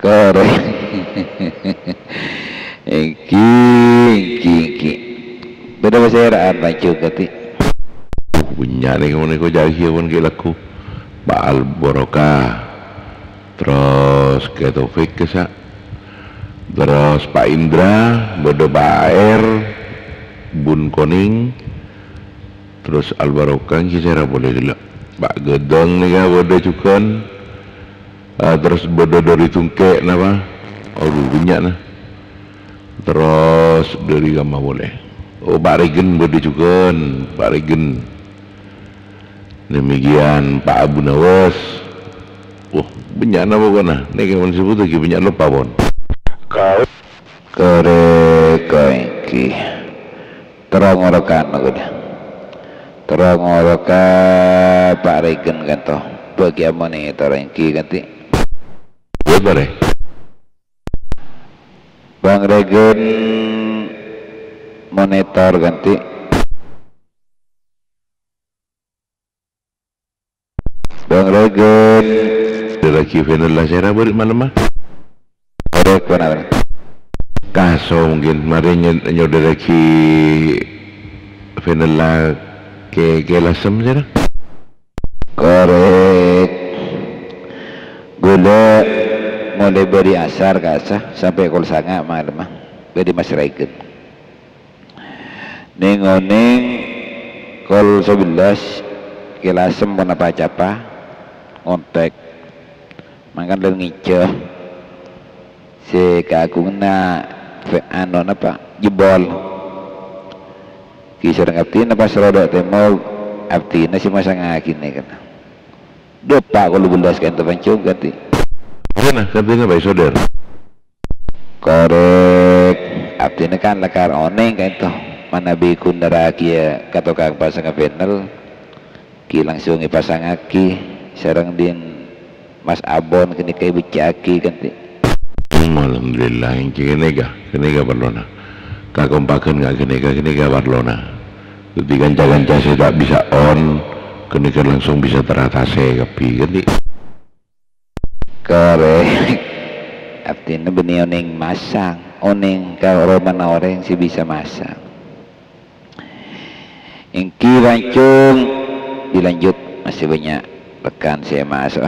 Korek. Iki. Beda masiraan maju kati. Punya nih kamu nih kau jadi pun kilaku. Pak Al-Barokah. Terus ke Taufik kesak. Terus Pak Indra, Bodo Baer, Bun Koning. Terus Al-Barokah kisah boleh gila. Pak Gedong nih ya Bodo Cukon. Terus Bodo Dori Tungke nama. Aduh banyak nah. Terus dari Gama boleh. Oh Pak Regen Bodo Cukon, Pak Regen. Demikian Pak Abu Nawas. Oh banyak nama kan nah. Nih kamu sebut lagi banyak lupa pun. Kau korek iki. Terang orokan aku dah. Terang orokan Pak Regen kan toh. Bagi monitor iki ganti. Boleh. Bang Regen monitor ganti. Bang Regen Lagi final lah saya balik malam mah. korek mana? Kaso mungkin mari nyoda lagi final lah ke lasem saya. Korek gula mulai beri asar kasah sampai kol sanga malam mah beri Mas Regen ning kol 11 kilasem pun apa capa ngontek makan dan ngiceh si kagungna anu apa jebol kisah ngaptin apa serodok temo aptina si masa ngakini kan dopa kalau belas kan terpancung ganti Mana katanya baik saudara. korek aptina kan lakar oneng kan itu mana bikun daraki ya kato kang pasang final ki langsung ipasang aki sarang din Mas Abon kini kay bicaki ganti. Alhamdulillah yang kini Barcelona. Kakompakan nggak kini Barcelona. Ketika ganca saya tak bisa on, kini langsung bisa teratasi tapi ganti. Korek artinya benih oneng masang oneng kalau roman orang sih bisa masang ingki rancung dilanjut masih banyak rekan saya masuk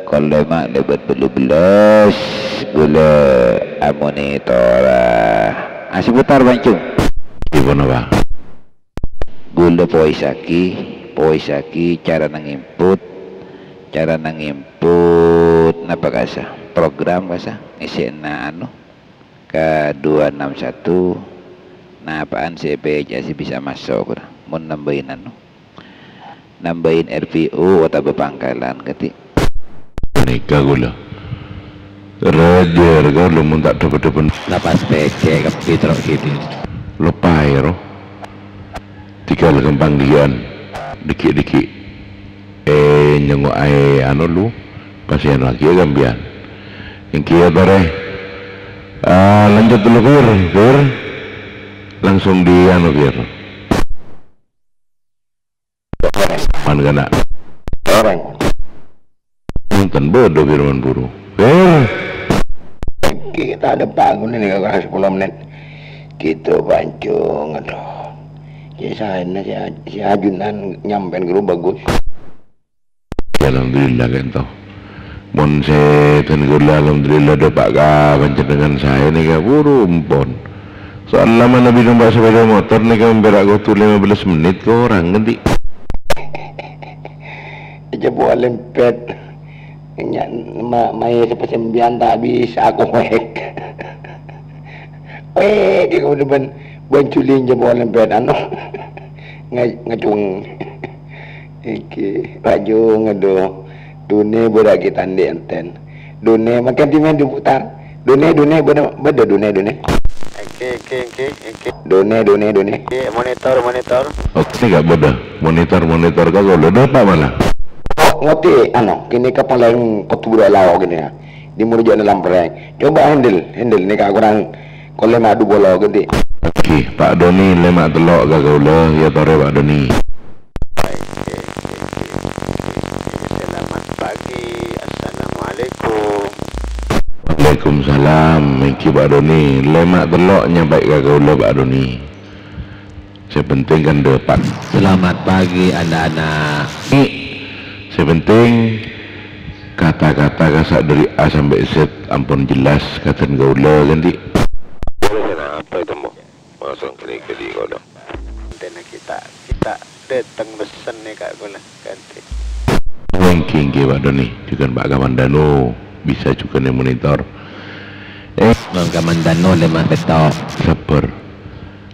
kalau mak dapat belas gula monitora masih putar rancung Di mana pak? gula poisaki cara nangimput napa kasa program kasa isi na anu ke 261 nah apaan CPJ sih bisa masuk mau nambahin RPU atau bepangkalan ketik Nikah gula Rajar kau lu tak dapat lapas PC komputer gitu lepai roh tiga kembang dian dikit nyengok anu lu kasihan lagi ya gambian yang kia tore lanjut dulu Fir langsung di anu Fir man kena orang nonton bodoh Firman Buru kita ada bangun ini kalau 10 menit gitu pancung aduh ya saya si ajunan nyampein ke rumah bagus. Alhamdulillah kan toh mon setan gula alhamdulillah dapat kawan dengan saya nih kak burumpon soal lama nabi nombak sepeda motor nih kan berak gotu 15 menit ke orang ganti aja buat lempet mai sepesembian tak bisa aku wek dia kemudian banculin je buat lempet anu ngacung iki baju ngedo dunia budak kita enten dunia makan timen diputar dunia beda dunia oke monitor oke gak bodoh monitor kau udah apa mana ngoti anu kini kapal yang ketubuh lawa gini ya di murjak dalam perang coba handle ni kak kurang kalau madu bola gede oke Pak Doni lemak telok gak kau lah ya tore Pak Doni selamat pagi Waalaikumsalam. Miki Pak Doni, lemak telok nyampai ke kaula Pak Doni. Sepenting kan dapat. Selamat pagi anak-anak. Sepenting kata-kata kasak dari A sampai Z ampun jelas kata gaula ganti. Boleh sana apa itu mau? Masuk kali kau dah. Dan kita datang pesen nih kak gula ganti. Ranking ke Pak Doni, juga Pak Kamandano bisa juga nih monitor. Bang Kamandano lemah betok. Sabar.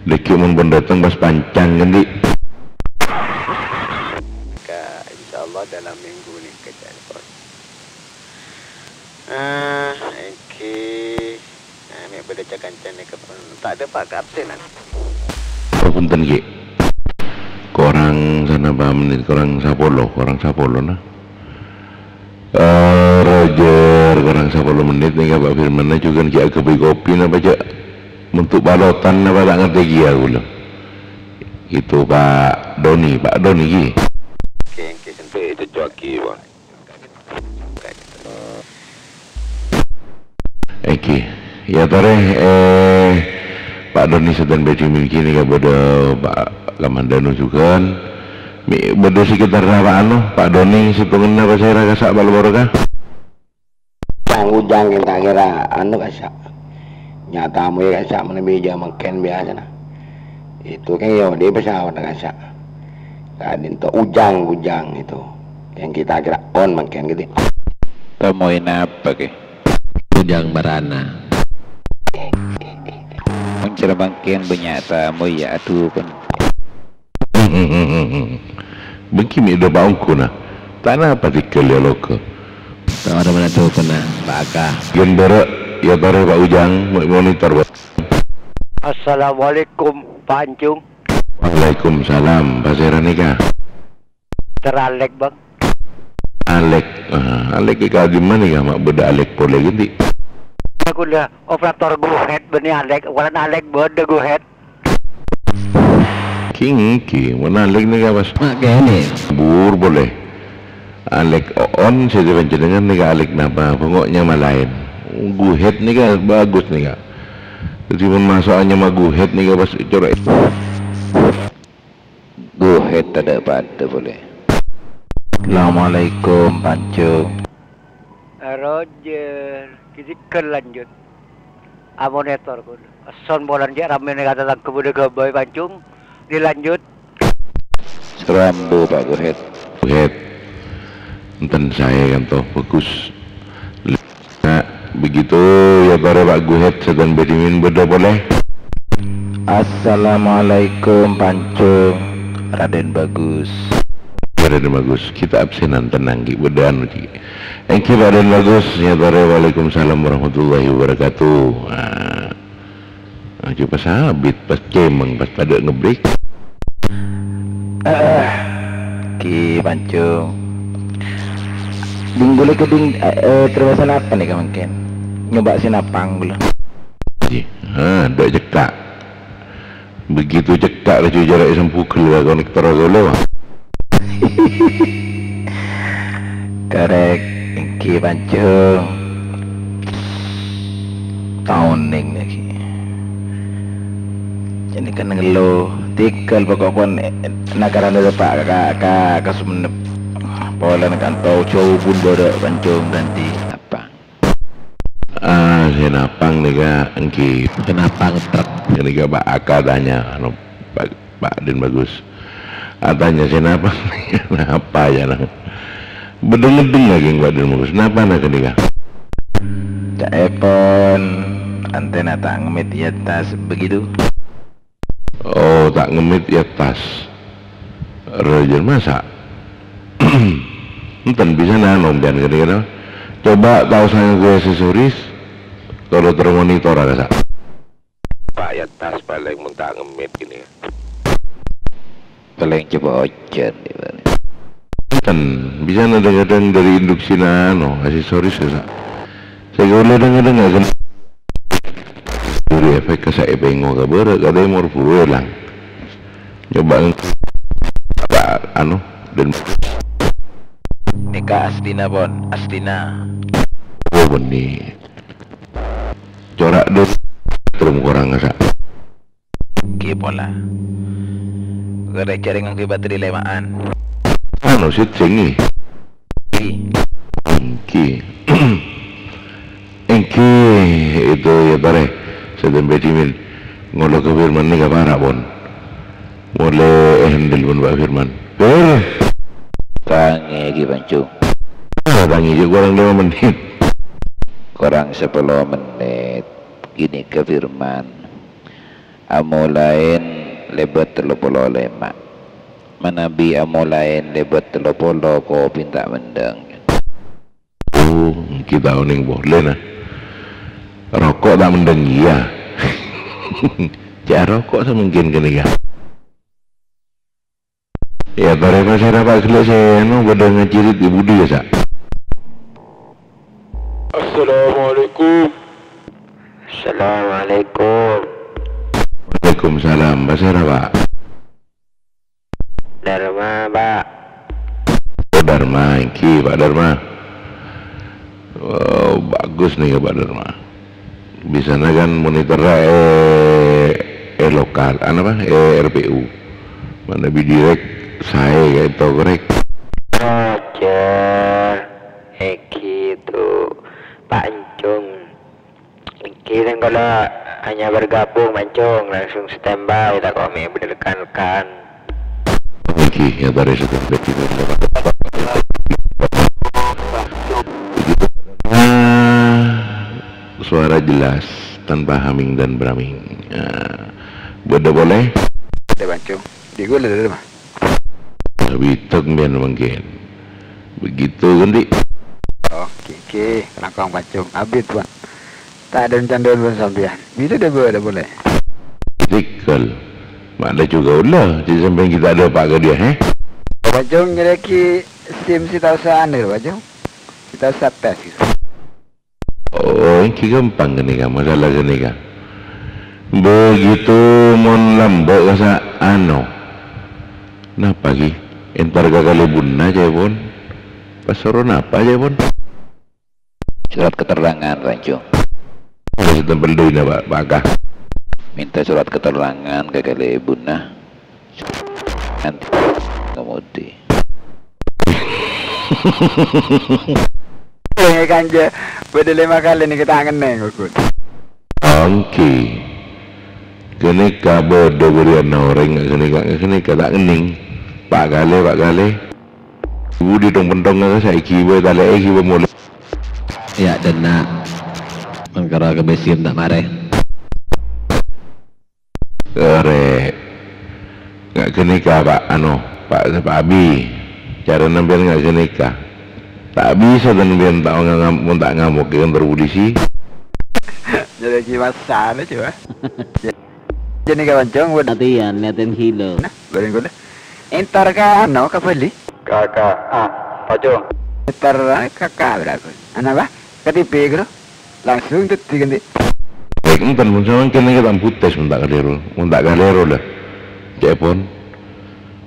Leki mun pendatang pas pancang ganti. Insyaallah dalam minggu ni kerja pun. Okey. Ni pada kancan ni ke pun tak ada Pak Kapten kan. Punten ki. Korang sana paham nih, korang Sapolo nah. Roger, korang 10 menit nih Pak Firman juga ki kopi apa aja untuk balotan apa tak ngerti ki aku loh. Itu Pak Doni ki. Okey sampai itu joki bang. Oke, ya tore Pak Doni sedang berjumpa kini kepada Pak Kamandano juga. Beda sekitar apa Pak Doni setengah apa saya rasa sak balboroka. Ujang kita kira kasak. Nyata mu ya kasak mana meja makan biasa nah. Itu kan yo dia pesawat kasak. Kadin to ujang itu yang kita kira on makan gitu. Temuin apa ke? Ujang barana. Mencari bangkian banyak tamu ya aduh kan. Bengki mi do baungku nah. Tanah apa tikel ya loko. Tak ada mana tu kena Baka. Gen berak ya tore Pak Ujang monitor. Assalamualaikum Pak Anjung. Waalaikumsalam Pak Seranika. Teralek bang. Alek ke di mana ya mak beda Alek boleh ganti. Aku dah operator GoHead benih Alek. Walau Alek beda GoHead. King mana Alek ni kawas. Mak gini. Bur boleh. Alek on saya dengan ni Alek napa pokoknya malain. GoHead ni kan bagus ni kan. Jadi pun masuknya mah GoHead ni kan pas corak. GoHead tak ada pada boleh. Assalamualaikum Pancung. Roger. Kita lanjut. Monitor pun. Son bolan dia ramai ni kata tak kemudian keboy Pancung. Dilanjut. Serambu Pak GoHead. Enten saya kan toh bagus. Nah, begitu ya para Pak GoHead sedang berimin beda boleh. Assalamualaikum Pancung. Raden Bagus. Raden Bagus. Kita absenan tenang ki bedaan ki. Engki Raden Bagus ya para Waalaikumsalam warahmatullahi wabarakatuh. Coba sabit pas cemeng pas pada ngebreak. Ki Pancung. Ding boleh ke terbiasa apa nih kawan Ken? Nyoba sinapang dulu. Ada cekak. Begitu cekak lah cuy jarak sempuh keluar konektor agak Korek Ki Pancung. Tahun lagi. Jadi kan ngelo tikal pokoknya negara ada Pak kakak semenep. Pola nak kantau cow pun bodoh Pancung ganti apa? Senapang ni ka engki. Kenapa truk? Ini ka Pak Akadanya, Pak Den Bagus. Atanya senapang ni kenapa ya nang? Bedeng-bedeng lagi Pak Den Bagus. Kenapa nak ni ka? Tak epon antena tak ngemit di atas begitu. Oh tak ngemit di atas. Roger masak. Enten bisa nanom dan kira-kira coba tahu saya gue aksesoris kalau termonitor ada Pak ya tas paling muntah ngemit gini Paling coba ojen enten bisa kadang-kadang dari induksi nano aksesoris ya saya boleh dengar kan dari efek saya pengen kabar kadang mau pulang coba apa dan Nika Astina Bon, Astina. Oh benih. corak dos terus kurang asa Ki pola. Gerek jaring ngki bateri lemaan. anu sit singi Ki. engki engki itu ya bare sedang betimin ngolo ke Firman ni kapara pun mulai handle pun Pak Firman tangi lagi pancung tangi juga kurang 5 menit kurang 10 menit gini ke Firman amulain lebet 35 manabi amulain lebet 30 ko pinta mendang kita uning boleh nah rokok tak mendeng iya cak rokok semungkin kena ya bare saya dapat selesai no pada ngacirit di budi ya sak Assalamualaikum. Assalamualaikum. Waalaikumsalam bahasa Pak Dharma, Pak. oh Dharma iki Pak Dharma oh bagus nih Pak Dharma bisa kan monitor lokal apa RPU mana bidirek saya kayak itu korek Roger. Gitu. Pak Encung. Kita kalau hanya bergabung Encung langsung standby tak kami berdekan-dekan. iki ya dari situ suara jelas tanpa haming dan braming boleh Ada bancung. Di gue ada mah. bitok biar mungkin begitu ganti Oh, kiki, langkang bancung. Abis tuan. Tak ada rencana pun sampean. Bisa dah boleh. tikal mana juga ulah jadi sampai kita ada pak ke dia Bancung jadi ki sim si tahu sana bancung. Kita tes gitu. oh ini gampang gini kan masalah gini kan begitu mon lambok kasa napa ki entar kali bunna aja pun pasaron apa aja pun surat keterangan pancung masih tempel dulu Pak Pakah minta surat keterangan ke kali bunah nanti kemudi Ini kanja beda 5 kali nih kita angen neng ukut. Angki kene ka bodo berian orang kene ka tak ngening Pak Gale Budi dong pentong nga sa ikiwe tala ikiwe mulai Ya dan nak mengkara kebesim tak mare. Kere nggak kene ka Pak Abi cara nampian nggak kene ka tak bisa dan biar tak ngamuk kan berbudisi Jadi gimana sana coba. Jadi kawan cong buat Latihan liatin kilo. goreng gula. Entar ka ka beli. Kakak, Pacung. Entar kakak berapa? Apa? KTP gitu. Langsung tuh diganti. baik entar pun sama kene kita putus muntak galero lah cepon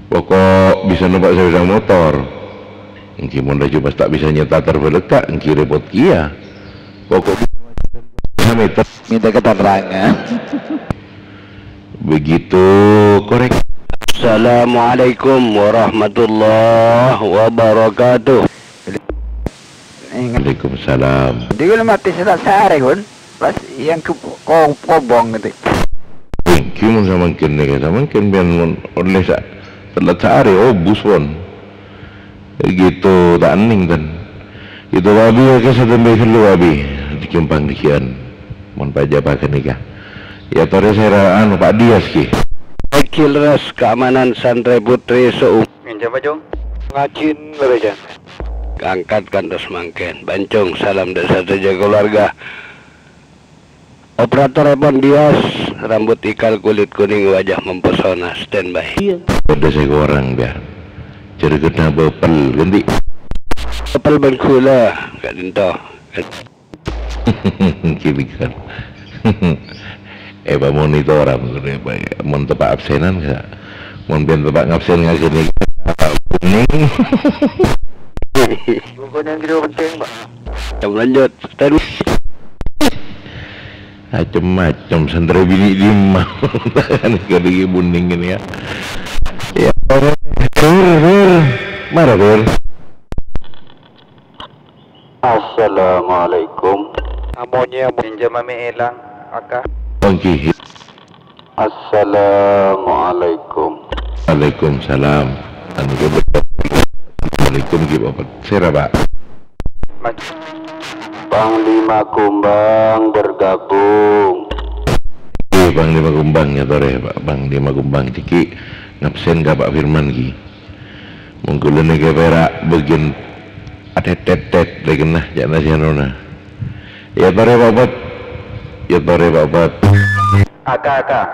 pokok bisa numpak sepeda motor engki mon coba tak bisa nyeta terbelekak engki repot kia pokok bisa meter minta keterangan begitu korek Assalamualaikum warahmatullahi wabarakatuh. Waalaikumsalam Di gula mati sa sare kon. Pas yang ke kobong gitu. engki mon sama kene ka sama ken bian mon oleh sa telat sehari bus pon begitu tak aning dan itu wabi ya ke sedembe dulu wabi dikimpang dikian mon pajak nikah ya tore saya Pak Dias ki Wakil Ras Keamanan Santri Putri Seum. Coba Jong. Ngajin berejan. Angkatkan terus mangken. Bancung salam dasar saja keluarga. Operator Epon Dias, rambut ikal kulit kuning wajah mempesona, standby. ada saya orang biar cerita bepel ganti Kapal bergula, Kak Dinto. kini kan Pak monitor mon tepak absenan ka mon biar tepak ngabsen nggak gini kuning Bukan yang gitu penting, Pak. Kita lanjut. macam-macam sandra bini lima kan kadang buning ini ya. Ya, marah ber. Assalamualaikum. Amonya pinjam mami elang akak. Okey. Assalamualaikum. Waalaikumsalam. Anu ke Assalamualaikum ki bapak. Sera pak. Panglima Kumbang bergabung. Panglima Kumbang ya tore pak. Panglima Kumbang ciki ngabsen ka Pak Firman ki. Mungkin ke perak bagian atet-tet legenah jana sianona. Ya tore bapak. Ya tore bapak. Akak,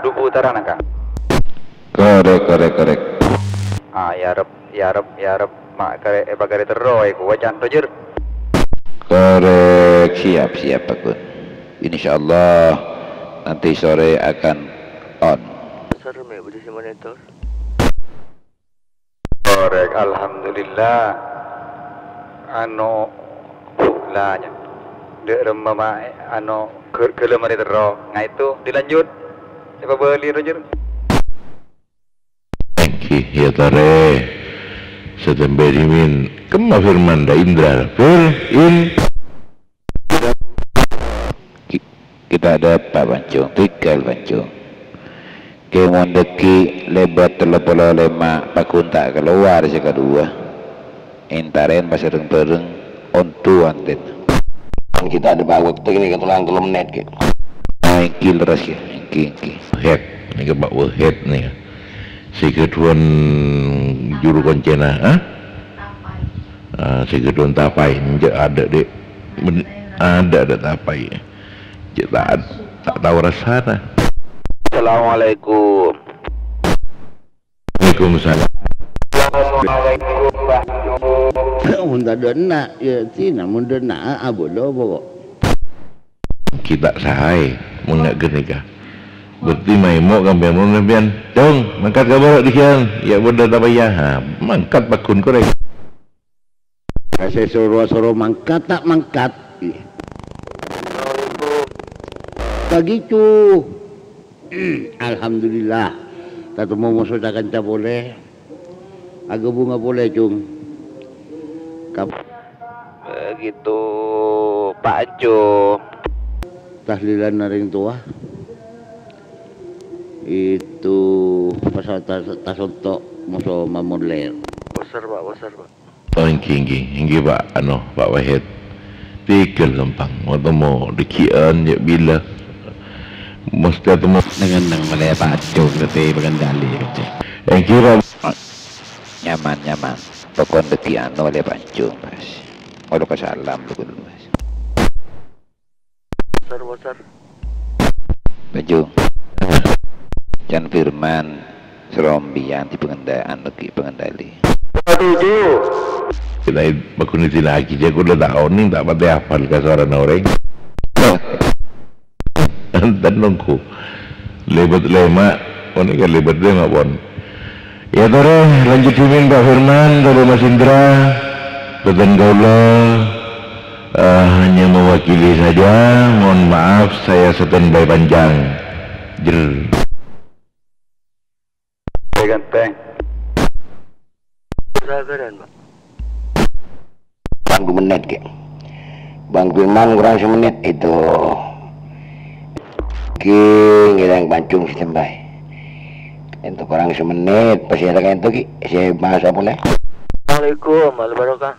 dubu utaran akak. Korek. Ah, ya rep, mak kare bagare teroi ku wajan tojur. Korek, siap Pak Gun. Insyaallah nanti sore akan on. Serem ya budi si monitor. Korek, alhamdulillah. Ano bulanya. Dek remama ano ke mari tero. Ngai itu dilanjut. Siapa beli tojur? Ya tore setemberimin kemah Firman da Indra Kita ada Pak Bancung, tinggal Bancung. Kemon deki lebat telepolo lema Pak Kunta keluar si kedua. Intaren bareng ontu anten. Kita ada waktu ini ketulang 3 menit gitu. Engkil ras ya, engki. head ini ke Pak head nih si keduan juru koncena si keduan tapai ada dek ada tapai tak tahu rasanya. Assalamualaikum. Waalaikumsalam. Assalamualaikum Mbah Jo. Munda dona ya tina munda na abodo pokok. Kita sahai mengak genika. Berarti mai mau gambar mau nabian. Dong, mangkat kabar dikian. Ya benda tak payah. Ha, mangkat bakun korek. Kasih suruh mangkat tak mangkat. Begitu. Alhamdulillah. Tatu mau musudakan tak boleh. Aga bunga boleh cung. Begitu Pak Jo. Tahlilan naring tua. Itu pasal tasontok musuh mamuler. Besar pak. Oh, inggi Pak Pak Wahid. Tikel gampang. Mau dikian ya bila. Mesti temu dengan nang malay Pak Acung tapi berkendali gitu. yang kira Nyaman. Pokon deki oleh Bancung mas. Walau kesalam dulu mas. Besar. Bancung. Jan Firman serombian di pengendali. kita bakuniti lagi dia kuda tahu nih tak pada hafal ke suara orang. Dan nungku lebat lema, ini kan lebat lema pun. Ya tore lanjut Pak Firman dari Mas Indra, Beton Gaula hanya mewakili saja. Mohon maaf saya standby panjang. Ganteng. Sagaran pak. Bang 2 menit ke. Bang Firman kurang 1 menit itu. Ngilang Bancung sistem baik. Itu kurang 1 menit. Pasti ada kan itu ki. Saya bahas apa boleh. Assalamualaikum warahmatullahi wabarakatuh.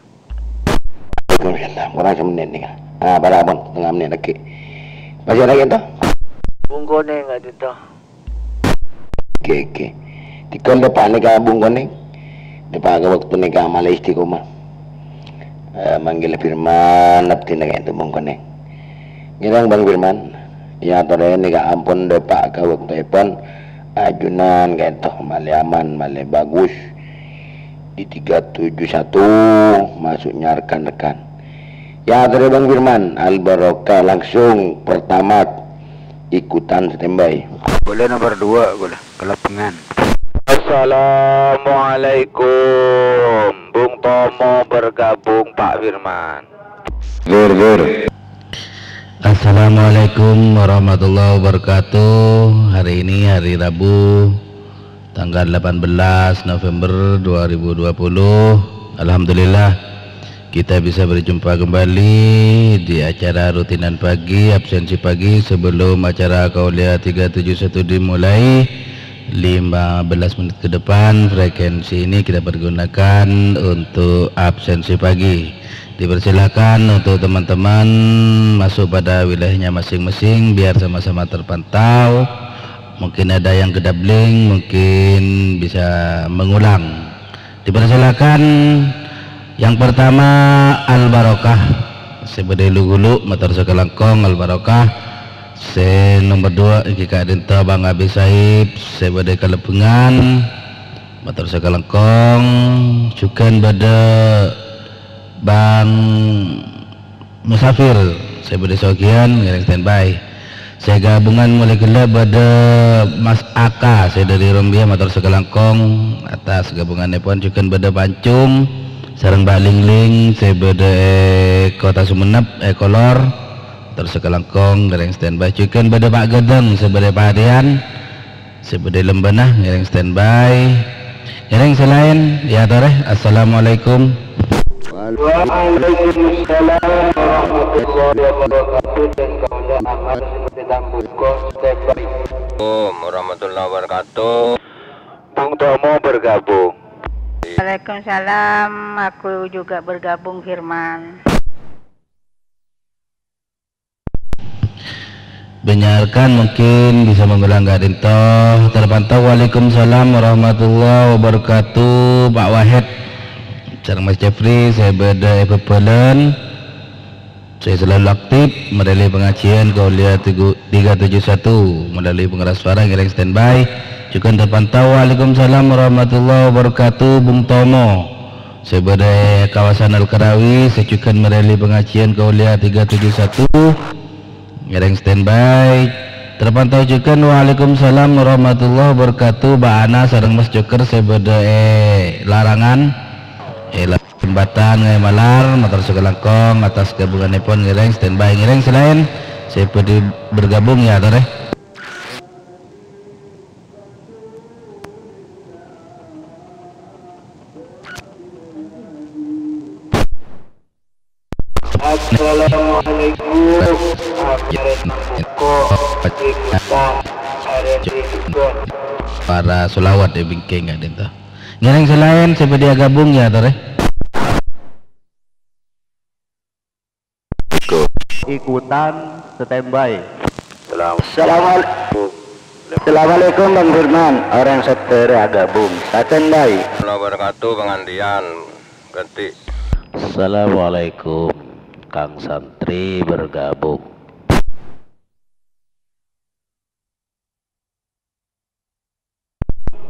Waalaikumsalam. Kurang 1 menit nih kan. Pada abon 1/2 menit lagi. Pasti ada kan itu. Bung Koneng nggak dito. Oke. Tikon depan ni ka Bung Koneng. Depan ka waktu ni ka Malay Istiqomah. Manggil Firman napti na kayo Bung Koneng. Ngilang Bang Firman. Ya tore ni ka ampun depan ka waktu ipon. Ajunan kayo to. Malay aman, malay bagus. Di 371 masuknya rekan-rekan. Ya tore Bang Firman. Al-Barokah langsung pertama ikutan standby. Boleh nomor 2 boleh kelapangan. Assalamualaikum. Bung Tomo bergabung Pak Firman. Gur. Assalamualaikum warahmatullahi wabarakatuh. Hari ini hari Rabu tanggal 18 November 2020. Alhamdulillah kita bisa berjumpa kembali di acara rutinan pagi, absensi pagi sebelum acara Kauliah 371 dimulai. 15 menit ke depan frekuensi ini kita pergunakan untuk absensi pagi. Dipersilakan untuk teman-teman masuk pada wilayahnya masing-masing biar sama-sama terpantau. Mungkin ada yang kedabling, mungkin bisa mengulang. Dipersilakan. Yang pertama Al-Barokah sebagai lugu-lugu motor sekelangkong Al-Barokah. Nomor 2 jika dinta Bang Abi Saib sebagai kelepengan motor sekelangkong. Cukan pada Bang Musafir sebagai sogian ngiring standby. Saya gabungan mulai gelap pada Mas Aka saya dari Rombia motor sekelangkong atas gabungannya pun cukan pada Pancung sarang Balingling saya pada Kota Sumenep Kolor motor sekelangkong ngiring standby. Cukan pada Pak Gedeng sebagai Pak Hadian sebagai Lembenah ngiring standby. Ngiring selain ya toreh. Assalamualaikum. Waalaikumsalam warahmatullahi wabarakatuh dan Kauliah amal seperti Tambusko standby. Warahmatullahi wabarakatuh. Bung Tomo bergabung. Waalaikumsalam, aku juga bergabung Firman. Benarkan mungkin bisa mengulang Gadinto terpantau. Waalaikumsalam warahmatullahi wabarakatuh. Pak Wahid sareng Mas Jeffrey saya berada Epepelen. Saya selalu aktif melalui pengajian Kauliah 371 melalui pengeras suara ngiring standby. Juga terpantau. Waalaikumsalam warahmatullahi wabarakatuh. Bung Tomo saya berada kawasan Al-Karawi. Saya juga melalui pengajian Kauliah 371 ngiring standby. Terpantau juga. Waalaikumsalam warahmatullahi wabarakatuh. Mbak Ana sareng Mas Joker saya berada larangan jembatan ngai malar motor sekelangkong atas gabungan nepon ngiring standby. Ngiring selain saya bergabung ya toreh. Para solawat di bingking nggak dinta. Ngiring selain saya dia gabung ya toreh. Ikutan standby. Assalamualaikum Bang Firman, orang setera gabung standby. Wabarakatuh pengantian ganti. Assalamualaikum, Kang Santri bergabung.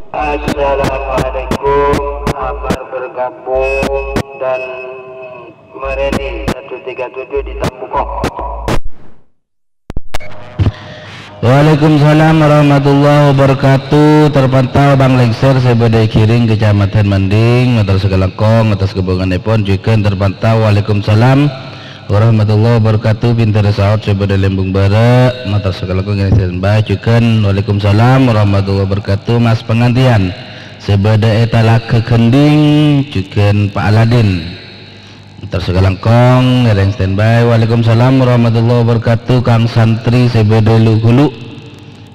Assalamualaikum, Amar bergabung dan Mereni 137 di Tambuko. Waalaikumsalam warahmatullahi wabarakatuh. Terpantau Bang Lengser sebagai Kiring Kecamatan Mending motor sekelangkong atas gabungan nepon juga terpantau. Waalaikumsalam warahmatullahi wabarakatuh. Pintar saud sebagai Lembung Bara motor sekelangkong yang standby juga. Waalaikumsalam warahmatullahi wabarakatuh. Mas pengantian sebagai etalak kekending juga Pak Aladin tersegalangkong ngereng standby. Waalaikumsalam warahmatullahi wabarakatuh. Kang Santri sebede lu-hulu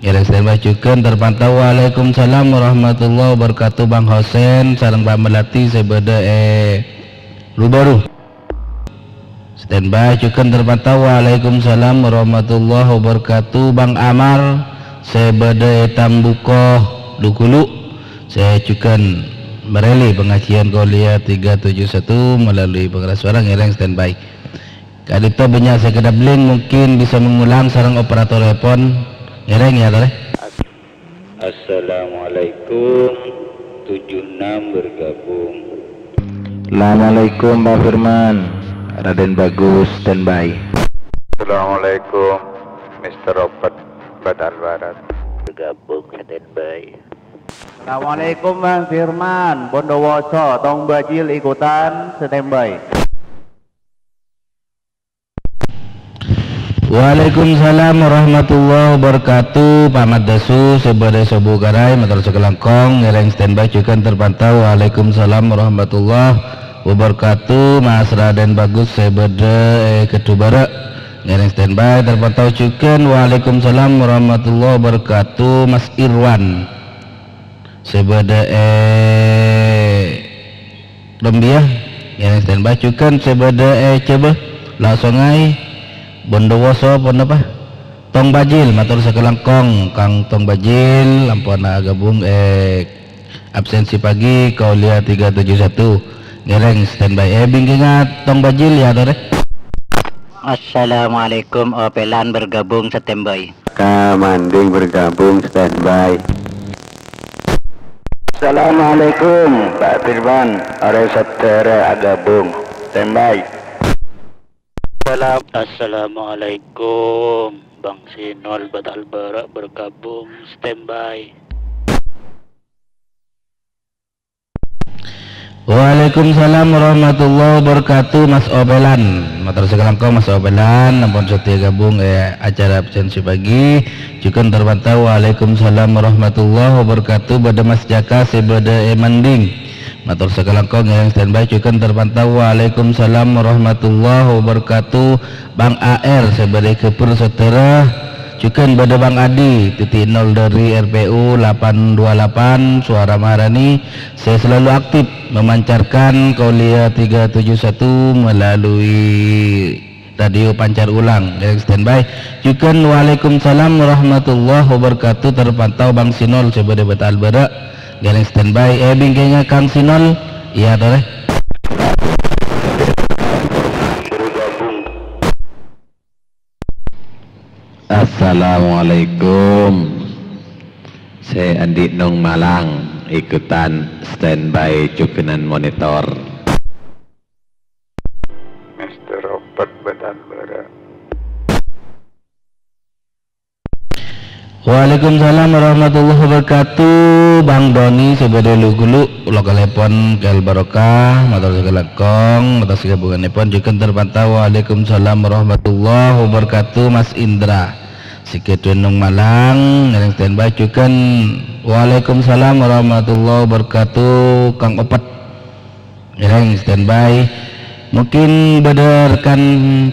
ngereng standby juga terpantau. Waalaikumsalam warahmatullahi wabarakatuh. Bang Hosen sareng Pak Melati sebede lu baru standby juga terpantau. Waalaikumsalam warahmatullahi wabarakatuh. Bang Amar sebede Tambuko lu-hulu saya juga mereli pengajian Kauliah 371 melalui pengeras suara ngiring standby. Kadito banyak saya kedabling mungkin bisa mengulang sarang operator telepon ngiring ya tore. Assalamualaikum 76 bergabung. Assalamualaikum Pak Firman, Raden Bagus standby. Assalamualaikum Mr. Robert Badal Barat Bergabung standby. Assalamualaikum Bang Firman, Bondowoso, Tong Bajil ikutan standby. Waalaikumsalam warahmatullahi wabarakatuh. Pamat dasu sebade sobu garai matur sekelangkong ngereng standby cukan terpantau. Waalaikumsalam warahmatullahi wabarakatuh. Mas Raden Bagus sebade ketubara ngereng standby terpantau cukan. Waalaikumsalam warahmatullahi wabarakatuh. Mas Irwan sebade Dombiah ngereng standby cukan sebade coba langsung ai Bondowoso pun apa? Tong Bajil matur sakelangkong Kang Tong Bajil lampuna gabung absensi pagi Kaulia 371 ngereng standby bingkingat Tong Bajil ya tore. Assalamualaikum Opelan bergabung standby. Kamanding bergabung standby. Assalamualaikum Pak Firman Are Satera gabung standby. Assalamualaikum Bang Sinol Batal Barak bergabung standby. Waalaikumsalam warahmatullahi wabarakatuh. Mas Obelan matur sekelangkong Mas Obelan nampun setia gabung acara absensi pagi cukan terpantau. Waalaikumsalam warahmatullahi wabarakatuh. Bada Mas Jaka sebada Manding matur sekelangkong yang standby cukan terpantau. Waalaikumsalam warahmatullahi wabarakatuh. Bang AR sebagai kepur saudara cukan pada Bang Adi titik 0 dari RPU 828 Suara Maharani. Saya selalu aktif memancarkan Kaulia 371 melalui radio pancar ulang yang standby cukan. Waalaikumsalam warahmatullahi wabarakatuh terpantau. Bang Sinol sebagai Batal Barak garing standby bingkainya Kang Sinol iya tore. Assalamualaikum, saya Andi Nong Malang ikutan standby cukenan monitor. Mr. Robert Badan Barat. Waalaikumsalam warahmatullahi wabarakatuh. Bang Doni sebagai Lugulu lokalepon Kel Barokah matur sekelakong matur segabunganipun juga terpantau. Waalaikumsalam warahmatullahi wabarakatuh. Mas Indra Siketwenung Malang ngereng standby cukan. Waalaikumsalam warahmatullahi wabarakatuh. Kang Opat ngereng standby. Mungkin berdasarkan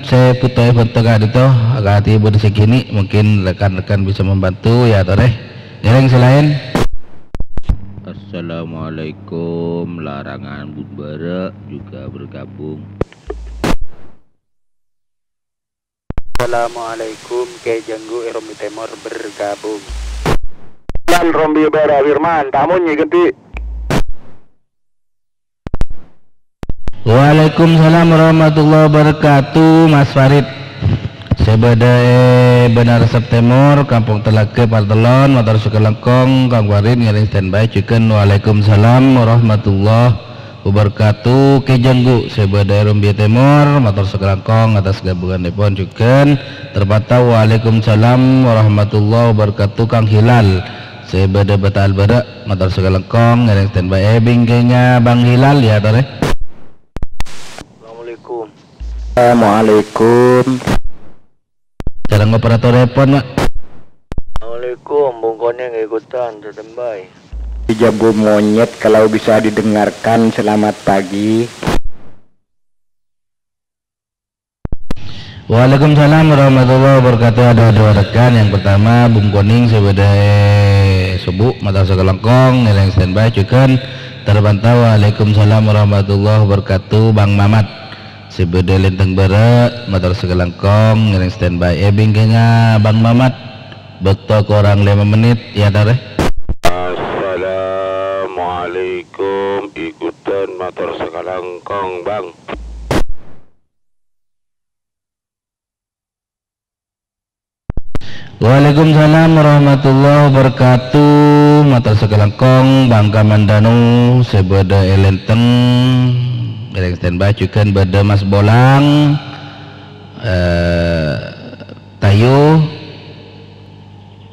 saya putai fotoga itu agak hati bersegini mungkin rekan-rekan bisa membantu ya tore ngereng selain. Assalamualaikum larangan Budbara juga bergabung. Assalamualaikum Ke Janggu Rombi Timur bergabung. Dan Rombi Bara Firman tamunya ganti. Waalaikumsalam warahmatullahi wabarakatuh. Mas Farid sebada Benar September Kampung Telaga Partelon motor sekelengkong Kang Farid ngiring standby cuken. Waalaikumsalam warahmatullahi wabarakatuh. Kejanggu sebada Rumbi Timur motor sekelengkong atas gabungan depon cuken terpantau. Waalaikumsalam warahmatullahi wabarakatuh. Kang Hilal sebada Batal Barak motor sekelengkong ngiring standby bingkainya Bang Hilal ya tore. Assalamualaikum. Jarang operator telepon Mak. Assalamualaikum Bung Koneng ikutan standby. Jago monyet kalau bisa didengarkan selamat pagi. Waalaikumsalam warahmatullahi wabarakatuh. Ada dua rekan. Yang pertama Bung Koning sebagai subuh mata sekelengkong nilai standby cukan terpantau. Waalaikumsalam warahmatullahi wabarakatuh. Bang Mamat sebeda Lenteng Barat motor sekelengkong ngiring standby bingkainya Bang Mamat bekto kurang 5 menit ya tare. Assalamualaikum ikutan motor sekelengkong Bang. Waalaikumsalam warahmatullahi wabarakatuh. Motor sekelengkong Bang Kamandanu sebeda Lenteng ngiring standby cukan beda Mas Bolang Tayo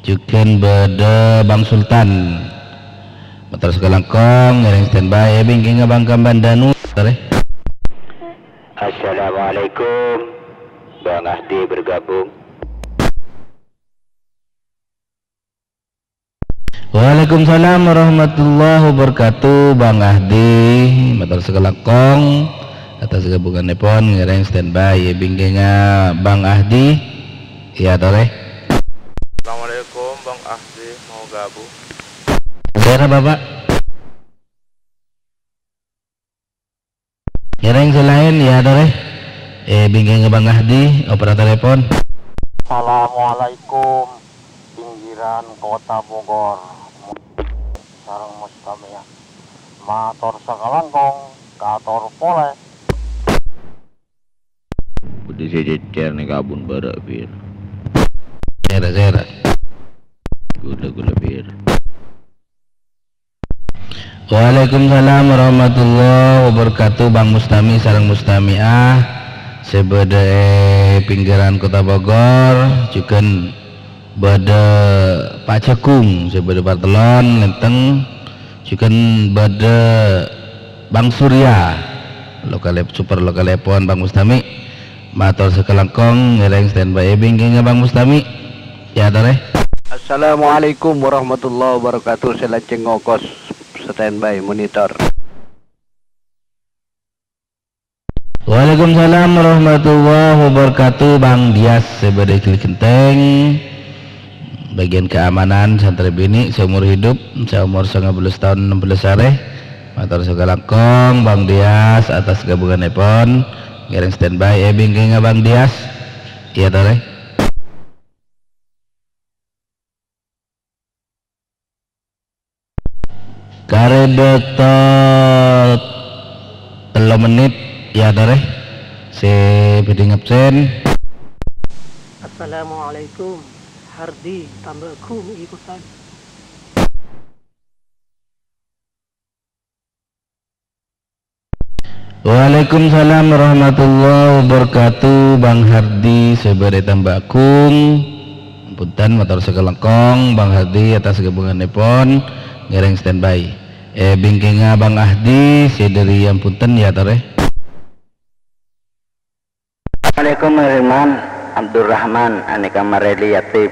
cukan beda Bang Sultan motor sekelengkong ngiring standby bingkingnya Bang Kamandanu tare. Assalamualaikum Bang Ahdi bergabung. Waalaikumsalam warahmatullahi wabarakatuh. Bang Ahdi matur sekelakong atas gabungan nepon ngereng standby bingkingnya Bang Ahdi ya tore. Assalamualaikum Bang Ahdi, mau gabung Daerah Bapak ngereng selain ya tore bingkingnya Bang Ahdi operator telepon. Assalamualaikum pinggiran kota Bogor sarang mustamia mator sakalangkong kator pole udah sejejer nih kabun barak bir zera gula bir. Waalaikumsalam warahmatullahi wabarakatuh. Bang Mustami sarang mustamiah sebeda pinggiran kota Bogor cuken bada Pak Cekung sebeda Bartelon lenteng cuken bada Bang Surya lokal super lokal telepon Bang Mustami matur sekelangkong ngereng standby bingkingnya Bang Mustami ya tore. Assalamualaikum warahmatullahi wabarakatuh. Selaceng ngokos standby monitor. Waalaikumsalam warahmatullahi wabarakatuh. Bang Dias sebeda Kenteng bagian keamanan santri bini seumur hidup seumur 19 tahun 16 hari matur sekelangkong Bang Dias atas gabungan nepon ngiring standby bingkingnya Bang Dias iya tore. Karebet 3 menit ya tore si biding absen. Assalamualaikum Hardi tambahku ikutan. Waalaikumsalam warahmatullahi wabarakatuh. Bang Hardi sebere tambakung punten motor sekelengkong Bang Hardi atas gabungan nepon ngereng standby bingkingnya Bang Ahdi sederi yang punten ya tore. Assalamualaikum Herman Abdurrahman aneka Mareli Yatib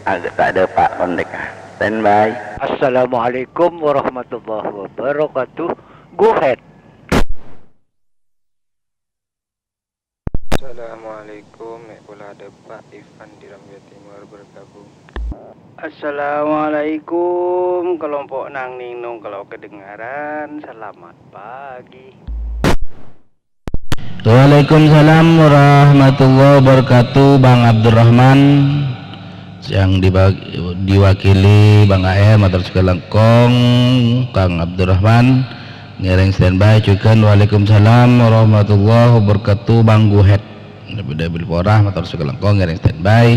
agak tak ada Pak Kondeka standby. Assalamualaikum warahmatullahi wabarakatuh. Go ahead. Assalamualaikum pula ada Pak Ivan di Rambia Timur bergabung. Assalamualaikum kelompok Nang Ninung kalau kedengaran selamat pagi. Waalaikumsalam warahmatullahi wabarakatuh. Bang Abdurrahman yang diwakili Bang AR matur sekelengkong Kang Abdurrahman ngereng standby cukan. Waalaikumsalam warahmatullahi wabarakatuh. Bang Guhet beda bilporah matur sekelengkong ngereng standby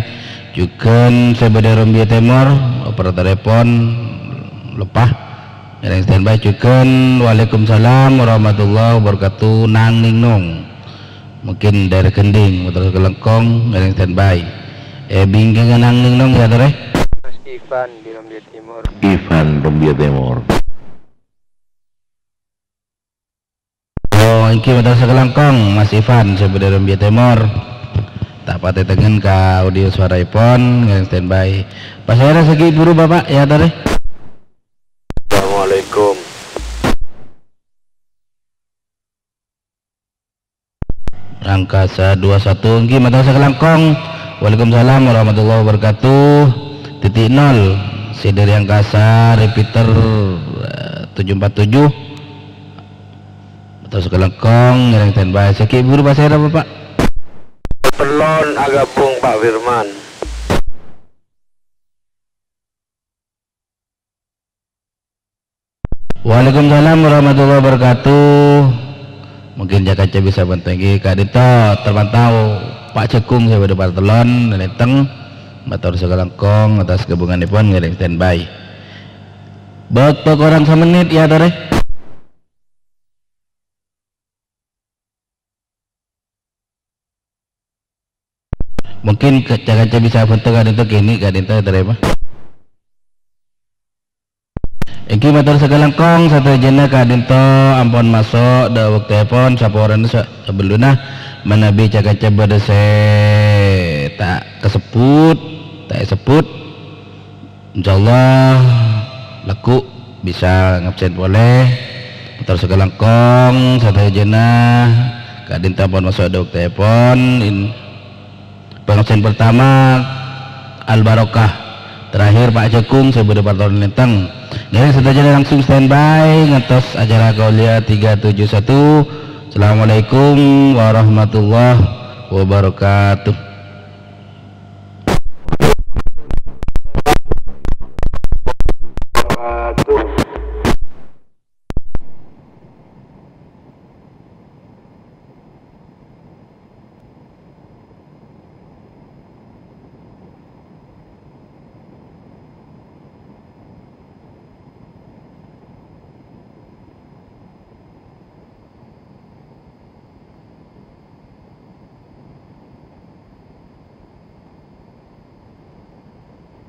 cukan sebeda Rombia Timur operator telepon lepah ngereng standby cukan. Waalaikumsalam warahmatullahi wabarakatuh. Nang Ningnong mungkin dari Kending motor kelengkong ngereng standby bingkingnya Nang Ningnong ya tore. Mas Ivan di Rambia Timur. Ivan Rambia Timur. Oh iki motor sekelengkong Mas Ivan sebeda Rambia Timur tak pati tengen ke audio suara iPhone ngereng standby pas saya segi buru Bapak ya tore. Assalamualaikum. Angkasa 21 nggih matur sekelangkong. Waalaikumsalam warahmatullahi wabarakatuh. Titik 0 sederi angkasa repeater 747 matur sekelangkong ngereng standby seki buru pasera Bapak. Pelon agapung Pak Firman. Waalaikumsalam warahmatullahi wabarakatuh. Mungkin Jakarta bisa bentengi Kak Dito terpantau Pak Cekung saya pada Bartelon Neneteng matur sekelangkong atas gabungan pun ngiring standby bakto korang semenit ya tore. Mungkin Jakarta bisa bentuk Kak Dito kini Kak Dito tore mah iki matur sekelangkong satu jena kadinto ampun masuk da waktu telepon saporan sebelumnya menabi cakaca badese tak kesebut tak sebut insyaallah leku bisa ngabsen boleh motor sekelangkong satu jenah kadin telepon masuk ada telepon pengabsen pertama Al Barokah, terakhir Pak Cekung sebagai Departemen Lintang. Jadi saja langsung standby ngetos acara Gaulia 371. Assalamualaikum warahmatullahi wabarakatuh.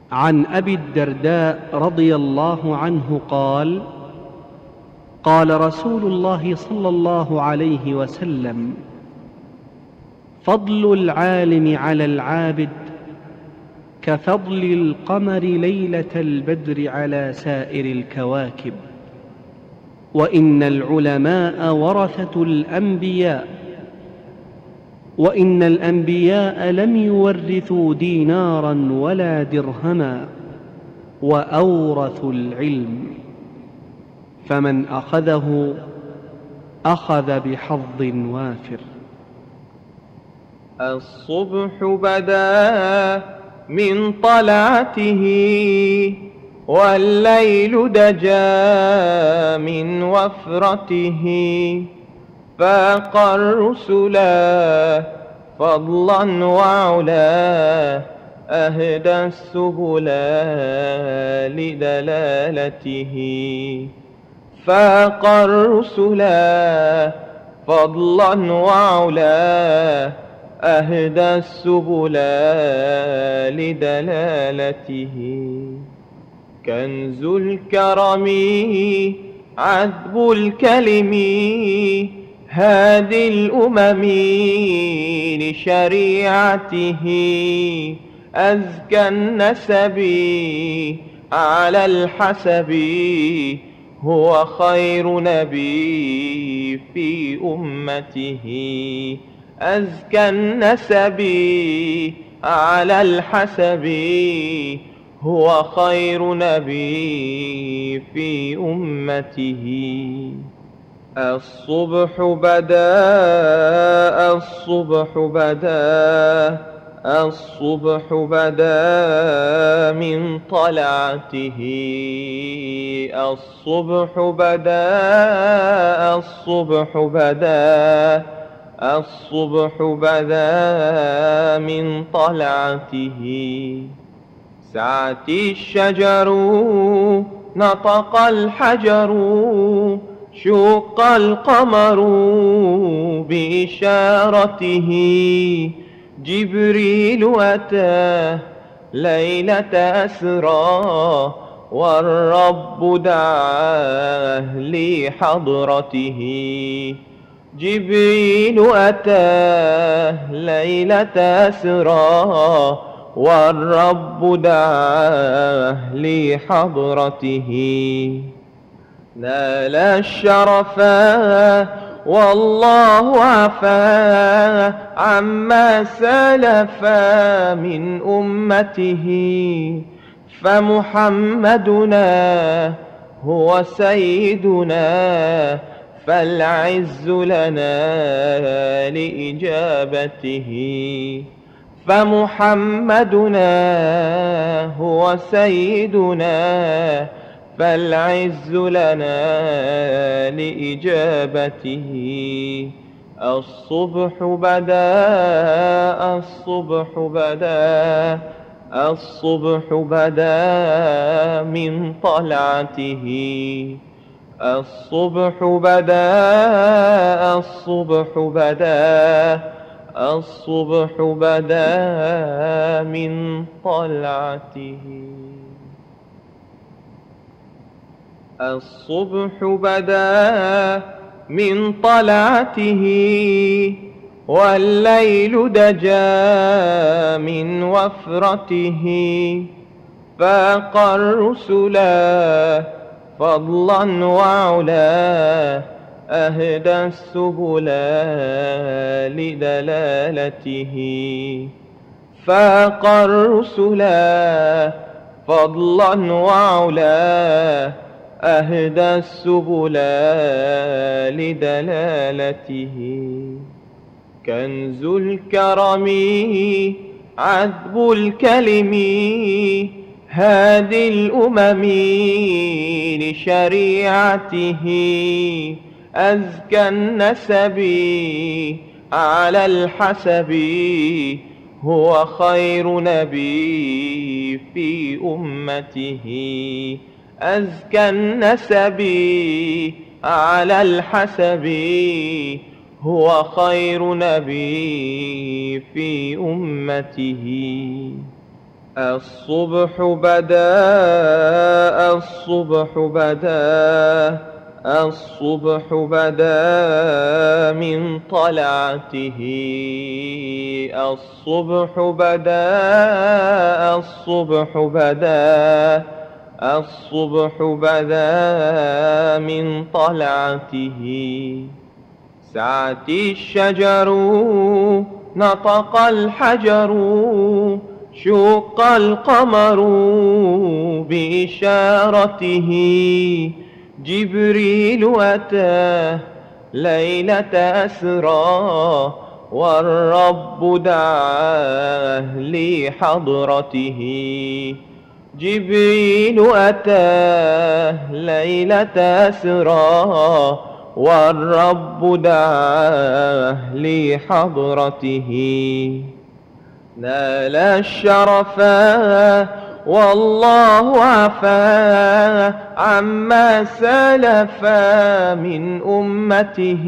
عن أبي الدرداء رضي الله عنه قال: قال رسول الله صلى الله عليه وسلم: فضل العالم على العابد كفضل القمر ليلة البدر على سائر الكواكب، وإن العلماء ورثة الأنبياء، وإن الأنبياء لم يورثوا دينارا ولا درهما وأورثوا العلم، فمن أخذه أخذ بحظ وافر. الصبح بدا من طلعته والليل دجا من وفرته، فاق الرسلا فضلا وعلا أهدى السبل لدلالته، فاق الرسلا فضلا وعلا أهدى السبل لدلالته، كنز الكرم عذب الكلم هادي الأمم لشريعته، أزكى النسب على الحسب هو خير نبي في أمته، أزكى النسب على الحسب هو خير نبي في أمته. الصبح بدا الصبح بدا الصبح بدا من طلعته، الصبح بدا الصبح بدا الصبح بدا من طلعته، سعت الشجر نطق الحجر شق القمر بإشارته، جبريل أتى ليلة أسرى والرب دعاه لحضرته، جبريل أتى ليلة أسرى والرب دعاه لحضرته، نال الشرفا والله عفا عما سلفا من أمته، فمحمدنا هو سيدنا فالعز لنا لإجابته، فمحمدنا هو سيدنا فالعز لنا لإجابته. الصبح بدا الصبح بدا الصبح بدا من طلعته، الصبح بدا الصبح بدا الصبح بدا من طلعته، الصبح بدا من طلعته والليل دجا من وفرته، فاق الرسلا فضلا وعلا أهدى السبل لدلالته فاق الرسلا فضلا وعلا أهدى السبل لدلالته كنز الكرم عذب الكلم هادي الأمم لشريعته أزكى النسب على الحسب هو خير نبي في أمته أزكى النسب على الحسب هو خير نبي في أمته الصبح بدا الصبح بدا الصبح بدا من طلعته الصبح بدا الصبح بدا الصبح بدا من طلعته سعت الشجر نطق الحجر شق القمر بإشارته جبريل أتاه ليلة أسرى والرب دعاه لحضرته جبريل أتاه ليلة أسرى والرب دعاه لحضرته نال الشرفا والله عفا عما سلفا من أمته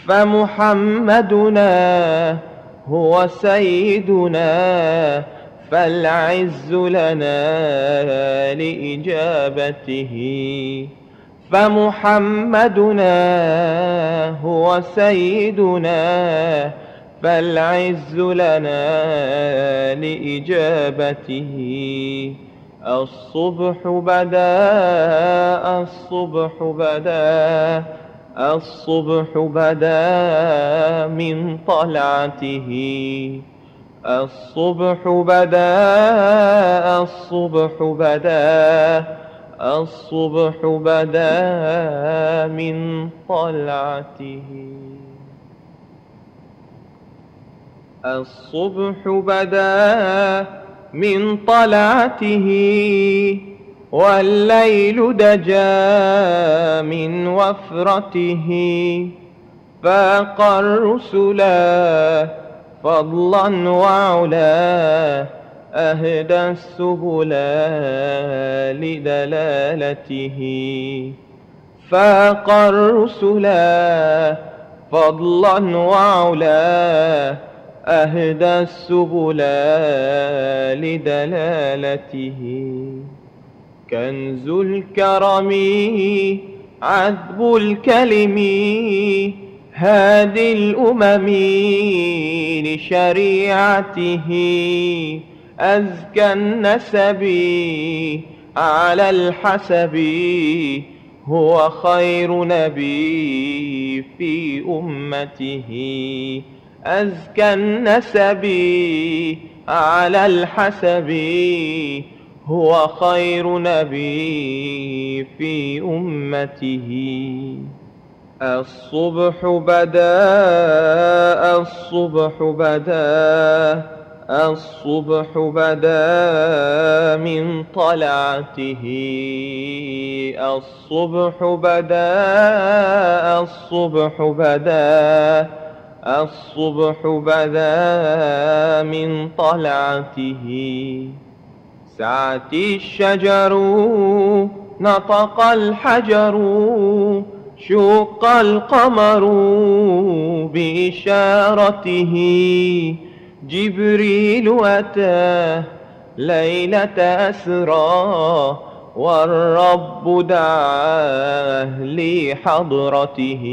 فمحمدنا هو سيدنا فالعز لنا لإجابته فمحمدنا هو سيدنا فالعز لنا لإجابته الصبح بدا الصبح بدا الصبح بدا من طلعته الصبح بدا الصبح بدا الصبح بدا من طلعته الصبح بدا من طلعته والليل دجا من وفرته فاق الرسلا فضلا وعلا أهدى السبل لدلالته فاق الرسلا فضلا وعلا أهدى السبل لدلالته كنز الكرم عذب الكلم هادي الأمم لشريعته أزكى النسب على الحسب هو خير نبي في أمته أزكى النسب على الحسب هو خير نبي في أمته الصبح بدا الصبح بدا الصبح بدا من طلعته الصبح بدا الصبح بدا الصبح بدا من طلعته سعت الشجر نطق الحجر شق القمر بإشارته جبريل أتاه ليلة أسرى والرب دعاه لحضرته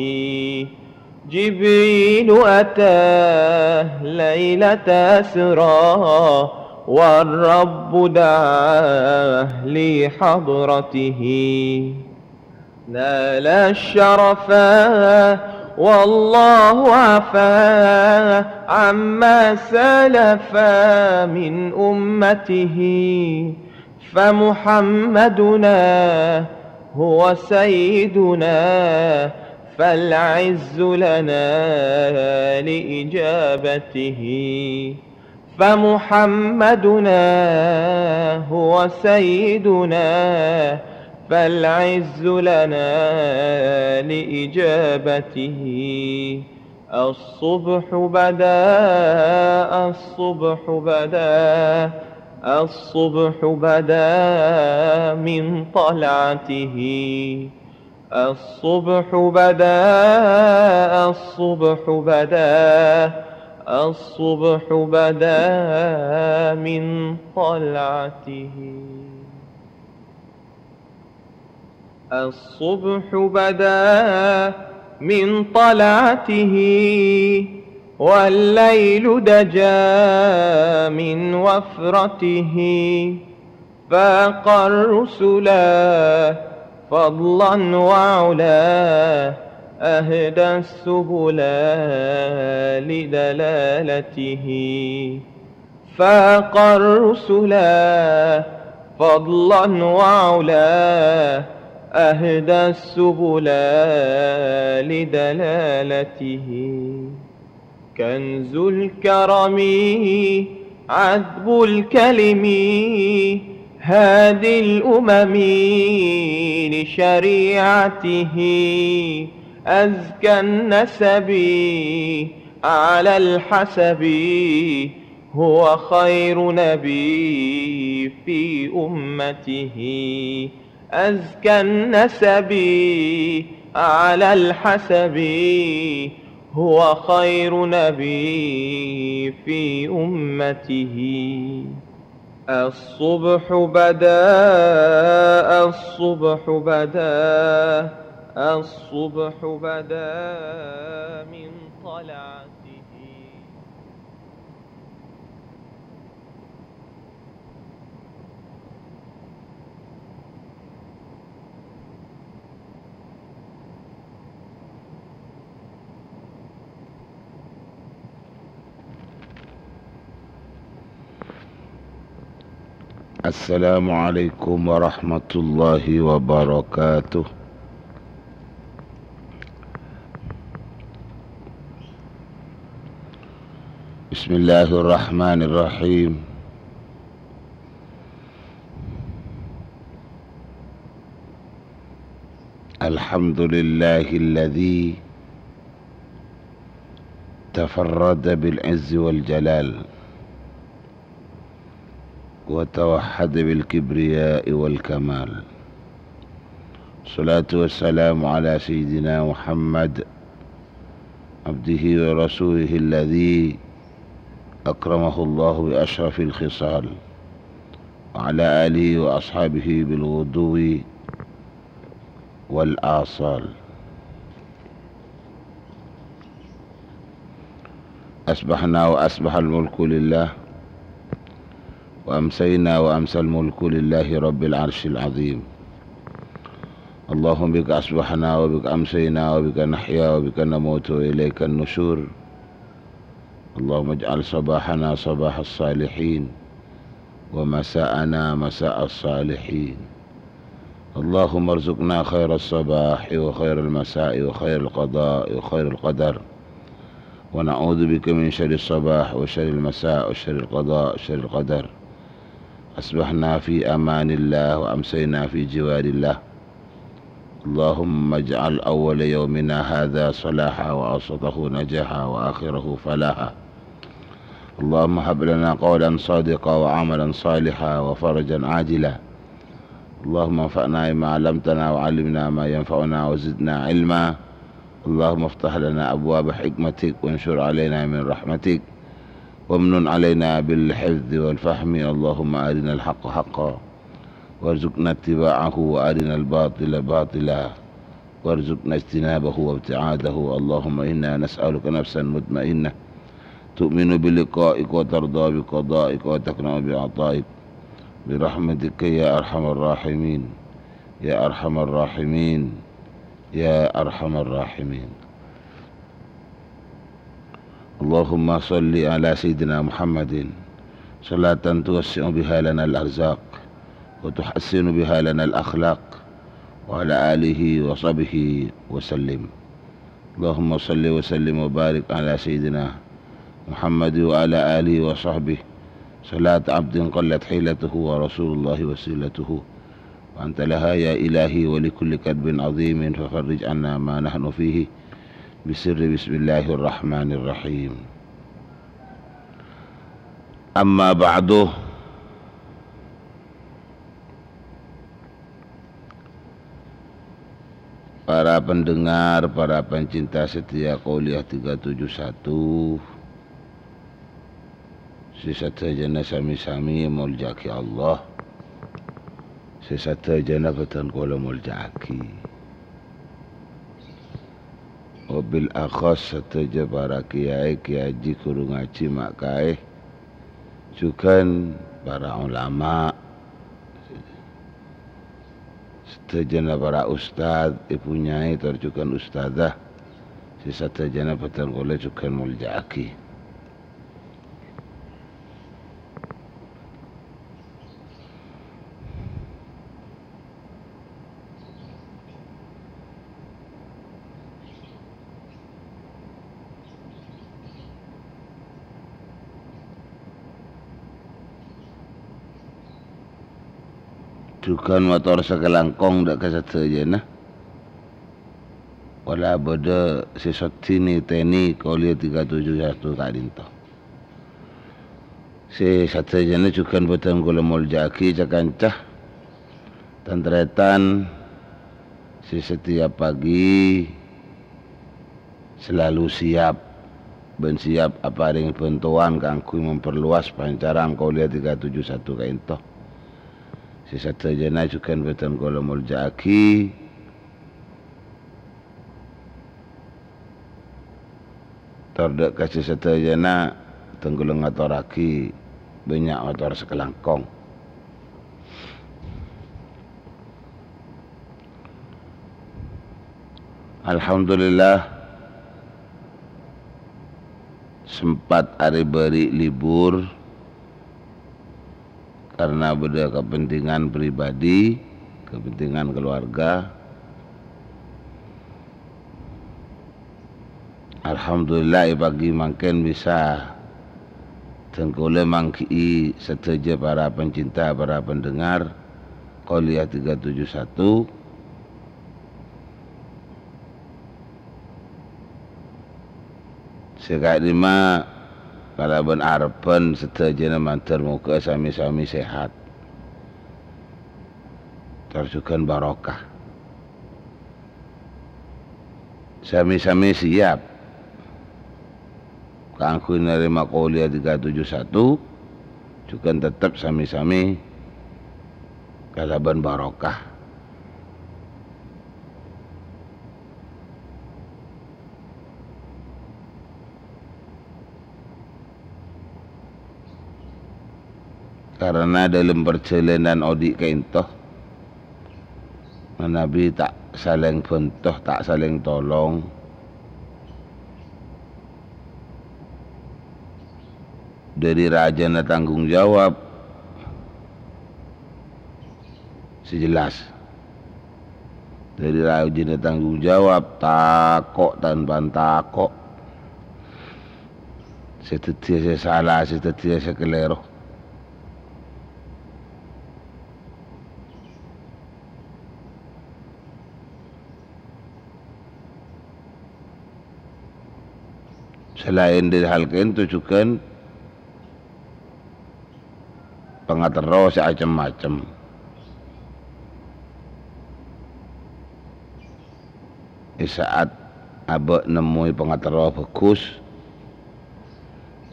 جبريل أتاه ليلة أسرى والرب دعاه لحضرته نال الشرفا والله عفا عما سلفا من أمته فمحمدنا هو سيدنا فالعز لنا لإجابته فمحمدنا هو سيدنا فالعز لنا لإجابته الصبح بدا الصبح بدا الصبح بدا من طلعته الصبح بدا الصبح بدا الصبح بدا من طلعته الصبح بدا من طلعته والليل دجا من وفرته فاق الرسلا فضلا وعلا أهدى السبل لدلالته فاق الرسلا فضلا وعلا أهدى السبل لدلالته كنز الكرم عذب الكلم هادي الأمم لشريعته أزكى النسب على الحسب هو خير نبي في أمته أزكى النسب على الحسب هو خير نبي في أمته الصبح بدا الصبح بدا الصبح بدا من طلعته السلام عليكم ورحمة الله وبركاته. بسم الله الرحمن الرحيم. الحمد لله الذي تفرد بالعز والجلال وتوحد بالكبرياء والكمال. الصلاة والسلام على سيدنا محمد عبده ورسوله الذي أكرمه الله بأشرف الخصال وعلى آله وأصحابه بالغدو والآصال. أصبحنا وأصبح الملك لله وأمسينا وأمسى الملك لله رب العرش العظيم. اللهم بك أصبحنا وبك أمسينا وبك نحيا وبك نموت وإليك النشور. اللهم اجعل صباحنا صباح الصالحين ومساءنا مساء الصالحين. اللهم ارزقنا خير الصباح وخير المساء وخير القضاء وخير القدر، ونعوذ بك من شر الصباح وشر المساء وشر القضاء وشر القدر. أصبحنا في أمان الله وأمسينا في جوار الله. اللهم اجعل أول يومنا هذا صلاحا وأوسطه نجاحا وآخره فلاحا. اللهم هب لنا قولا صادقا وعملا صالحا وفرجا عاجلا. اللهم انفعنا بما علمتنا وعلمنا ما ينفعنا وزدنا علما. اللهم افتح لنا أبواب حكمتك وانشر علينا من رحمتك وامنن علينا بالحفظ والفهم. اللهم أرنا الحق حقا وارزقنا اتباعه وأرنا الباطل باطلا وارزقنا اجتنابه وابتعاده. اللهم إنا نسألك نفسا مطمئنة tu'minu biliqa'ika wa tarda biqada'ika wa takna bi'ata'ik birahmatika ya arhamar rahimin ya arhamar rahimin ya arhamar rahimin. Allahumma salli ala sayyidina Muhammadin salatan tuwassi'u biha lana al-arzaq wa tuhassinu biha lana al-akhlaq wa ala alihi wa sahbihi wa sallim. Allahumma salli wa sallim wa barik ala sayyidina Muhammad wa ala alihi wa sahbihi salat abdin qallat hilatuhu wa rasulullahi wasilatuhu wa anta laha ya ilahi wa likulli kadbin azimin fakharrij anna ma nahnu fihi bisirri bismillahirrahmanirrahim. Amma ba'du. Para pendengar, para pencinta setia Qouliyah 371, sesadayana sami-sami muljaki Allah, sesadayana beton kula muljaki. Wabil akhas sadaja para kiai, kiai guru ngaji mak kae, juga para ulama, setajana para ustad, ibu nyai, terjukan ustadzah, setajana betul kula juga muljaki. Dukan motor sekelangkong dak kasadayana wala beda sesotini teni Qouliyah 371 kadinto sadayana juga boten kula muljaki cakancah tantretan setiap pagi selalu siap ben siap aparing bantuan kanggo memperluas pancaran Qouliyah 371 kainto. Sesadayana juga beton kula muljaki tordek kasih sesadayana tenggula ngaturaki banyak motor sekelangkong. Alhamdulillah sempat hari beri libur karena beda kepentingan pribadi, kepentingan keluarga. Alhamdulillah pagi makin bisa tengkule mangki setuju para pencinta, para pendengar Qouliyah 371. Sekali lima kalau ben arpen setajana mantar muka sami-sami sehat, terjukan barokah, sami-sami siap kanggo nerima Qouliyah 371 juga tetap sami-sami kalaban barokah. Karena dalam perjalanan odik kaintoh Nabi tak saling bentoh, tak saling tolong. Dari raja na tanggung jawab sejelas. Dari raja na tanggung jawab takok tanpa takok. Setetia saya salah, setetia saya keliru. Selain dari hal itu juga pengatero macam-macam. Saat abah nemui pengatero bagus,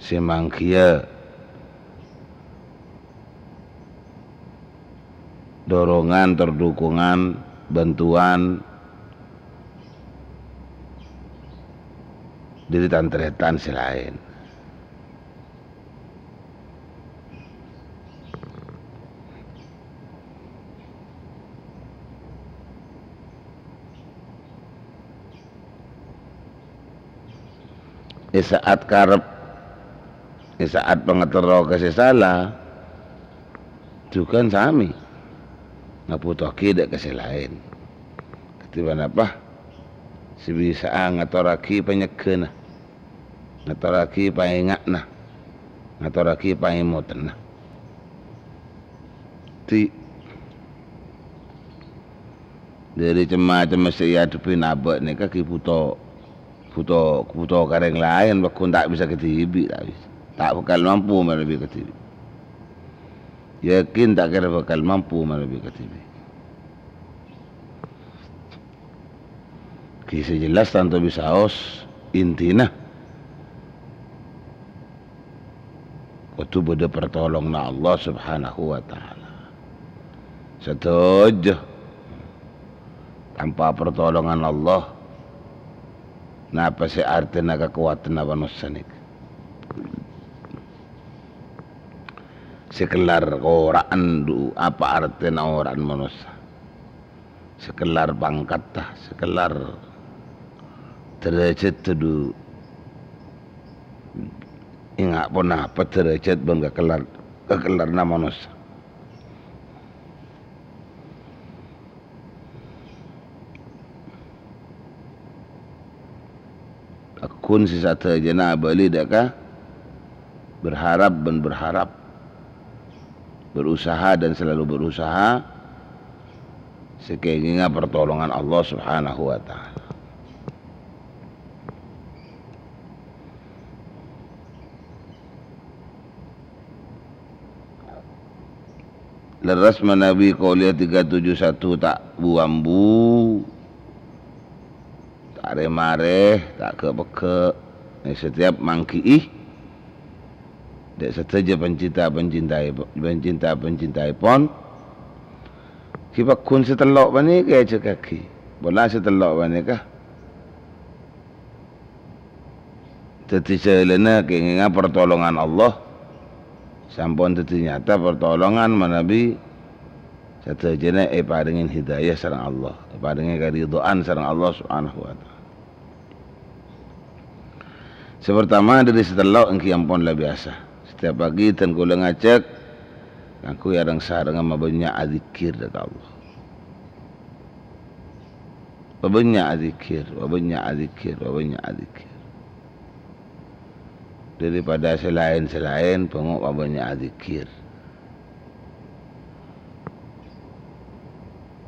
si mangkia dorongan, terdukungan, bantuan dari tantretan selain saat karep saat pengetero kasih salah juga sami ngaputoki dek kasih lain ketiban apa si bisa ngatoraki panyekena ngatoraki paingakna ngatoraki paimotna ti dari cema-cema saya hadapi nabak ni kaki puto kareng lain bakun tak bisa ketibi tak bakal mampu melebih ketibi yakin tak kira bakal mampu melebih ketibi kisah jelas tanto bisa os intina waktu beda pertolong na Allah subhanahu wa ta'ala setuju tanpa pertolongan Allah napa si arti na kekuatan na manusia sekelar orang du apa arti na orang manusia sekelar pangkat dah sekelar derajat tu ingat pun apa derajat bangga kekelar na manusia akun sisa terjena balik deka berharap dan berharap berusaha dan selalu berusaha sekeinginan pertolongan Allah subhanahu wa ta'ala leras Nabi Qawliya 371 tak buambu tak remare tak ke setiap mangki dek seteja pencintai pon kipa kun setelok bani ke cekaki bola setelok bani kah teti celena keinginan pertolongan Allah sampun teti nyata pertolongan Nabi setejana paringin hidayah sareng Allah paringin keridhaan sareng Allah subhanahu wa ta'ala sepertama dari setelok engki ampun lah biasa setiap pagi tan kula ngajak aku yarang sareng sama banyak azikir dekat Allah banyak azikir daripada selain pengok banyak azikir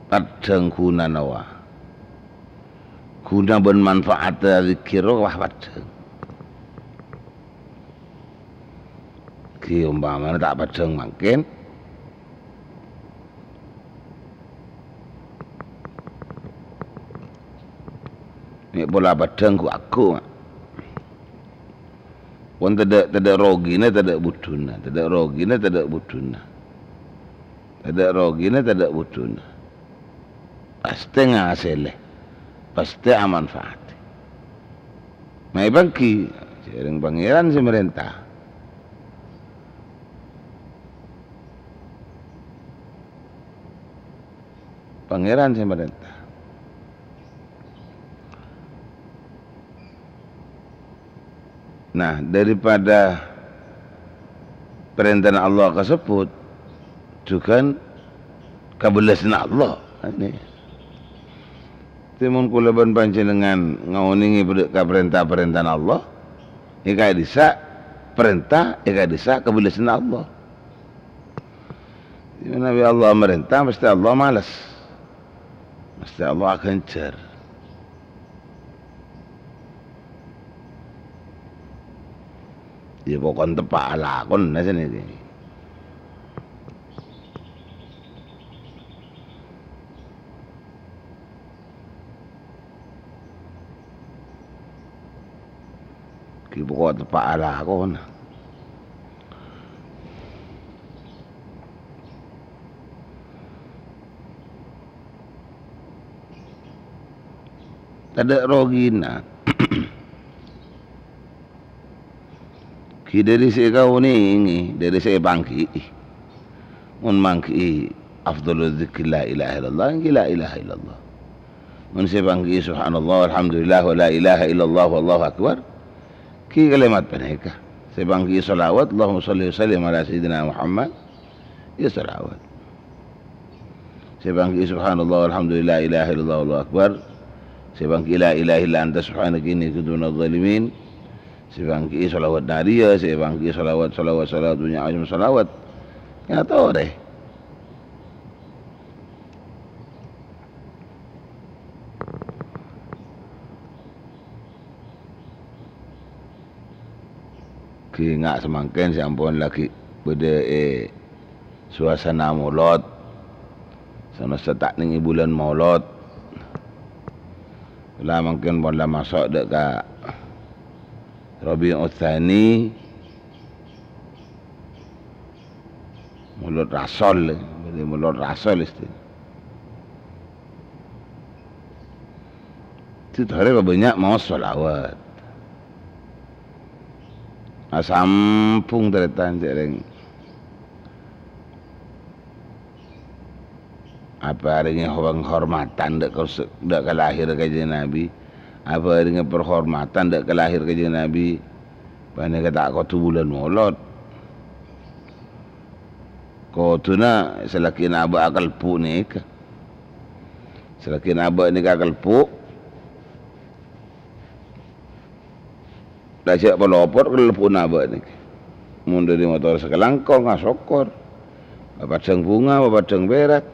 padang guna nawa guna bermanfaat azikir wah padang ki umpamane tak padang makin ni bola padang ku aku pun tidak rogina tidak buduna tidak rogina tidak buduna tidak rogina tidak buduna pasti ngasileh pasti manfaat mai bangki jaring pangeran si merintah pangeran si merintah nah daripada perintah Allah tersebut juga kabulasan Allah ini timun kula ban panjenengan ngawuningi perintah Allah ika disa perintah ika disa kabulasan Allah Nabi Allah merintah mesti Allah malas mesti Allah akan cer dia pokok tepak lakon nasa ni dia pokok tepak lakon tak ada rogina ki dari saya kau ni dari saya bangki mun mangki afdalul dzikri la ilaha illallah la ilaha illallah mun saya bangki subhanallah alhamdulillah wa la ilaha illallah wallahu akbar ki kalimat panika sebangki salawat Allahumma shalli wa sallim ala sayyidina Muhammad ya salawat sebangki subhanallah walhamdulillah ilaha illallah wallahu akbar sebangki la ilaha illa anta subhanaka inni kuntu minadh dhalimin sebangki salawat naria sebangki salawat punya ajam salawat ya tahu deh. Ingat semangkin si ampun lagi pada suasana maulud sama setak ni bulan maulud lah mungkin pun lah masuk dek ka Rabiul Tsani maulud rasul jadi maulud rasul itu hari banyak mau solawat sampung teretan cereng apa dengan penghormatan dak kelahir kanjeng Nabi apa dengan penghormatan dak kelahir kanjeng Nabi bane kata kau tu bulan maulud kau tu na selaki na aba akal pu ni ka selaki na aba ni akal pu dah siap pelopor kalau pun apa ni, mundur di motor sekelangkong, ngasokor, bapak bunga, bapak berak,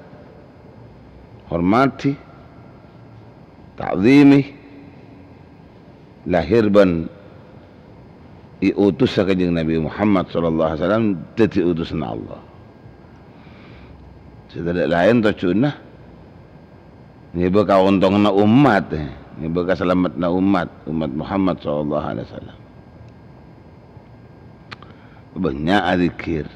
hormati, ta'zimi, lahir ban diutus kanjeng Nabi Muhammad sallallahu alaihi wasallam teti utusan Allah. Tidak lain tu cuna, ni bekau untungna umat, ni bekau selamatna umat Muhammad sallallahu alaihi wasallam. Banyak zikir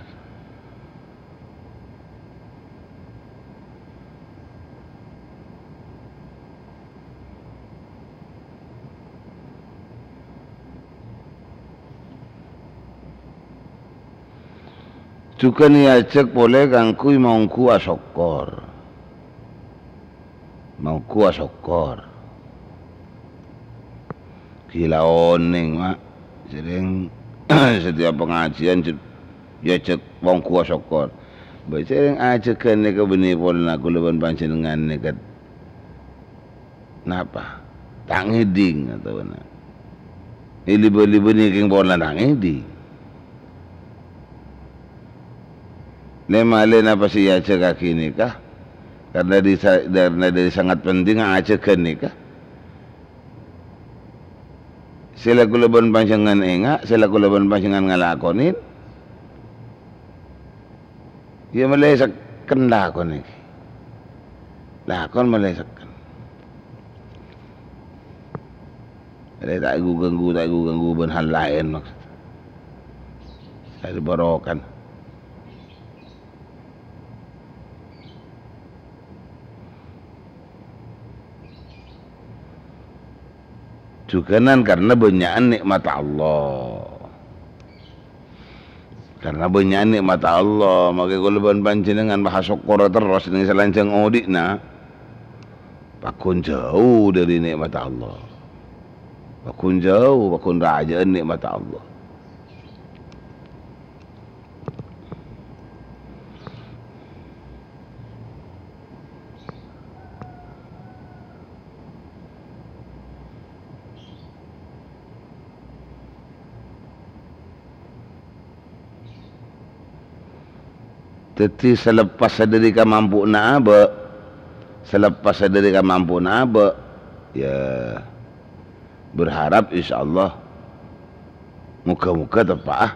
juga ni acak boleh gangkui mauku asokor gila oning mak sering setiap pengajian ya cek wong kuasa kor baca yang ajakan ni ke benih pun aku leban panjenengan ni kat napa tak ngeding atau mana ini beli king pun tak ngeding lemale napa si ajak kaki ni kah karena dari sangat penting ajakan ni kah sila kulaban panjangan enga, sila kulaban panjangan ngalakonin. Ia melesak kendakon ni. Lakon melesakkan. Ada tak ganggu ben hal lain maksud. Saya barokan. Juga karena banyak nikmat Allah. Karena banyak nikmat Allah, maka kalau panjenengan bahas syukur terus dengan selancang odikna, pakun jauh dari nikmat Allah. Pakun jauh, pakun rajaan nikmat Allah. Tetapi selepas sadari ka mampu na aba, ya berharap insyaAllah muka-muka tepat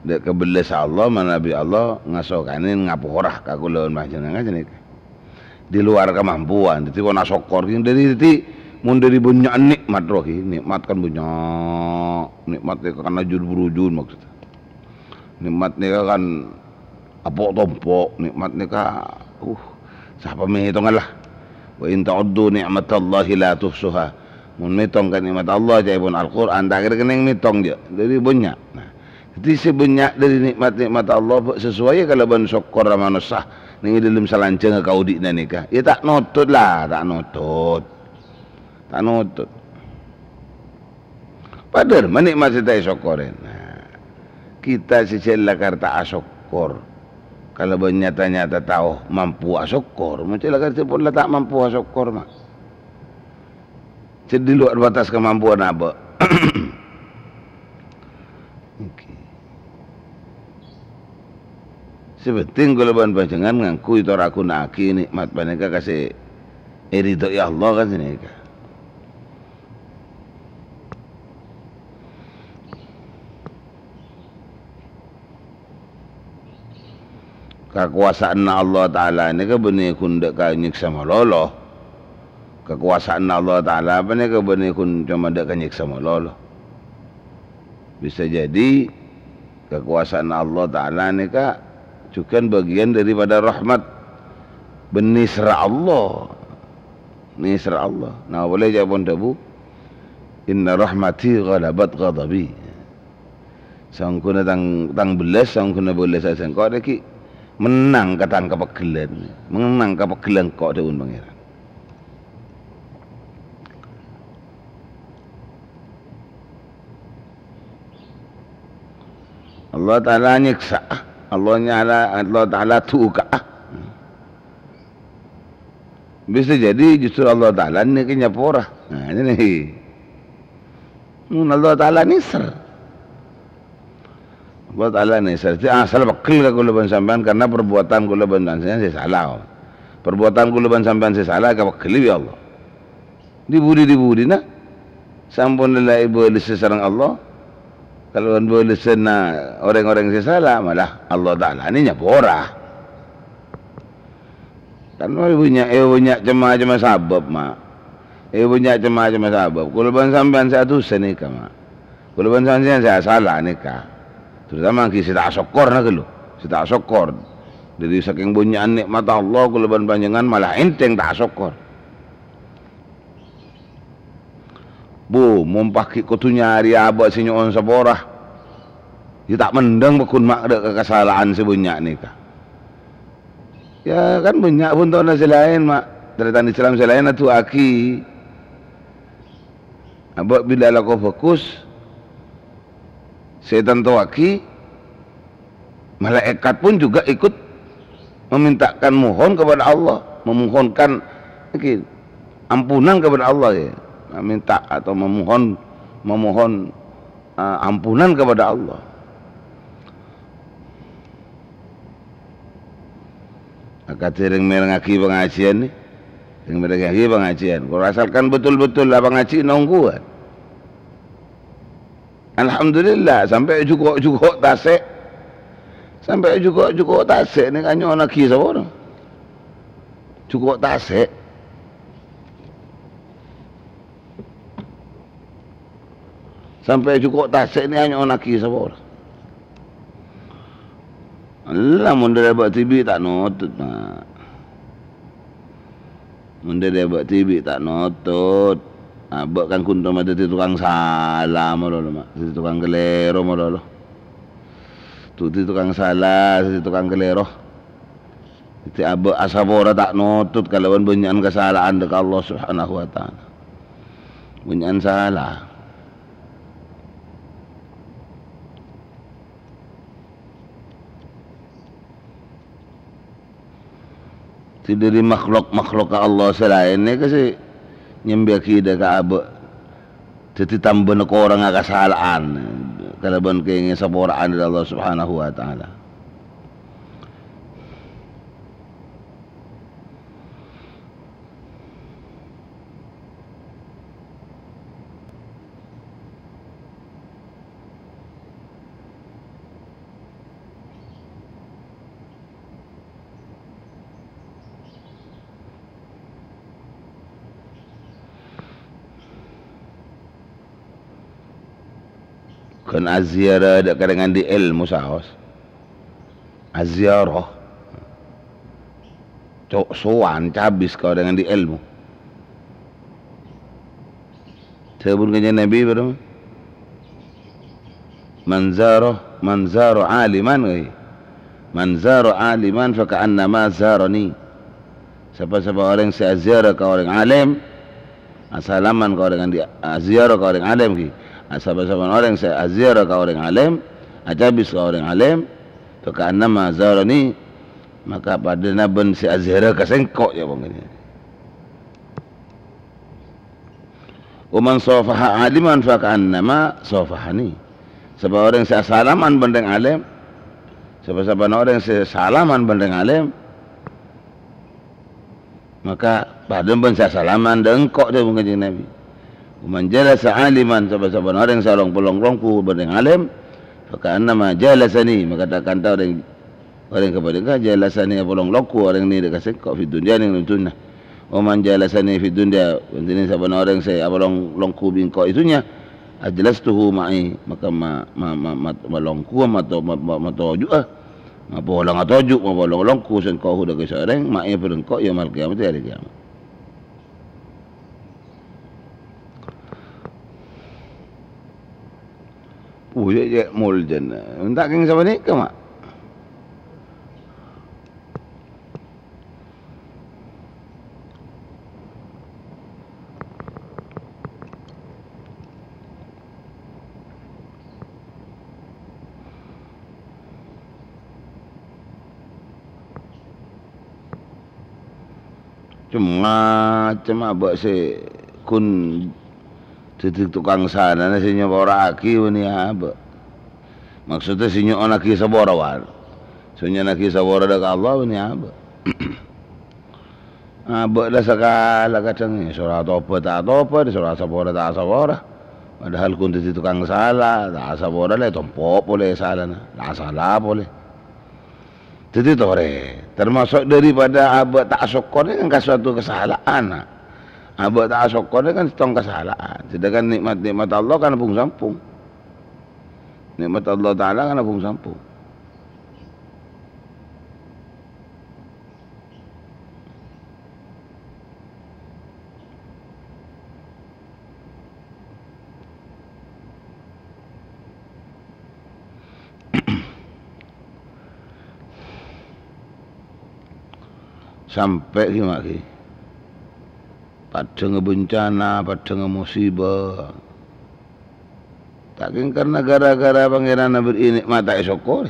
dek kebelas Allah manabi Allah ngasokanin ngapurah kakulon panjenengan jenik di luar kemampuan. Jadi wana sokor dari mun dari banyak nikmat rohi, nikmat kan banyak, nikmat ni kan ajur berujun maksudnya. Nikmat ni kan apok-tompok, nikmat ni siapa menghitung lah. Wa in ta'uddu ni'matallahi la tuhsuha. Mun mitong kan nikmat Allah jaibun Al-Quran, tak kira kena mitong je. Jadi banyak. Nah, jadi sebanyak dari nikmat-nikmat Allah sesuai kalau ban syukur manusia ni dalam salanceng kau di nikah. Ya tak nutut lah, tak nutut. Padahal menikmati tak syukurin. Nah, kita sejela karta asyukur. Kalau nyata-nyata tahu mampu asyukur, macam karta pun tak mampu asyukur mak. Jadi luar batas kemampuan apa? Okay. Sebenting kalau panjenengan ngaku itu aku naki nikmat paneka kasih ridho ya Allah kan sini. Kekuasaan Allah Ta'ala ini kebenar kundak kanyik sama lolo. Kekuasaan Allah Ta'ala apa ni kebenar kun cuma dak kanyik sama lolo. Bisa jadi kekuasaan Allah Ta'ala ni kak juga bagian daripada rahmat benisra Allah. Nisra Allah. Nah boleh jawab tabu. Inna rahmati ghalabat ghadabi. Sangkuna tang belas sangkuna belas sangkau deki. Menang katan kepegelan, menang kepegelan kok daun pangeran. Allah Ta'ala nyiksa, Allah Ta'ala tuka. Bisa jadi justru Allah Ta'ala ni kenyapora. Nah ini Allah Ta'ala nisr. Buat Allah ni asal bakil ka kulaban sampean karena perbuatan kulaban sampean saya salah. Perbuatan kulaban sampean saya salah ka bakil ya Allah. Dibudi na. Sampun lelai boleh sesarang Allah. Kalau boleh sena orang-orang saya salah malah Allah Ta'ala ni nyapora. Kan punya cema-cema sabab mak. Punya cema-cema sabab. Kulaban sampean saya tu senika mak. Kulaban sampean saya salah nikah. Terutama kita tak syukur nak lu, kita tak syukur. Dari saking bunyaan nikmat Allah kulaban panjangan malah enteng tak syukur. Bu, mumpaki kutunya hari abad sinyon saborah. Dia tak mendang bakun mak ada kesalahan sebunyak ni kah? Ya kan banyak pun tahu nasi lain mak. Dari tanda Islam selain itu aki. Abad bila lah kau fokus. Setan tawaki, malaikat pun juga ikut memintakan mohon kepada Allah, memohonkan ampunan kepada Allah ya, minta atau memohon ampunan kepada Allah. Akad sering merengaki pengajian ni, sering merengaki pengajian. Kalau asalkan betul-betul lah pengaji nongguan. Alhamdulillah sampai cukup tasik. Sampai cukup tasik ni kan nak kisah orang. Cukup tasik. Sampai cukup tasik ni hanya nak kisah orang. Allah mun dia buat TV tak notut mak. Mun dia buat TV tak notut. Abak kan kuntum ada di tukang salah malolo mak, di tukang kelero malolo. Tu di tukang salah, di tukang kelero. Itu abak asabora tak notut kalau bunyian kesalahan dekat Allah Subhanahu Wa Taala. Bunyian salah. Tidak dari makhluk Allah selain ni kasi nyambi dah ka abak jadi tambah nak orang agak kesalahan kalau ban kenging saboraan dari Allah Subhanahu Wa Taala. Kan aziarah ada kadang di ilmu saos. Aziarah. Cok soan cabis kau dengan di ilmu. Sebut kanya Nabi berapa? Manzaro aliman. Manzaro aliman faka'annama zarani. Siapa-siapa orang seaziarah kau orang alim. Asalaman kau dengan di aziarah kau orang alim ki. Sahabat-sahabat orang saya azira ka orang alim, ajabis ka orang alim, to ka annama zarani, maka pada naben si azira ka sengkok ya bang ini. Uman safaha aliman fa ka annama safahani. Sebab orang saya salaman bandeng alim, sebab orang saya salaman bandeng alim, maka pada ben saya salaman dengkok dia mengaji Nabi. Uman jalasa aliman, sebab orang saya long-long-longku bandeng alim, maka annama jalasani, maka takkan tahu orang kepada engkau jalasani long-longku orang ni dekat sengkok fi dunia ni nuntuna. Uman jalasani fi dunia, ini sebab orang saya long-longku bingkok itunya. Ajlastuhu ma'i, maka malongku matojuk mapolang atojuk mapolong-longku sengkau huda ke seorang ma'i perengkok yaumul kiamat hari kiamat. Ya muljan. Entah keng sama ni ke mak? Cuma buat si kun titik tukang sana si nyobora aki ni apa? Maksudnya si nyok aki sabora war, si nyok aki sabora dekat Allah ni apa? Apa dah segala kacang ni surah apa tak apa, surah sabora tak sabora. Padahal kun titik tukang salah, tak sabora le tompok boleh salah tak salah boleh. Jadi tore, termasuk daripada abad tak syukur ni kan suatu kesalahan. Abad tak syukur ni kan setong kesalahan. Sedangkan nikmat-nikmat Allah kan pun sampung. Nikmat Allah Ta'ala kan pun sampung. Sampai gimana ki? Pada bencana, pada musibah. Tak karena gara-gara pangeran beri nikmat tak syukur.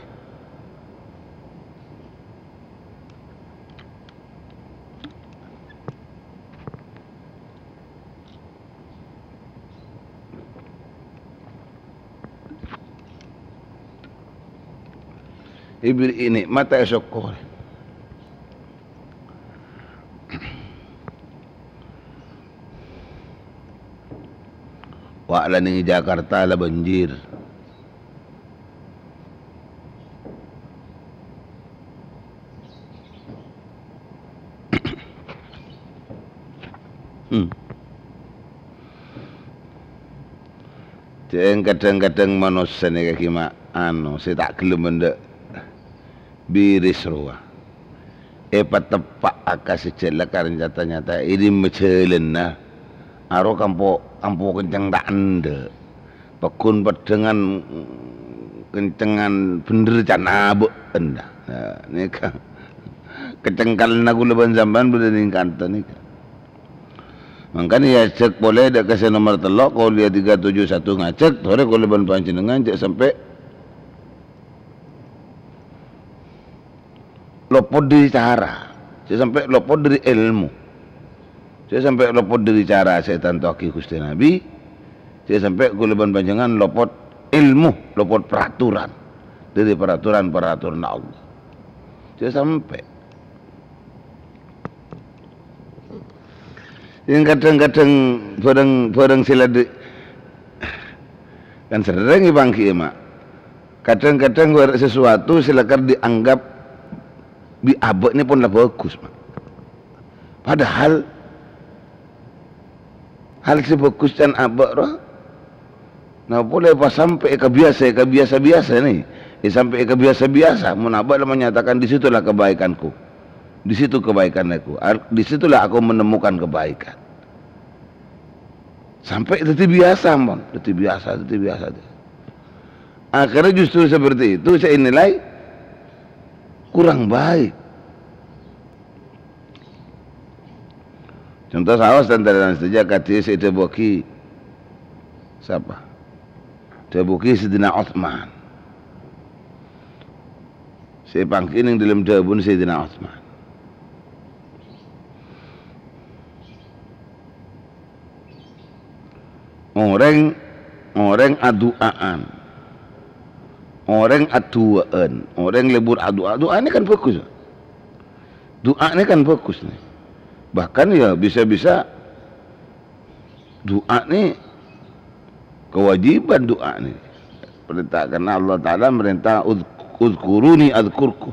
Beri nikmat tak syukur. Wak lah ni Jakarta lah banjir. Kadang-kadang manusia ni kaki mak saya tak kelem benda biris ruah. Tepak akas secelakan nyata-nyata ini macelen lah. Aro kampo kencang tak anda. Pakun dengan kencengan bener cana abu anda. Ni kan kecengkal nagu leban zaman boleh ningkanta ni kan. Makanya ya cek boleh dak kasih nomor telok kau lihat 371 ngacek, sore kau leban panjenengan cek sampai lopot dari cara, cek sampai lopot dari ilmu. Saya sampai lopot dari cara setan toki Gusti Nabi. Saya sampai kuleban panjangan lopot ilmu, lopot peraturan dari peraturan Allah. Saya sampai. Yang kadang-kadang barang sila kan sering ibangki mak. Kadang-kadang sesuatu silakan dianggap abad ni pun lah bagus mak. Padahal hal sebagus dan abad roh. Nah boleh pas sampai ke biasa ni. Sampai ke biasa. Mun abad menyatakan di situlah kebaikanku. Di situ kebaikan aku. Di situlah aku menemukan kebaikan. Sampai itu biasa, Bang. Itu biasa. Akhirnya justru seperti itu saya nilai kurang baik. Contoh sawas dan setuju kata saya itu baki siapa? Tabuki Sayyidina Uthman. Saya pangkining dalam tabun Sayyidina Uthman. Orang aduaan, orang atuaan, orang lebur adu. Doa ini kan fokus. Doa ini kan fokus nih. Bahkan ya bisa-bisa doa ini kewajiban doa ini. Perintah karena Allah Ta'ala merintah udhkuruni adhkurkum.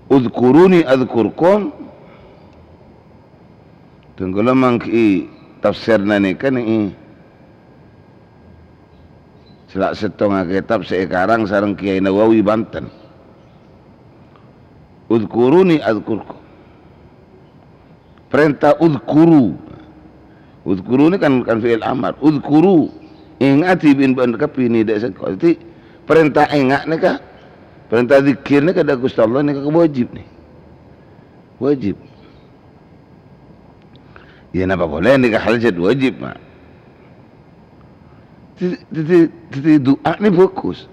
Udhkuruni adhkurkum. Tenggelam mangki tafsirna ni kan ini. Selak setengah kitab sekarang sarang Kiai Nawawi Banten. Udhkuruni adhkurkum. Perintah udhkuru. Udhkuru ni kan fi'il amar. Udhkuru. Ingati bin kapini dak sekali. Jadi perintah ingat ni kah? Perintah zikir ni kah dak Gusti Allah ni kah wajib ni. Wajib. Ya napa boleh ni kah hal wajib mah. Jadi doa ni fokus.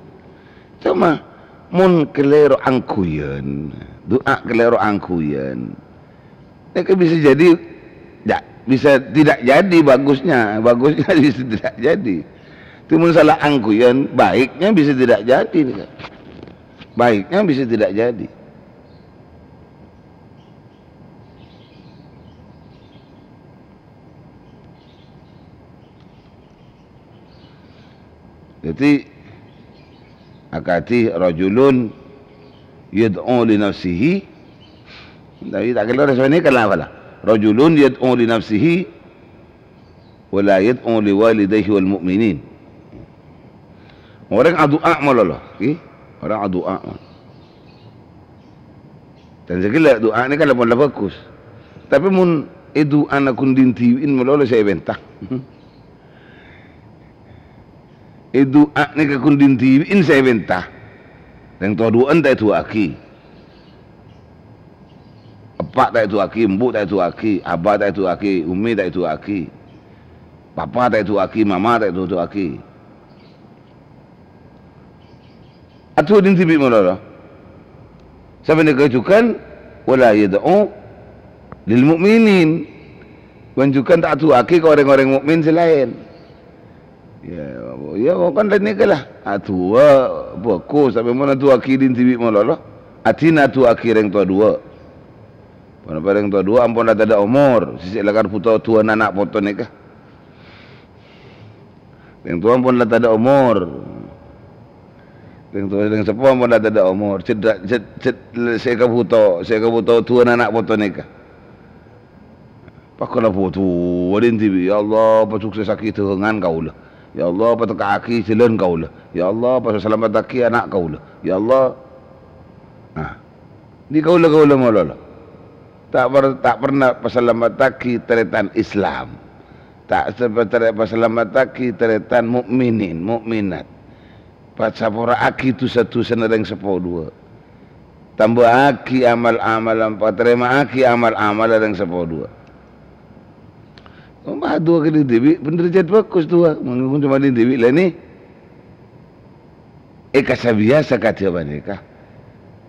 Cuma mun kelero angkuyan, doa kelero angkuyan. Ini kan bisa jadi bisa tidak jadi bagusnya bisa tidak jadi. Itu mun salah angkuyan, baiknya bisa tidak jadi nih kan. Baiknya bisa tidak jadi. Jadi akati rajulun yad'u li nafsihi. Tapi tak kira rasanya kan apa lah? Rajulun yad'u li nafsihi wa la yad'u li walidayhi wal mu'minin. Orang doa malah, orang doa. Dan segala doa ni kan lebih bagus. Tapi mun itu anak kundin tiwin malah saya bentah. Itu ni kekundin tiwin saya bentah. Yang tuan tak itu aki. Epak tak itu aki, mbuk tak itu aki, abah tak itu aki, umi tak itu aki, papa tak itu aki, mama tak itu aki. Atu din tibi malah. Sampai nak kejukan wala yad'u lil mu'minin. Menunjukkan tak tu aki ke orang-orang mukmin selain. Ya kan lain ni lah. Atu bagus sampai mana tu aki din tibi malah. Atina tu aki yang tua dua. Pada yang tua dua ampun dah tak ada umur. Sisi lakar putar tua anak foto ni kah. Yang tua ampun dah tak ada umur. Yang tua yang sepuh ampun dah tak ada umur. Saya kabuto tua anak foto ni kah. Pakai foto. Wadin tibi. Ya Allah pasukses sakit dengan kau lah. Ya Allah patut kaki silen kau lah. Ya Allah pasal selamat kaki anak kau lah. Ya Allah. Di kau lah malah. Tak pernah pasalamat kaki teretan Islam. Tak seperti pasalamat kaki teretan mukminin, mukminat. Pasapora aki tu satu senereng sepuluh dua. Tambah aki amal-amal empat. Terima aki amal-amal yang sepuluh dua. Mbak dua kali Dewi, penderjat bagus dua. Mengikut cuma di Dewi lah ni. Kasabiasa kata mereka.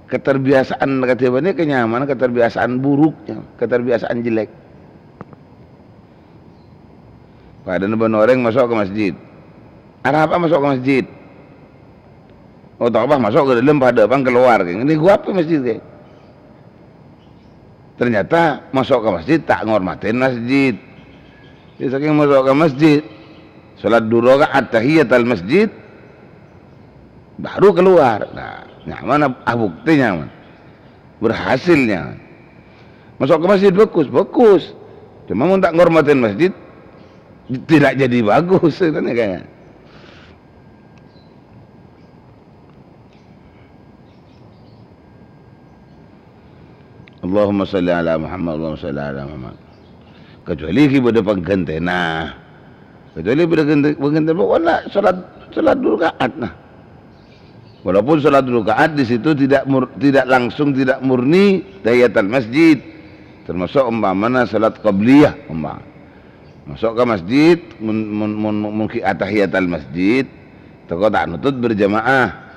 Keterbiasaan kata mereka kenyamanan, keterbiasaan buruknya, keterbiasaan jelek. Pada naban orang masuk ke masjid. Arab apa masuk ke masjid? Oh tak apa masuk ke dalam pada bang keluar. Ini gua apa masjid ke? Ternyata masuk ke masjid tak ngormatin masjid. Dia saking masuk ke masjid, salat 2 rakaat tahiyatul masjid, baru keluar. Nah, mana buktinya? Berhasilnya. Masuk ke masjid bagus. Cuma mau tak ngormatin masjid, tidak jadi bagus kan kayaknya. Allahumma salli ala Muhammad, Allahumma salli ala Muhammad. Kecuali kita penggantena. Kecuali kita penggantena, wala salat 2 rakaat nah. Walaupun salat 2 rakaat di situ tidak langsung tidak murni tahiyatul masjid. Termasuk umpamanya salat qabliyah umpama. Masuk ke masjid mungkin tahiyatul masjid toko tak nutut berjamaah.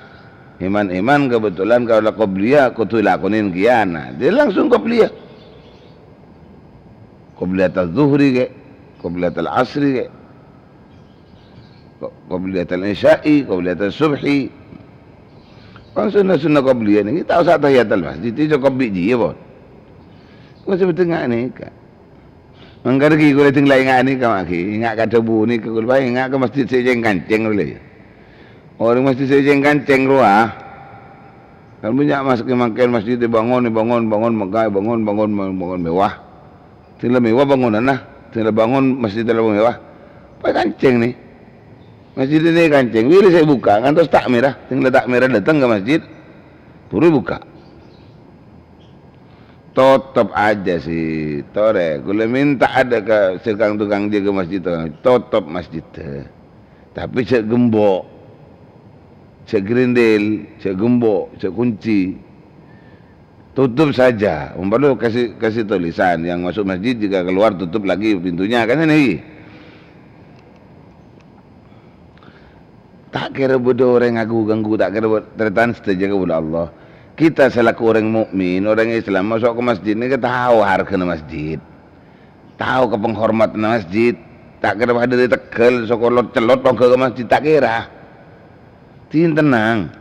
Iman-iman kebetulan kalau qobliyah kudu lakonin kian. Nah, dia langsung qobliyah. Qobliyatul zuhri ke, qobliyatul asri ke, qobliyatul isya'i, qobliyatul subhi. Kan sunnah qobliyah ni tahu sak tahiyatul masjid itu cukup biji ya, Bos. Kau sebetulnya ngak ni ka. Mangkar ki kau tinggal ngak ni ka maki, ngak ka debu ni kau lepas ngak ke masjid sejeng kancing boleh. Orang masjid sejeng kancing ruah. Kalau punya masuk ke makan masjid bangun mewah. Tinggal mewah bangunan lah. Tinggal bangun masjid dalam mewah. Pakai kancing ni. Masjid ini kancing. Bila saya buka, kan terus takmirah. Tinggal takmirah datang ke masjid, baru buka. Tutup aja sih, tore. Kalau minta ada ke tukang jaga masjid, tutup masjid. Tapi cek gembok, cek gerindel, cek gembok, cek kunci. Tutup saja. Umpamanya kasih tulisan yang masuk masjid jika keluar tutup lagi pintunya kan ini. Tak kira bodoh orang ganggu, tak kira tertan setuju kepada Allah. Kita selaku orang mukmin, orang Islam masuk ke masjid ni kita tahu harga masjid, tahu ke penghormatan masjid. Tak kira ada di Tegal, sokolot celot ke masjid, tak kira. Tenang.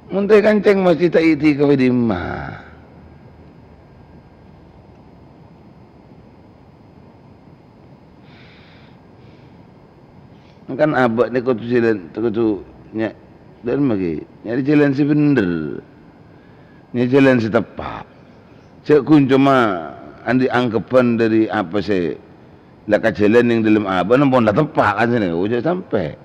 Muntai kancing masjid tak iti ke widimah. Kan abad ni kau tu jalan, tu nyak dan magi nyari jalan si bener, nyari jalan si tepat. Cek kun cuma andi anggapan dari apa sih, laka jalan yang dalam abad nampun dah tepat kan sini, udah sampai,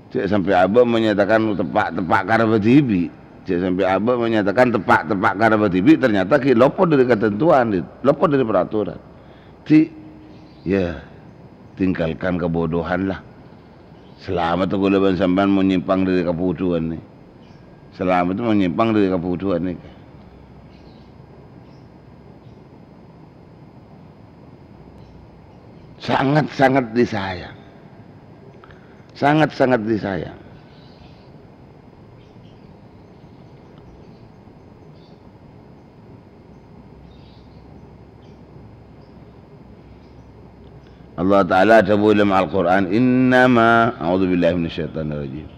Cek sampai abad menyatakan tepat karabat tibi. Cek sampai abad menyatakan tepat karabat tibi, ternyata ki lopot dari ketentuan, lopot dari peraturan. Ya, tinggalkan kebodohan lah. Selama tu kalau sampean menyimpang dari keputusan ni, selama tu menyimpang dari keputusan ni, sangat disayang, sangat disayang. Allah Ta'ala sebut dalam Al-Quran, innama, a'udzubillahi minasyaitanir rajim,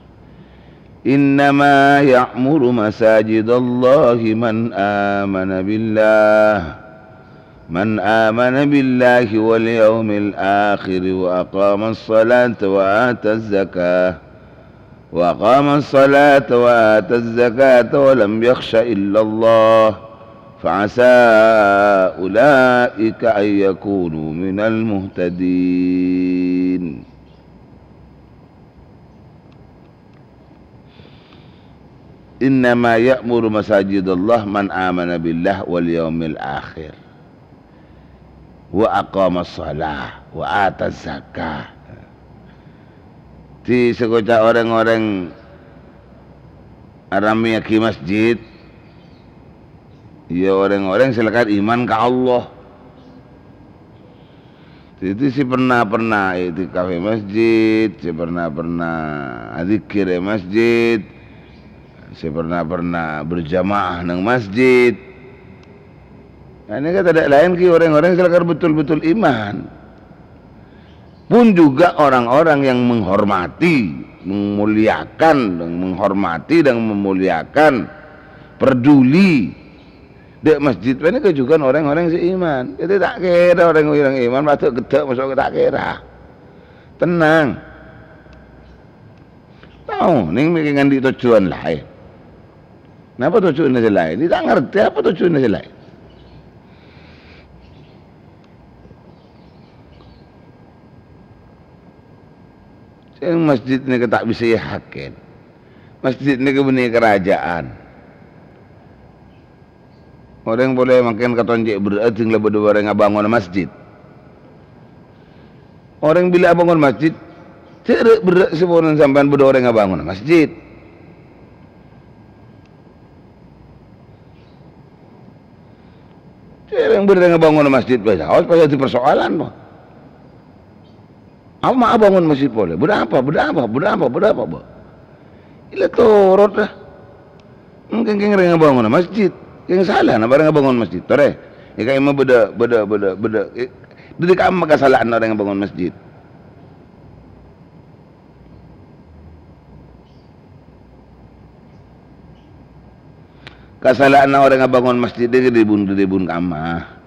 innama ya'muru masajidallahi man amana billahi wal yawmil akhir wa aqama as-salata wa ata az-zakata wa lam yakhsha illa Allah فعسى أولئك أن يكونوا من المهتدين. إنما يأمر مساجد الله من آمن بالله واليوم الآخر وأقام الصلاة وآتى الزكاة. Di sekota orang-orang Aramiyaki masjid, ya orang-orang silakan iman ke Allah. Itu si pernah itu kafe masjid, si pernah zikir masjid, si pernah berjamaah nang masjid. Nah, ini kan tidak lain ki orang-orang silakan betul-betul iman. Pun juga orang-orang yang menghormati, memuliakan, dan memuliakan, peduli dek masjid ini kejukan orang-orang seiman. Kita tak kira orang-orang iman patut gedek masuk, tak kira. Tenang. Tahu, ning mikir ngandi tujuan lain. Napa tujuannya lain? Dia tak ngerti apa tujuannya lain. Yang masjid ini tak bisa yakin. Masjid ini kebenih kerajaan. Orang boleh makan katonjek berat tinggal berdua orang bangun masjid. Orang bila bangun masjid, cerak berat sebulan sampai berdua orang bangun masjid. Cerak Yang bener ngebangun masjid haus pasti persoalan mah. Apa mah bangun masjid boleh? Berapa? Ila turut dah. Mungkin keng ngebangun masjid. Keng salah na bareng ngebangun masjid. Tore. Ya kayak mah beda. Jadi kamu kesalahan orang yang bangun masjid. Kesalahan orang yang bangun masjid dia dibun kamah.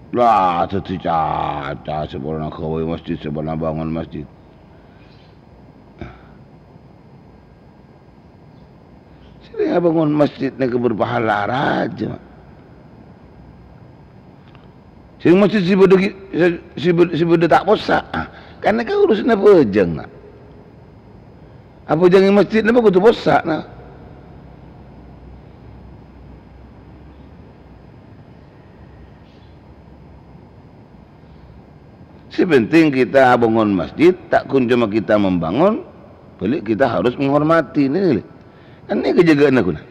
Lah, itu caca sebelum kawai masjid, sebelum bangun masjid. Sini bangun masjid ni berpahala raja. Sini masjid si bodoh tak posak. Karena kan urusan apa jeng nak. Apa jeng masjid ni bagus tu posak nak. Sepenting kita bangun masjid, tak kun cuma kita membangun, balik kita harus menghormati ni. Kan ni kejagaan aku nak.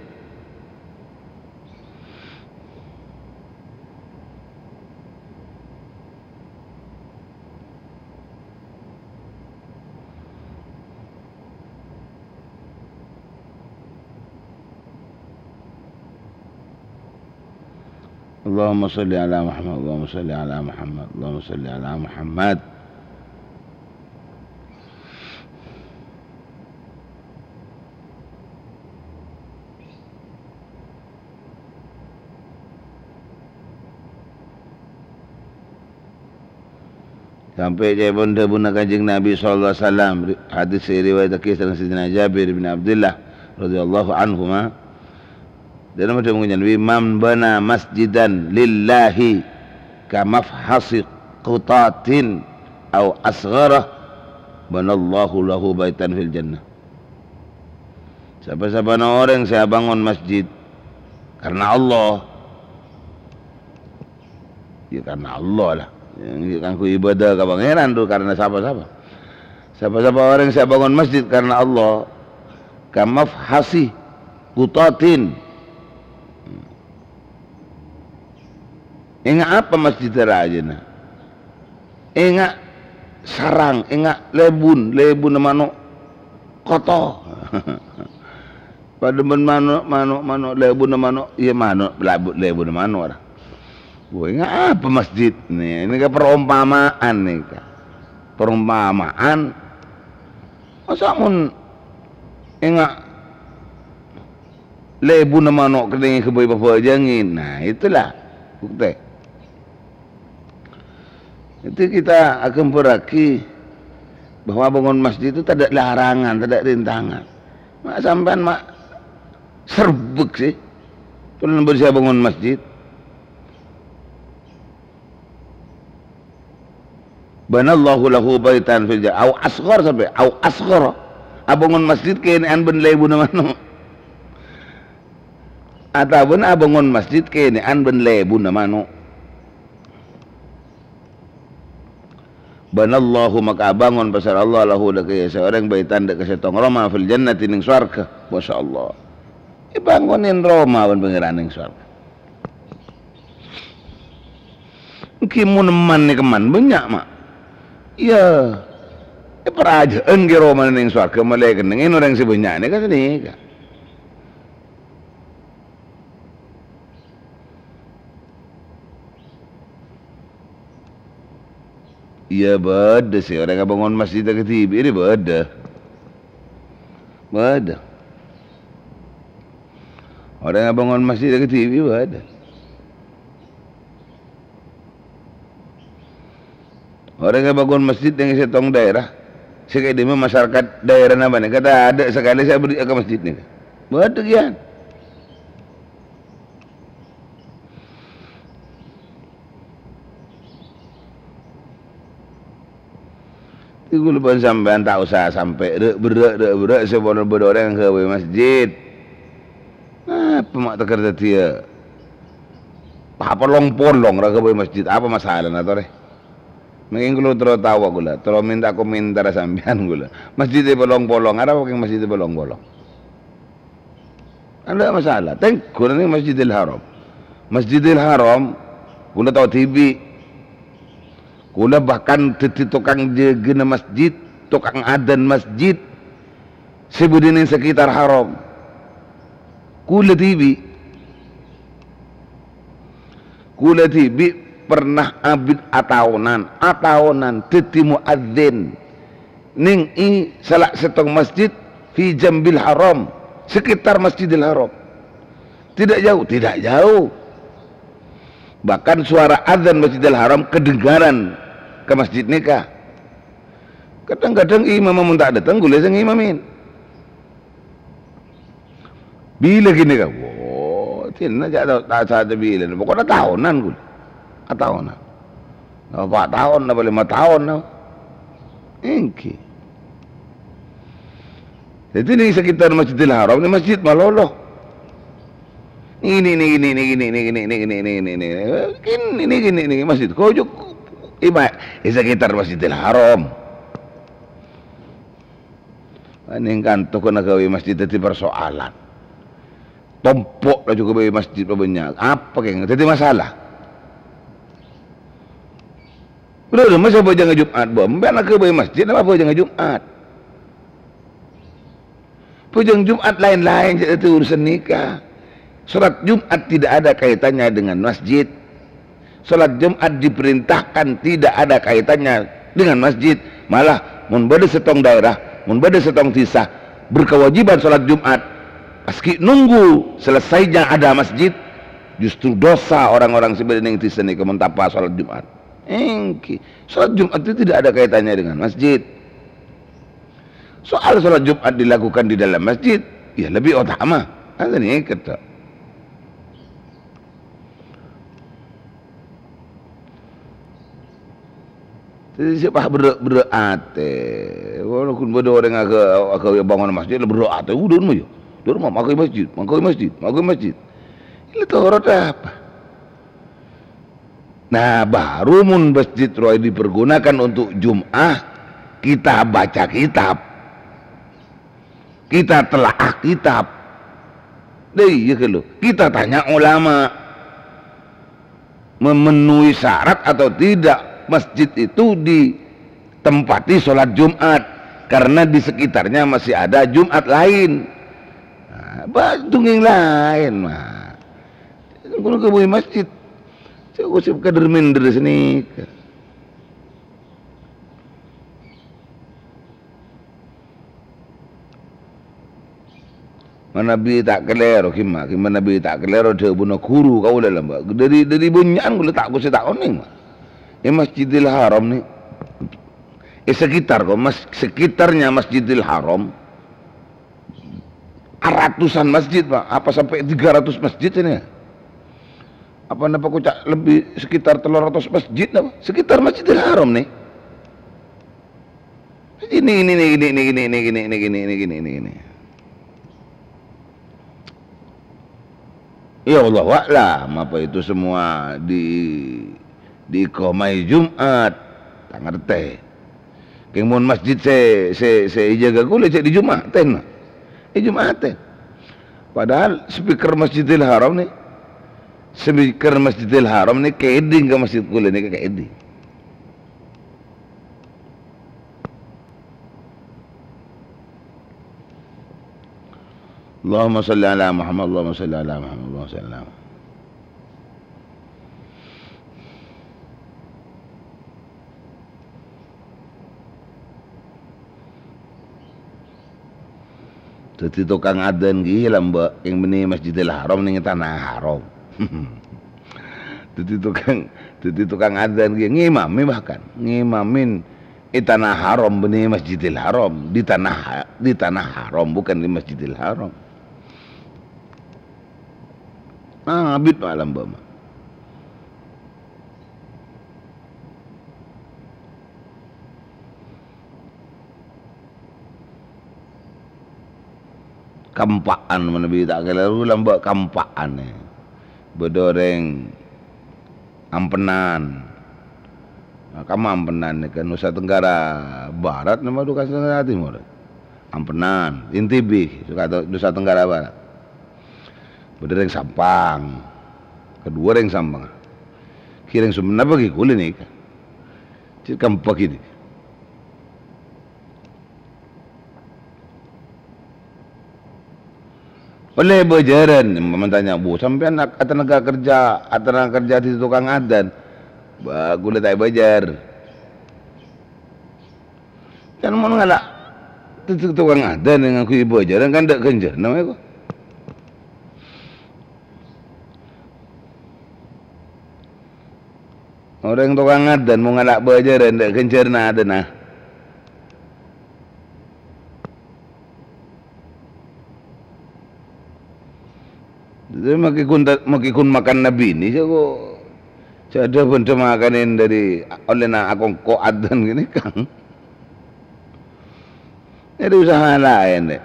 Allahumma salli ala Muhammad, Allahumma salli ala Muhammad, Allahumma salli ala Muhammad. Sampai dia bunda kanjeng Nabi sallallahu alaihi wasallam, hadis riwayat kisah Sayyidina Jabir bin Abdullah radhiyallahu anhuma. Dan macam mengenai man bana masjidan lillahi ka mafhasi qutatin aw asghara banallahu lahu baitan fil jannah. Siapa-siapa orang saya bangun masjid karena Allah, ya karena Allah lah. Yang kan ku ibadah ke pangeran tu karena siapa-siapa. Siapa-siapa orang saya bangun masjid karena Allah, ka mafhasi qutatin. Ingat apa masjid raja na? Ingat sarang, ingat lebun mano kotor. Pada mano lebun mano, iya mano lebun mano lah. Ingat apa masjid ni? Ini kan perumpamaan ni kan. Perumpamaan. Masa mun ingat lebun mano kena kebai bapa jangin. Nah itulah bukti. Itu kita akan beraki bahwa bangun masjid itu tak ada larangan, tak ada rintangan. Mak sampean mak serbuk sih. Tulen berusaha bangun masjid. Banallahu lahu baitan fil jannah. Au asghar sampai au asghar. Bangun masjid kene an ben lebu namano. Ataupun bangun masjid kene an ben lebu namano. Banallahu maka bangun pasal Allah lahu dekai seorang baitan dekai setong Roma fil jannati ning swarga. Masyaallah. Bangunin Roma ban pangeran ning swarga. Ki mun man ni keman banyak mak. Ya. Perajaan ke Roma ning swarga malaikat ning orang sebanyak ni kan ni kan. Iya beda sih orang yang bangun masjid ke TV ini beda. Orang yang bangun masjid ke TV beda. Orang yang bangun masjid yang setong daerah, sekali demi masyarakat daerah nama ni kata ada sekali saya beri ke masjid ni. Beda kian. Itu lupa sampai tak usah sampai berak sebelum berdorang ke masjid. Apa mak terkerja dia? Apa long polong raga masjid? Apa masalah nak tore? Mungkin kalau terus tawa gula, terus minta komentar sampean gula. Masjidnya bolong-bolong, ada apa yang masjidnya bolong-bolong? Ada masalah. Tengkur ini Masjidil Haram. Masjidil Haram, gula tahu TV. Gula bahkan tukang jaga masjid, tukang adan masjid. Sebudin sekitar haram. Gula TV. Gula TV. Pernah abid ataonan teti muadzin ning i salah setong masjid fi jambil haram, sekitar Masjidil Haram, tidak jauh, bahkan suara azan Masjidil Haram kedengaran ke masjid nikah. Kadang-kadang imam tak datang gule sang imamin bila gini kah, tina tak saja bila pokoknya tahunan gule tahunan, 4 tahun, 5 tahun, engki. Jadi ini sekitar Masjidil Haram, ini masjid malolo. Ini masjid. Kojuk, ini sekitar Masjidil Haram. Ini kantor kena gawe masjid itu persoalan. Tompok lah juga gawe masjid banyak. Apa yang jadi masalah? Udah masa boleh jangan Jumat, mbak nak ke masjid apa boleh jangan Jumat? Pujang Jumat lain-lain itu urusan nikah. Salat Jumat tidak ada kaitannya dengan masjid. Salat Jumat diperintahkan tidak ada kaitannya dengan masjid. Malah mun bade setong daerah, mun bade setong tisah berkewajiban salat Jumat. Paski nunggu selesainya ada masjid, justru dosa orang-orang sebenarnya yang tisah ni kementapa salat Jumat. Engki, salat Jumat itu tidak ada kaitannya dengan masjid. Soal salat Jumat dilakukan di dalam masjid, ya lebih utama. Ada nih kata. Jadi siapa berdoa walaupun bodoh orang agak bangun masjid berdoa tu udah mu yo. Dur mau makai masjid. Ini tahu apa? Nah baru mun masjid roy dipergunakan untuk Jum'ah, kita baca kitab, kita telaah kitab, kita tanya ulama memenuhi syarat atau tidak masjid itu ditempati sholat Jumat, karena di sekitarnya masih ada Jumat lain. Batu yang lain mah. Kalau ke masjid aku sih kader minder sini. Nabi tak kelero kima Nabi tak kelero dia bunuh guru kau dalam dari bunyan gula tak aku tak oning mah. Masjidil Haram ni sekitar kau sekitarnya Masjidil Haram ratusan masjid pak, apa sampai 300 masjid ini ya? Apa napa kucak lebih sekitar 300 masjid apa? Sekitar Masjidil Haram nih. Ini. Ya Allah wa'lam apa itu semua di komai Jumat tak ngerti. Kemun masjid saya jaga gula cek di Jumaten. Jumaten. Padahal speaker Masjidil Haram nih. Speaker Masjidil Haram nih keding ke masjid gula nih keding. Allahumma salli ala Muhammad, Allahumma salli ala Muhammad, Allahumma salli ala Muhammad. Jadi tukang adan gila mbak yang benih Masjidil Haram nih tanah haram. Jadi tukang adan gila ngimami bahkan ngimamin tanah haram benih Masjidil Haram di tanah haram bukan di Masjidil Haram. Abid malam mbak. Kampaan menebi tak kelaru lambak kampaan bedoreng ampenan Kamu Ampenan ni kan Nusa Tenggara Barat nama Nusa Tenggara Timur. Ampenan, Intibi, Nusa Tenggara Barat. Berdering Sampang, kedua ring Sampang. Kireng Sumena bagi kulit ni kan. Cik kampak ini. Oleh berjaran, mentanya bu, sampai nak tenaga kerja di tukang adan, gula tak bajar. Kan mau ngalak tukang adan dengan aku ibu jaran kan tak kenjar, namanya kok. Orang tukang adan mau ngalak bajaran tak kenjar na ada nah. Jadi makikun makan Nabi ni saya ada benda makanin dari oleh nak akong ko adan gini kang. Ada usaha lain deh.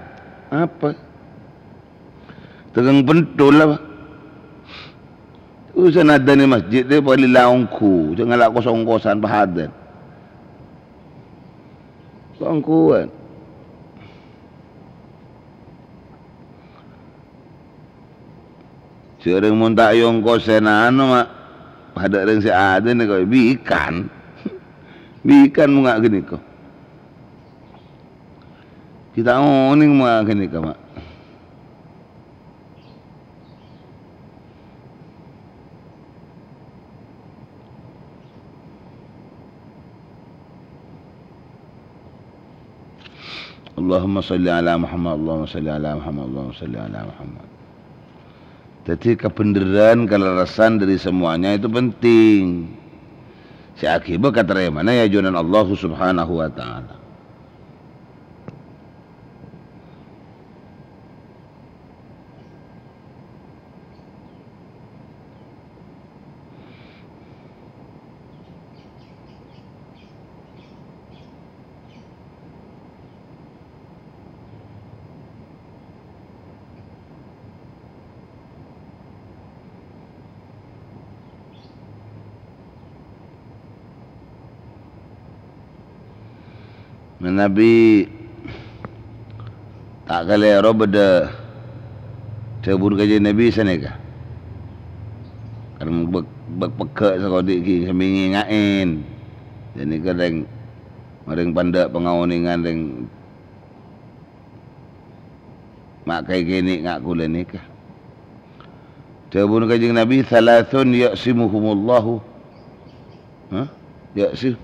Apa? Tegang pentul lah. Usaha adan ni masjid dia boleh laungku, jangan lah kosong-kosan bahadan. Kongkuan. Sering muntak yung kosen mak pada ring si ada ni kau bikan mu ngak gini ko kita oning mu ngak gini ko mak Allahumma salli ala Muhammad Allahumma salli ala Muhammad Allahumma salli ala Muhammad. Jadi kebenaran, kelarasan dari semuanya itu penting. Si akibat kata mana ya jonan Allah Subhanahu wa taala. Nabi tak kali rob ada cebur kaji Nabi sana kah? Karena berpekak sekodik ki seminggu ngain. Jadi kadang mereng pandak pengawuningan reng mak kai kini ngak kula ni kah? Cebur kaji Nabi thalathun ya'simuhumullahu. Ha? Ya'sim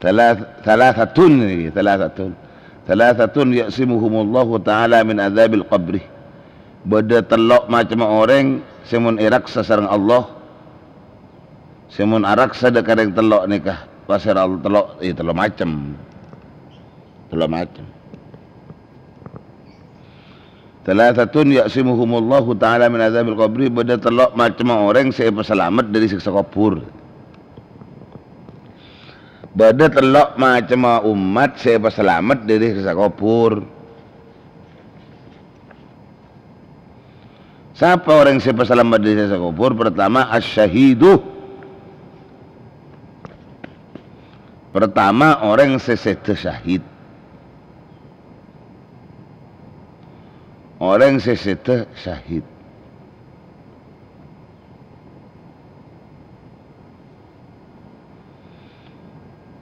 ثلاثة ya'simuhumullahu ta'ala min adzabil qabri. Beda telok macam orang semun iraksa sareng Allah. Semun araksa dak kareng telok nikah pasir Allah telok macam. Thalathatun ya'simuhumullahu ta'ala min adzabil qabri. Beda telok macam orang saya selamat dari siksa kubur. Bada telok macam umat saya selamat dari siksa kubur. Siapa orang yang saya selamat dari siksa kubur? Pertama asy-syahidu. Pertama orang sesete syahid. Orang sesete syahid.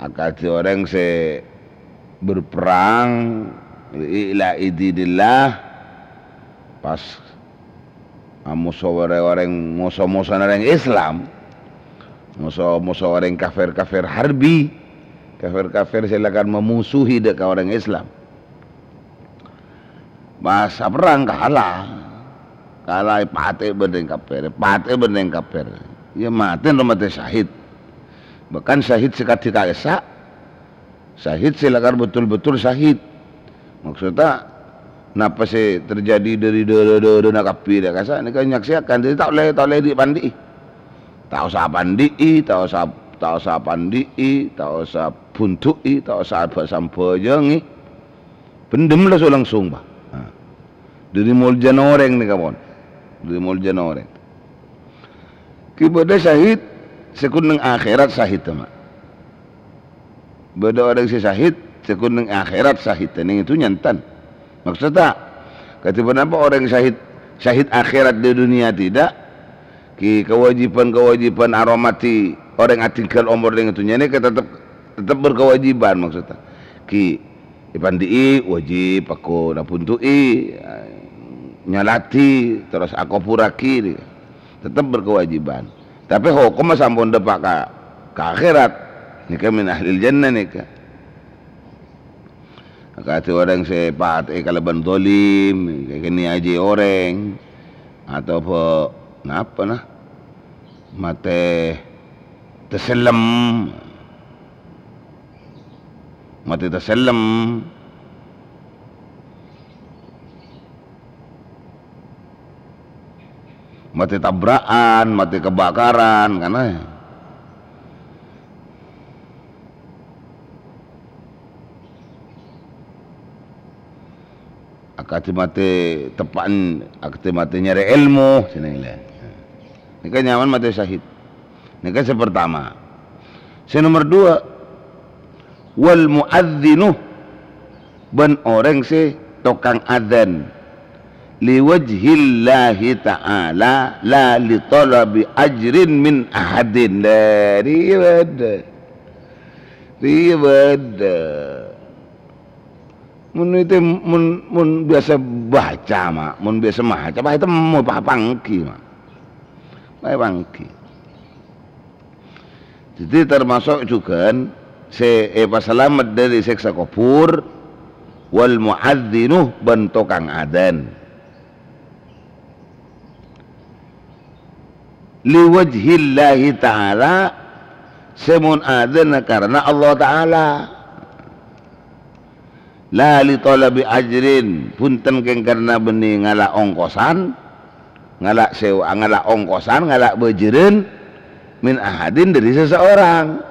Akati orang se berperang ila idillah pas musuh orang orang Islam, musuh orang kafir harbi, kafir silakan memusuhi dekat orang Islam. Masa perang kalah pate berdeng kafir, ya mati mati syahid. Bahkan syahid sekali kaisa, syahid silakan betul-betul syahid. Maksudnya, napa sih terjadi dari dana kapi dah kasa? Ini kan nyaksikan, jadi tak boleh dipandi. Tak usah pandi, tak usah buntui, tak usah bersampojangi. Pendem lah langsung bah. Dari muljan orang ni kawan, dari muljan orang. Kepada syahid sekundang akhirat syahid tu mak. beda orang si syahid sekundang akhirat syahid ini itu nyantan maksudnya kata apa orang syahid akhirat di dunia tidak ki kewajiban aromati orang atingkal umur dengan itu nyane tetap berkewajiban maksudnya ki ipandi wajib aku napun tui nyalati terus aku puraki tetap berkewajiban tapi hukum sampun depak ke akhirat nikah min ahlil jannah nikah kata orang sepat kalaban dolim kini aja orang atau apa nah mate terselam mati tabrakan, mati kebakaran karena akati mati tepan, akati mati nyari ilmu sini lah. Ini kan nyaman mati syahid. Ini kan pertama. Nomor 2 wal muadzinu ban orang si tukang adzan liwajhillahi ta'ala la li talabi ajrin min ahadin dari ribada mun itu mun biasa baca mak mun biasa maca bah itu mau pangki mak pangki jadi termasuk juga selamat dari siksa kubur wal muadzinu ban tukang adzan liwajhillahi ta'ala semun adzan karena Allah Ta'ala la li talabi ajrin punten keng karena benih ngalak ongkosan ngalak sewa ngalak ongkosan ngalak bejerin min ahadin dari seseorang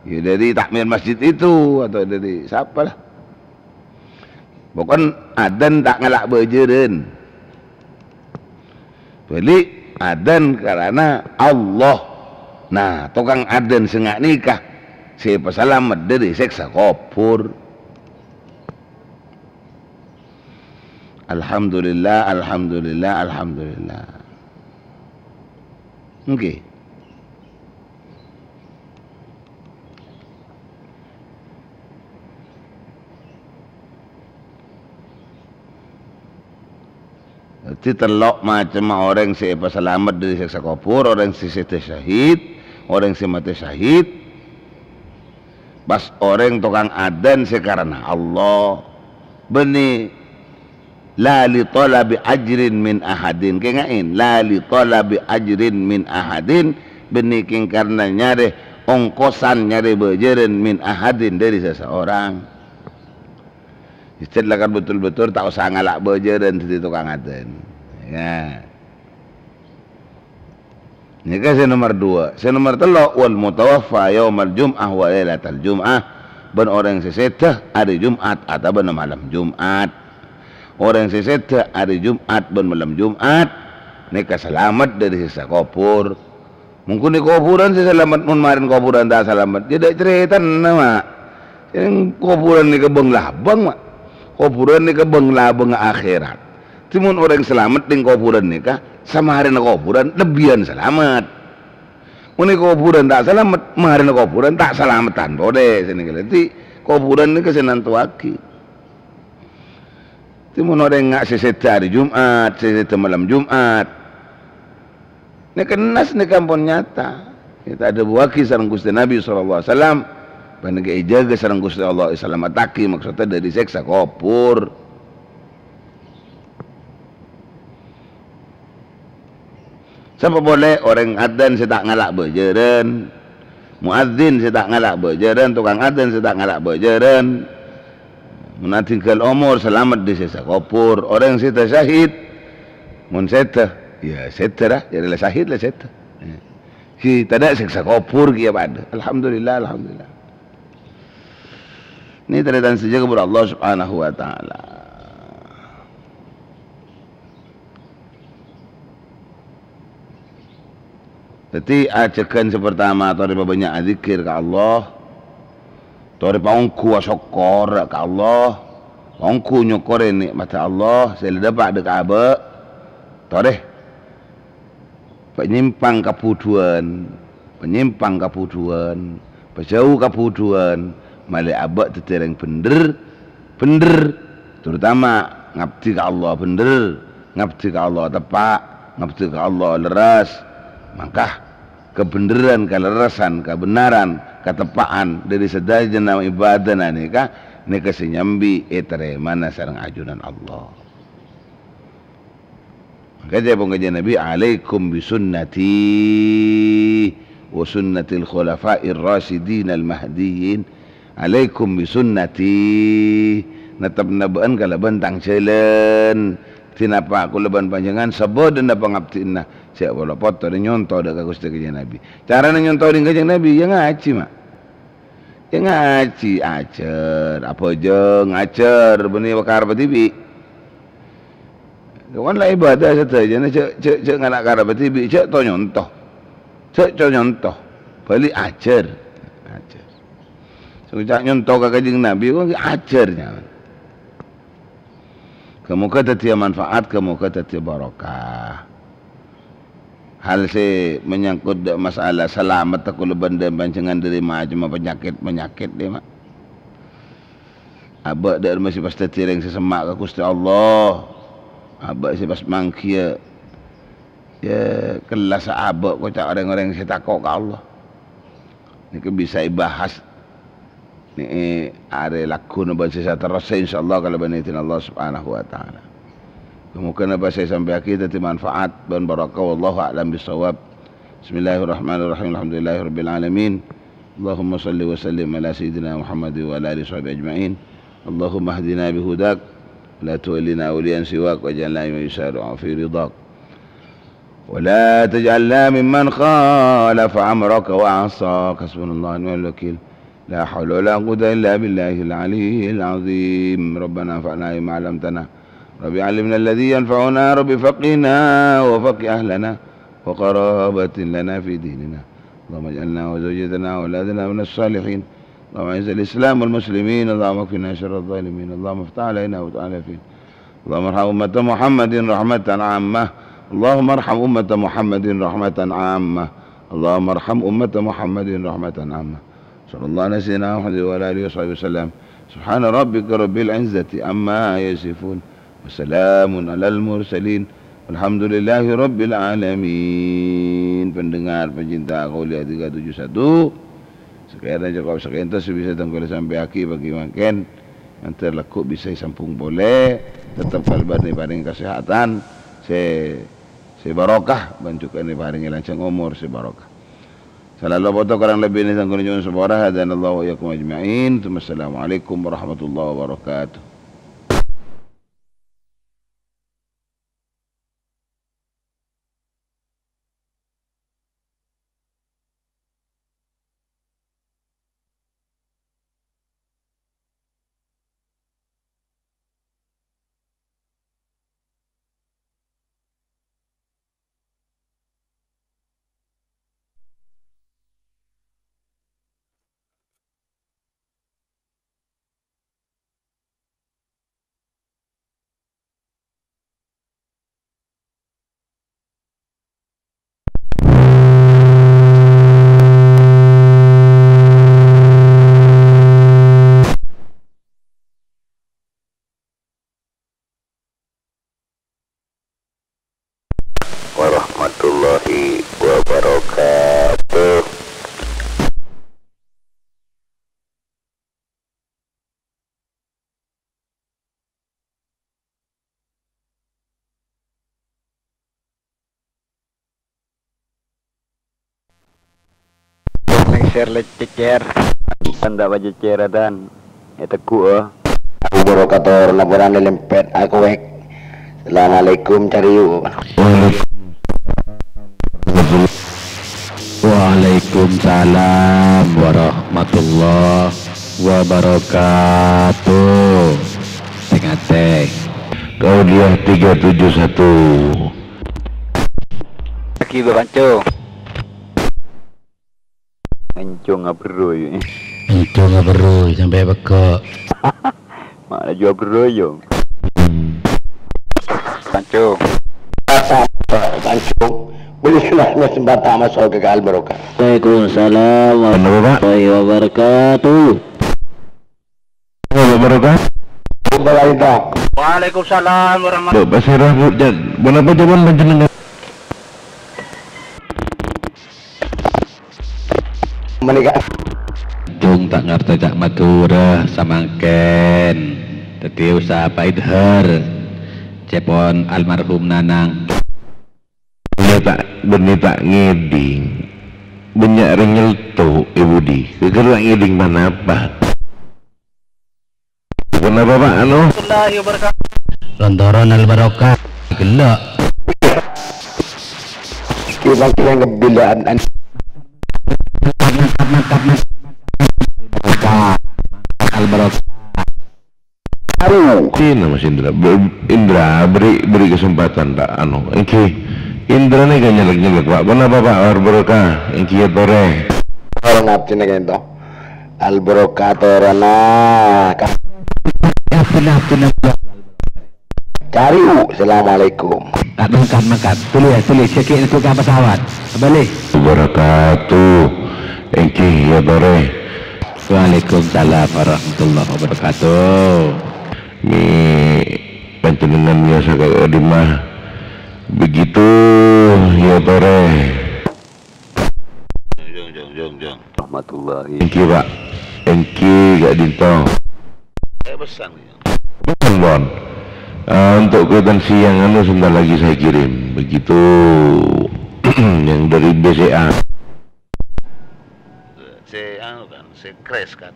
ya dari takmir masjid itu atau dari siapa lah bukan adzan tak ngalak bejerin beli adzan karena Allah. Nah, tukang adzan sengak nikah siapa selamat dari siksa kubur. Alhamdulillah, alhamdulillah, alhamdulillah. Okay. Jadi telok macam orang siapa selamat dari siksa kubur, orang si syahid, orang si mati syahid. Bas orang tukang adzan sekarang Allah beni la li talabi ajrin min ahadin kengain la li talabi ajrin min ahadin beni king karena nyari ongkosan nyari bejeran min ahadin dari seseorang. Istilah kan betul-betul tak usah ngalak bejeran di tukang adzan. Ya. Ini kan nomor 2. Nomor 3 wal mutawaffa yaumal jum'ah wa lailatal jum'ah. Ben orang sesetah hari Jumat atau ben malam Jumat. Orang sesetah hari Jumat ben malam Jumat. Nika selamat dari siksa kubur. Mungkin di kuburan selamat mun marin kuburan tak selamat. Jadi cerita nama. Yang kuburan ni kebeng labang mak. Kuburan ni kebeng labang akhirat. Timun orang selamat di kuburan ni kah sama hari na kuburan lebihan selamat. Mun kuburan tak selamat, marin kuburan tak selamatan boleh sini keleti kuburan ni kesenan tuaki. Timun orang ngak seseta hari Jumat, seseta malam Jumat. Ni kenas ni kampun nyata. Kita ada buaki sareng Gusti Nabi sallallahu alaihi wasallam. Panega jaga sareng Gusti Allah selamataki maksudnya dari siksa kubur. Siapa boleh orang adzan saya tak ngalak bejeran, muadzin saya tak ngalak bejeran, tukang adzan saya tak ngalak bejeran. Menatinggal umur selamat di siksa kubur. Orang saya syahid, mun saya ya saya dah, jadilah syahid lah saya. Kita ada siksa kubur kia pada. Alhamdulillah, alhamdulillah. Ini terlihat saja kepada Allah Subhanahu wa taala. Jadi ajakan sepertama atau banyak zikir ke Allah. Tore paungku syukur ke Allah. Paungku nyukure nikmat Allah, saya dapat dekat aba. Tore penyimpang kepuduan, pejauh kepuduan, malai aba tetereng bener, terutama ngabdi ke Allah bener, ngabdi ke Allah tepak, ngabdi ke Allah leras, maka kebenaran, kelerasan, kebenaran, ketepaan dari sedaya nama ibadah nika senyambi etere mana sareng ajunan Allah. Maka dia pengajian Nabi, alaikum bisunnati wa sunnatil khulafa'ir rasyidin al-mahdiyyin. Alaikum bisunnati, natap nabaan kalaban tang celen. Tinapa aku leban panjangan sebod dan pangabtiin na siya wala foto dan nyonto dah kagusti kajang Nabi. Cara na nyonto din kajang Nabi yang ngaci mak, yang ngaci acer apa je ngacer benih bakar betibi. Kawan lah ibadah saja na cek nganak kar betibi cek to nyonto, balik acer. So cak nyonto kajang Nabi kau acernya. Kamu kata tiada manfaat, kamu kata tiada barakah. Hal se menyangkut masalah selamat aku leban dan bancingan dari macam penyakit dia mak. Abak dah masih pasti tireng sesemak ke Gusti Allah. Abak si pas mangkia ya kelas abak kau cak orang-orang yang takut ke Allah. Ni ke bisa dibahas. Ni are laku na bahasa terus insyaallah kalau banitin Allah Subhanahu wa taala. Kemudian apa saya sampai akhir tadi manfaat dan barakah wallahu a'lam bisawab. Bismillahirrahmanirrahim. Alhamdulillahirabbil alamin. Allahumma salli wa sallim ala sayyidina Muhammad wa ala alihi washabihi ajma'in. Allahumma hdina bihudak la tuwallina awliyan siwak waj'alna mimman yusari'u fi ridak. ولا تجعلنا ممن خالف أمرك وعصاك. حسبنا الله ونعم الوكيل. لا حول ولا قوة إلا بالله العلي العظيم. ربنا انفعنا بما علمتنا رب علمنا الذي ينفعنا رب فقنا وفق أهلنا وقرابة لنا في ديننا. اللهم اجعلنا وزوجتنا وأولادنا من الصالحين. اللهم اعز الإسلام والمسلمين. اللهم اكفنا شر الظالمين. اللهم افتح علينا وتعالى فينا. اللهم ارحم أمة محمد رحمة عامة. اللهم ارحم أمة محمد رحمة عامة. اللهم ارحم أمة محمد رحمة عامة. صلى الله على سيدنا محمد وعلى آله وصحبه وسلم. سبحان ربك رب العزة عما يصفون وسلام على المرسلين والحمد لله رب العالمين. Pendengar pencinta Qauliah 371, sekiranya Jakob sekian bisa tenggelam sampai akhir bagi makan yang terlaku bisa sampung boleh tetap kalbar ni paling kesehatan se barokah bantukan ni paling lancar umur se barokah. Salallahu foto kurang lebih ini tanggung jawab sebarah dan Allah wa yakum ajma'in. Assalamualaikum warahmatullahi wabarakatuh. Warahmatullahi wabarakatuh. Share cecer, anda baca cecer dan itu gua. Aku barokator laporan lempet aku wek. Assalamualaikum cariu. Waalaikumsalam warahmatullahi wabarakatuh. Tengah-teng Qauliah 371. Lagi bancung. Encung ngabro ini. Itu nggak perlu sampai bekok. Mana jual beroyong. Pancung. Pancung. Berikanlah sembata masuk ke Al Barokah. Waalaikumsalam warahmatullahi wabarakatuh. Waalaikumsalam warahmatullahi wabarakatuh. Menikah. Jung tak ngerti cak Madura samangken. Tadi usaha Pak Idhar. Cepon almarhum Nanang. Benih tak ngeding. Banyak renyel tuh ibu di. Kegerak ngeding mana apa? Kenapa Pak anu? Lontoron Al-Barokah. Gelak. Kira-kira ngebilaan. Al-Barokah. Sini Mas Indra. Indra beri kesempatan tak anu. Indra nih kan nyelek Pak. Kenapa Pak Al-Barokah? Ya tore. Orang ngapci nih kento. Al-Barokah torana. Cari Assalamualaikum. Tak makan. Tulis cekik itu ke pesawat. Balik. Wabarakatuh. Ya tore. Waalaikumsalam warahmatullahi wabarakatuh. Ini panjenengan biasa kayak di mah begitu ya tore. Jong rahmatullahi. Engki Pak. Engki gak dintong. Pesan Bon. Untuk kegiatan siang anu sebentar lagi saya kirim. Begitu yang dari BCA. Anu kan, crash kan.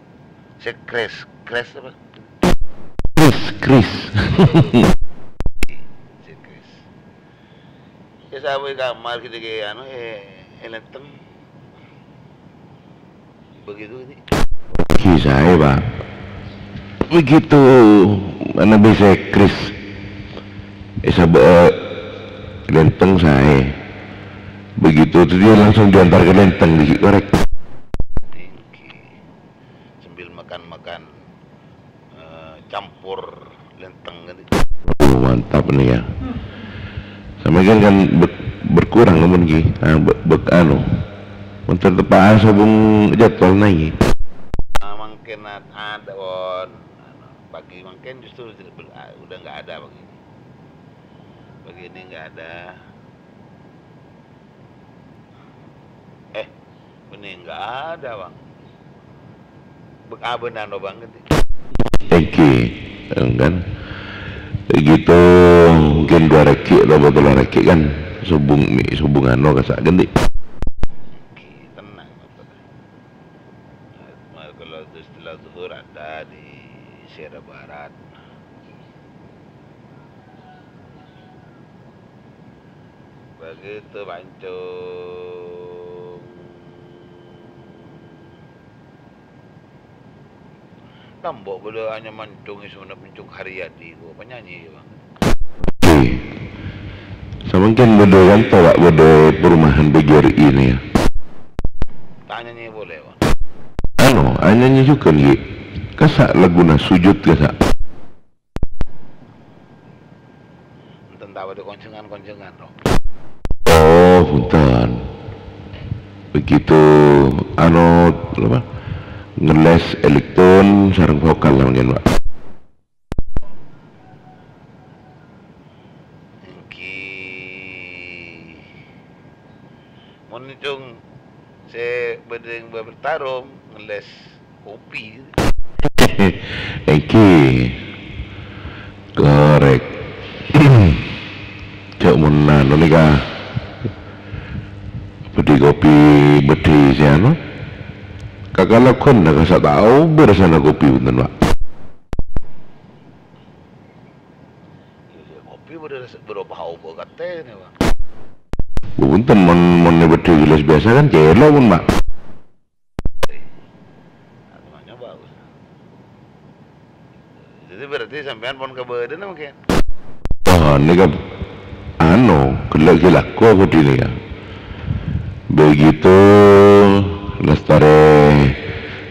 Crash apa? Chris. Ya sabi kamar kita kayak anu elentem. Begitu ini. Saya Pak. Begitu mana bisa Chris. Lenteng saya. Begitu itu dia langsung diantar ke lenteng di korek. Sambil makan campur lenteng gitu. Mantap nih ya. Sama kan berkurang namun ki. Anu. Untuk tepaan sabung jadwal naik. Mungkin ada pagi mungkin justru udah nggak ada begini nggak ada. Benih nggak ada bang. Benar banget. Kan begitu mungkin 2 reki atau betul reki kan subungan lo kasak ganti. Tenang. Kalau setelah zuhur ada di Sierra Barat. Begitu Pancung. Tambok boleh hanya mancung sebenarnya Pancung Haryadi gua penyanyi bang. Sama mungkin bodoh kan tolak bodoh perumahan BGRI ini ya. Tanya nih boleh bang. Nyanyi juga nih. Kasak laguna sujud kasak. Entah ada koncengan loh. Oh, punten. Begitu apa? Ngeles elektron sareng vokal lah mungkin Pak. Mencung saya bertarung ngeles kopi. Korek. Cak menan nika. Bedi kopi bedi siano. Kakak lakon dah kasih tahu bersana kopi punten Pak. Kopi berapa hau kate nih Pak. Punten mon bedi gelas biasa kan celo pun Pak. Namanya bagus. Jadi berarti sampean pon kebeden mungkin. Wah, nika gelak kok bedi nika. Begitu lestare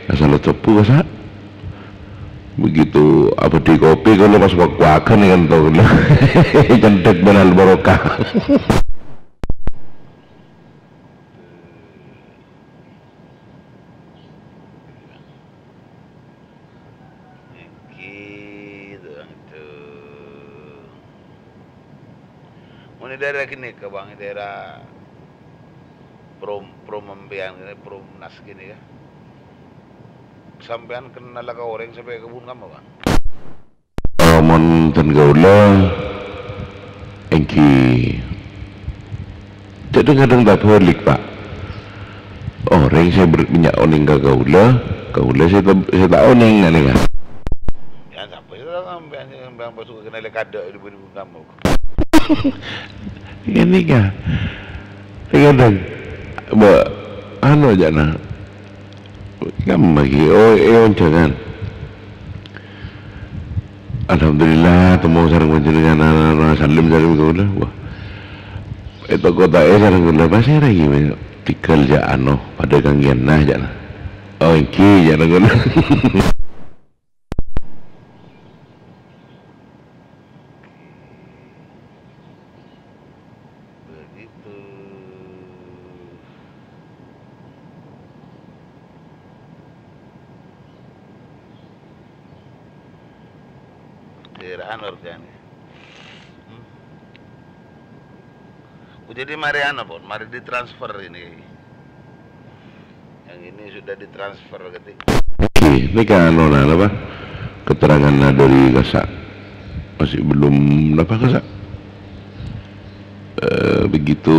asal cepu kasa begitu apa di kopi kalau pas wakan kan tuh cendek benal barokah. Ini daerah gini ke bang, daerah Promembean ini, Promnas gini ya. Sampean kenal lah orang sampai kebun kamu bang? Mon dan gaula, engki. Tidak kadang tak balik pak. Orang saya berminyak oning ke gaula saya tak oning nggak kan? Ya sampai itu sampean masuk ke nilai kada di kebun kamu. Ini kan, kadang, anu aja nah, kamu lagi, jangan. Alhamdulillah, temu sarang panjenengan anak salim kau lah, wah, itu kota sarang kau lah, pasti lagi, tikal ja anu, pada kanggian nah jangan, iki jangan kau lah. Daerah organik. Jadi mari pun, mari ditransfer ini. Yang ini sudah ditransfer ketika. Ini kan apa? Keterangan dari Kasak masih belum apa Kasak? Begitu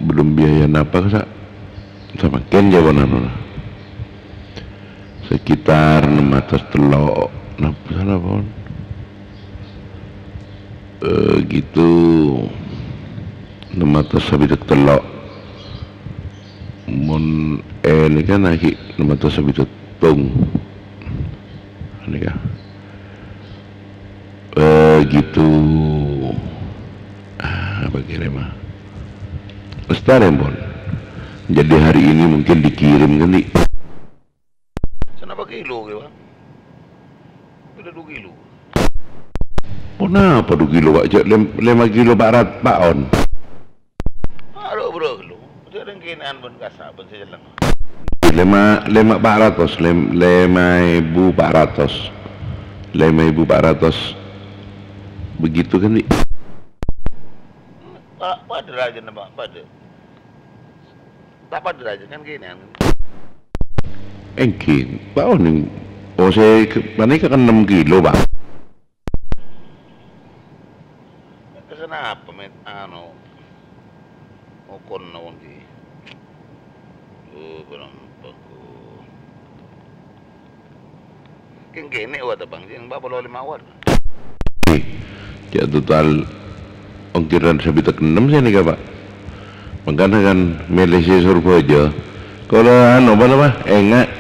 belum biaya apa Kasak? Sama Ken jawaban sekitar 600 telok. Napa sana pun? Gitu 600 sabidak telok mon ini kan lagi 600 sabidak tung ini kan gitu apa kira mah lestari pun jadi hari ini mungkin dikirim kan di sana berapa kilo ke bang? Udah 2 kilo. Kenapa 2 kilo pak? 5 kilo pak on. Aduh bro kilo. Jangan kinaan pun kasar pun saya jalan. 5.400 begitu kan di? Pada aja nama pada. Tak pada aja kan kinaan. Engkin, pak on. Oh saya mana kan 6 kilo pak. Kenapa met anu ukon na wongi kenapa keng kene wa tabang yang ba polo 5 awar ya total ongkiran sabitak 6 sih nih pak makanya kan Malaysia Surabaya kalau anu apa enggak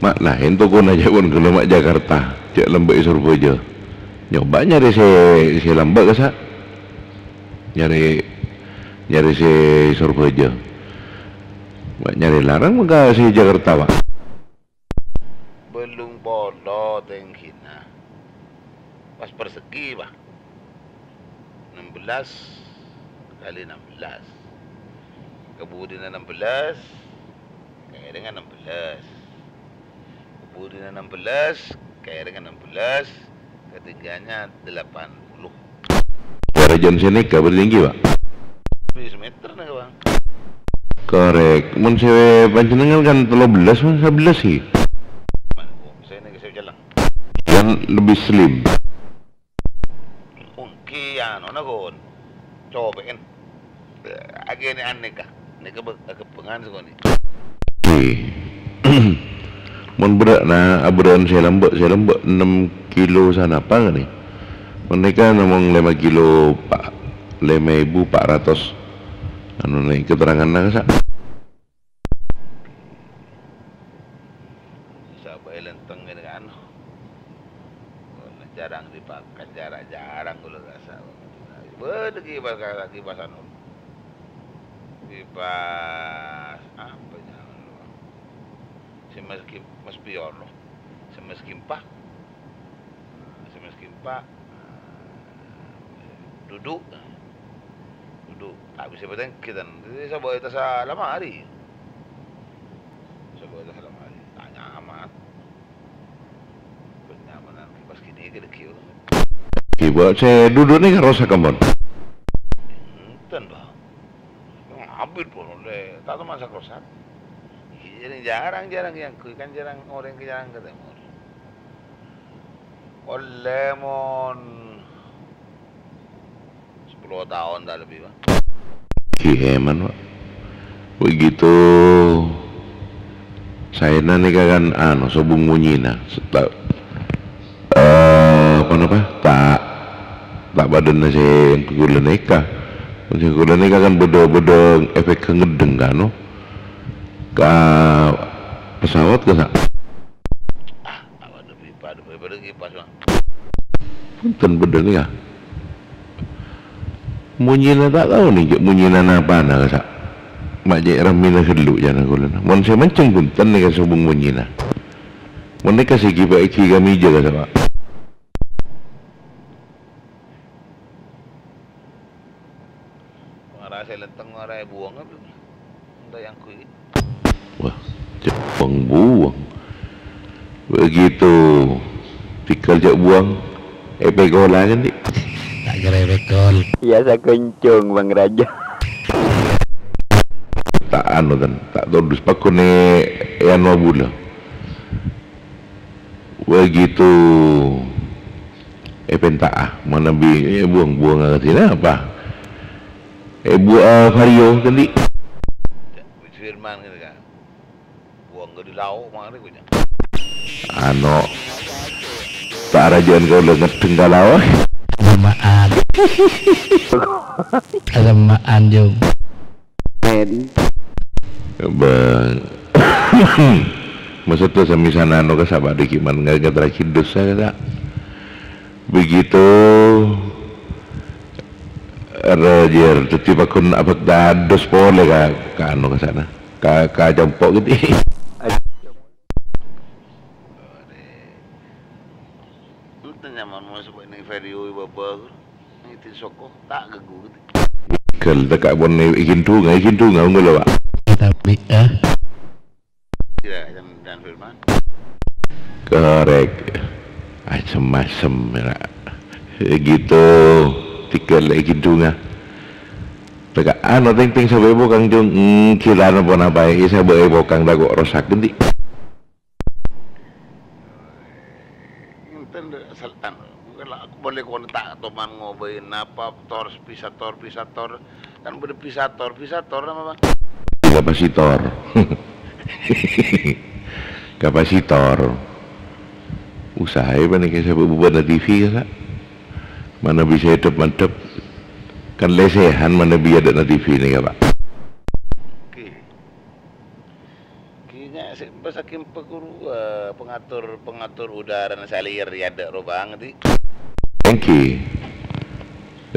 mak lah itu kon aja pun kalau mak Jakarta cek lembek Surabaya nyoba nyari si lambak kasa nyari si Surabaya nyari larang maka si Jakarta pak belum bodoh tengkina pas persegi pak 16 kali 16 kemudian 16 kaya dengan 16 kemudian 16 kaya dengan 16 ketinggiannya 80. Rajan Seneca bertinggi pak? 10 meter nih bang. Korek, mun sewe panjenengan kan 13 man 11 sih. Saya nih saya jalan. Yang lebih slim. Ungki ano na kon. Coba kan. Agi ni aneh kah? Ni kepengan sekali. Mun berat na aburan saya lembek 6 kilo sana apa nih? Mereka ngomong 5 kilo pak 5.400 anu nih keterangan nasa sabai lenteng ini kan jarang dipakai jarang kalau rasa bedegi kipas anu kipas apa mas pior loh. Semeskimpa duduk tak bisa bertengkitan. Jadi saya bawa tas lemari. Tak nyaman. Kenyamanan kipas gini kecil. Buat saya duduk ni kan rosak kamu. Enten bah. Hampir pun oleh tak tahu masak rosak. Jadi jarang yang kan jarang orang jarang ketemu. Oleh mon 10 tahun dah lebih pak. Heman pak. Begitu saya nanti kan sobung munyina tak badan saya yang kegulan nikah. Kegulan nikah kan bodoh efek ngedeng kan no. Ka pesawat ke sak. Ada kipas bang. Punten bener ya. Munyina tak tahu nih munyina apa nak sak. Mak je ramina helu jana kulan. Mon saya mancing punten nih ka sobung munyina. Mon ni kasih kipas iki kami jaga sama. Saya lenteng ngarai buang apa? Entah yang kuih. Wah, Jepang buang. Begitu tikal jak buang, epekol aja nih. Tak kira epekol. Biasa kencung Bang Raja. Tak kan, tak todus pakone eno bula. Begitu pentak mana bi buang ke sini apa? Vario kan di Firman kan buang ke di laut mana tu punya tak rajaan kau lengat tenggalau Alamaan jom bang masa tu sami sana ka sabar dikiman ngaga terakhir dosa kata begitu Roger, tetapi pakun apa dados boleh ka ka sana, ka jampok gitu. Entah nyaman masuk ini Vario baba, itu soko tak gagu gitu. Kalau tak bon ikin tunga unggal pak. Tapi Ya, dan Firman. Korek, macam-macam gitu. Tikal lagi tunga. Teka ting sabi bokang jung kira na po na pa isa ba bokang dago rosak hindi. Inten selatan. Aku boleh ko tak toman ngobay napa pisator kan berde pisator nama bang. Kapasitor. Usaha ba ni kaysa bubad na TV ka? Mana bisa hidup mantap kan lesehan mana biar ada TV ni pak. Kayaknya bahasa kempeguru pengatur udara salir ada robang di. Thank you.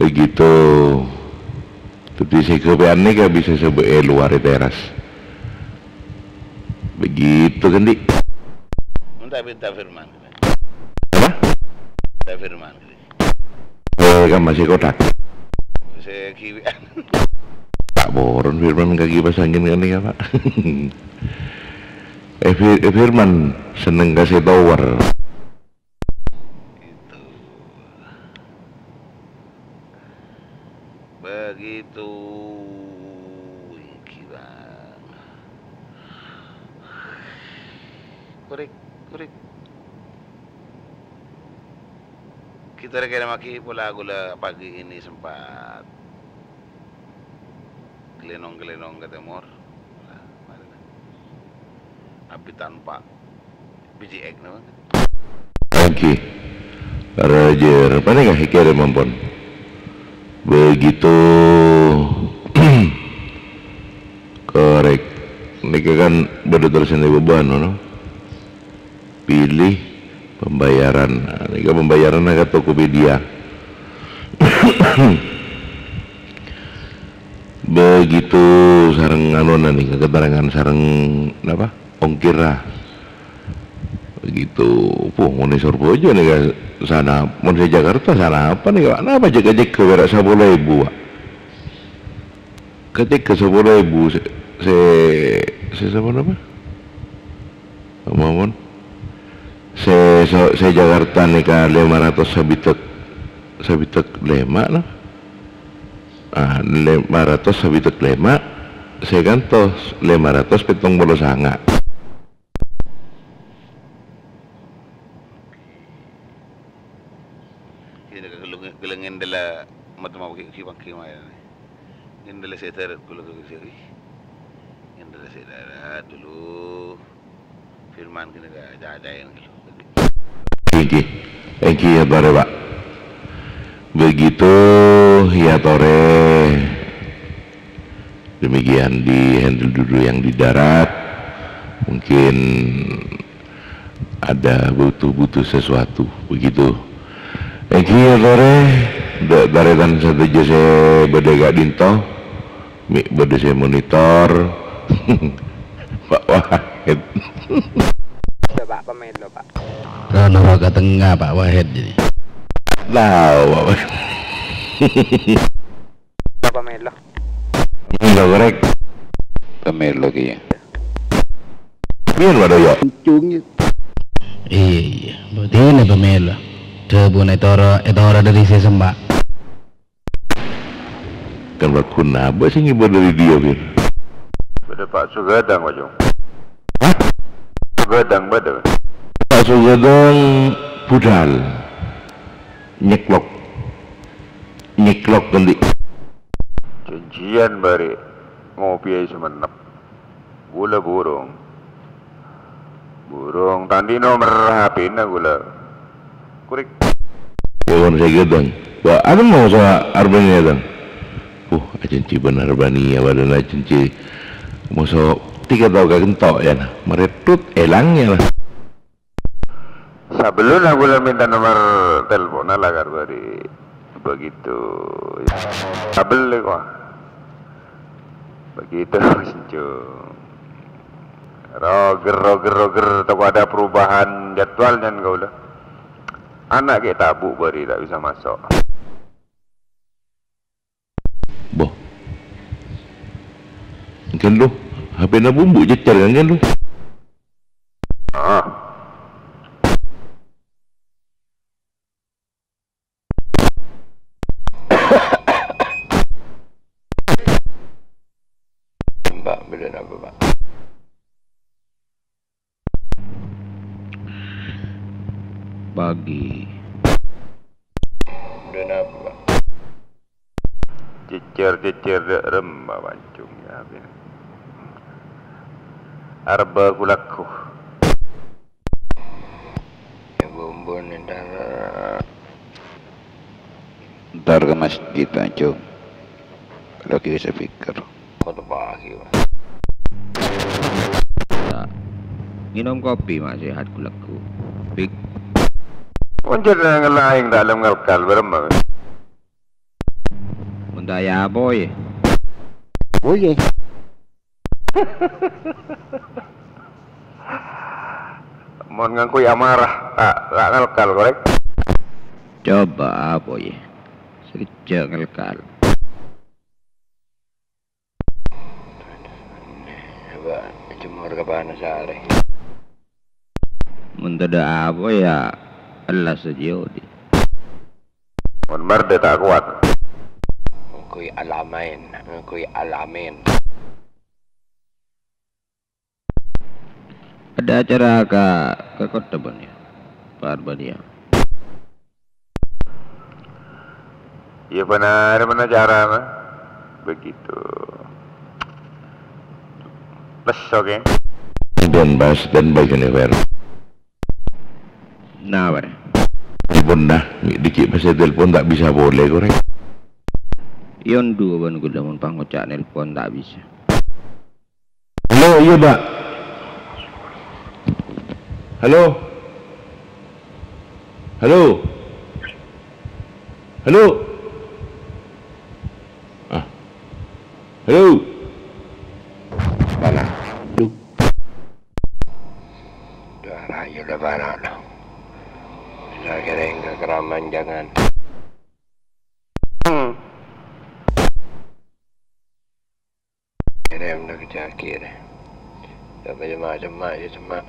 Begitu. Tapi si kebean ni kan bisa sebut luar teras. Begitu kan di. Minta Firman. Apa? Minta Firman. Kan masih kotak. Saya kiwian. Tak boron Firman kaki pasangin kan ni pak. Firman seneng kasih tower. Itu. Begitu. Kiwang. Korek. Kita kena maki pula gula pagi ini sempat gelenong ke timur. Tapi tanpa biji egg nama. Thank you. Roger, mana nggak hikir mampun? Begitu. Korek. Mereka kan betul sendiri beban, no? Pilih pembayaran. Ini pembayaran agak Tokopedia. Begitu sareng anunan nih keterangan sareng apa? Ongkir lah. begitu. Muni Surabaya nih ke sana, muni Jakarta sana apa nih? Kenapa jaga-jaga berak 10.000? Ketika 10.000 saya siapa nama? Mamon. Saya Jakarta nih ke 500 sabitek lema lah. 500 sabitek lema. Saya gantos 500 petong bolos sangat. Kelengin dala matma kibang kimaya. Indala setar kulo seri. Indala setar dulu firman kena ada yang Eki ya tore Pak. Begitu ya tore. Demikian di handle dulu yang di darat. Mungkin ada butuh sesuatu begitu. Eki ya tore. Daretan satu jasa bedega dinto. Mik bede saya monitor. Pak Wahid. Pak pemain lo Pak. Karena warga tengah Pak Wahid jadi. Tahu Pak Wahid. Pemain lo. Enggak korek. Pemain lo kayaknya. Biar waduh ya. Kuncungnya. Iya, berarti ini pemain lo. Coba etoro dari saya sembah. Kan berguna apa sih ngibur dari dia Bir? Beda Pak Sugadang Pak Jong. Sugadang beda. Pak Sugadang budal nyeklok nanti janjian bari ngopi aja semenep. Gula burung tadi nomor HP na gula kurik. Bukan saya gedang. Wah, ada mau saya arbania dong. Ajenci benar bani ya badan ajenci. Masa 3 tahun kagentok ya nah. Meretut elangnya lah. Sebelum aku minta nomor telepon lah dari begitu. Kabel kok. Begitu Cincung. Roger tak ada perubahan jadwalnya kau lah. Anak kita tabuk beri tak bisa masuk. Boh. Kan lu HP na bumbu jecer kan lu. Mbak beda apa Pak? Pagi. Beda apa Pak? Cecer rembak pancung ya ben. Arba kulaku. Ya bumbun Ntar ke masjid pancung. Kalau kita pikir. Kota pagi Pak. Minum kopi mak sehat kulaku. Pik. Puncer ngelaing dalam ngalkal berembak. Daya boy. Boy. Mau ngangkui amarah, tak ngalkal korek. Coba boy. Sejak ngalkal. Coba cemur ke panas hari. Mentada apa ya Allah sejauh di. Merda tak kuat. Ngakui alamin. Ada acara ke kota Bania, Pak Arbania. Ya benar mana cara mah begitu. Plus oke. Dan baik ini Fer. Nah, Pak. Telepon dah, dikit pasal telepon tak bisa boleh korek. Yon dua ban gula mun pangocak nelpon tak bisa. Halo, iya Pak. Halo. Halo. Mana? Duh. Dah raya lebaran. jangan. Kirim dah kerja akhir. Dah macam-macam je semua.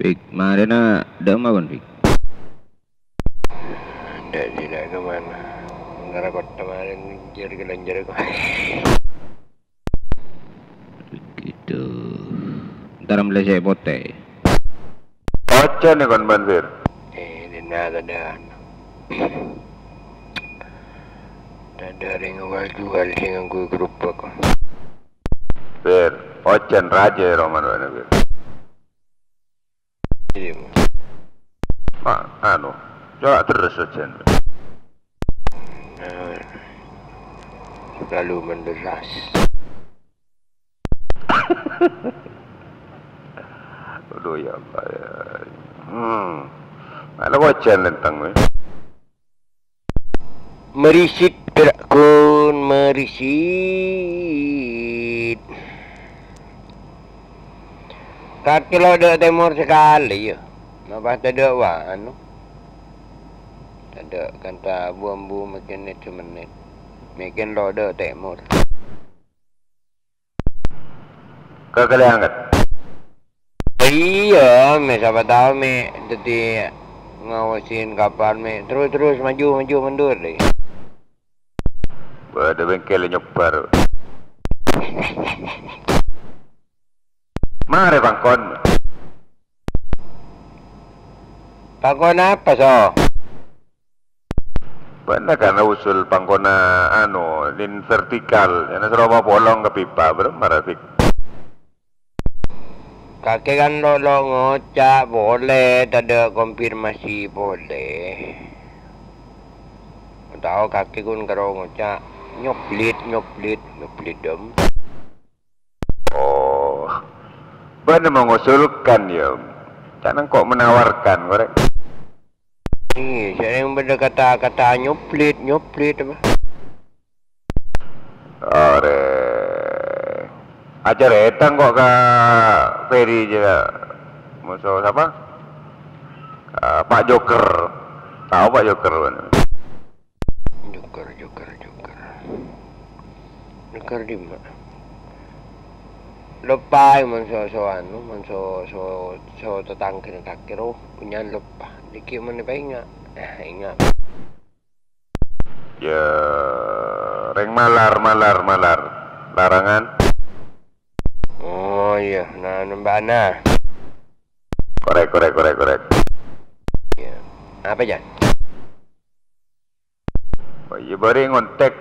Fik, mari na dama kan Fik? Tidak ke mana. Negara kota kemarin lanjar kau. Gitu. Ntar Malaysia pote. Oce nih kon banfir. Nada dah. Ada ring jual dengan gue grup aku. Fir, ocen raja Roman mana Fir? Mak, coba terus ocen. Selalu menderas. Aduh ya Allah ya. Mana ocen lentang ni? Merisit berakun merisit. Kaki lo ada timur sekali ya. Napa tak ada anu? Tak ada kata buambu makin net semenit. Makin lo ada timur. Kau angkat? Iya, siapa tahu jadi ngawasin kapal terus maju mundur deh. Ada bengkel nyebar. Mari Pangkon. Pangkon apa so? Benar kan usul Pangkona din vertikal. Yang serba bolong ke pipa berapa Fik? Kakek kan lo ngocak boleh, tak ada konfirmasi boleh. Tahu kakek kun kalau ngocak nyoplit dem. Oh, benar mengusulkan ya. Jangan kok menawarkan, korek. Saya yang benda kata nyoplit apa? Ore. Ajar etang kok ke Ferry je lah. Musuh siapa? Pak Joker. Tahu Pak Joker kan? Joker di mana? Lepas so tetangkin kakek roh punya lepas. Dikit mana ingat? Ingat. Ya, reng malar. Larangan. Oh iya, nambah nah. Korek. Ya. Apa Jan? Oh iya, bari ngontek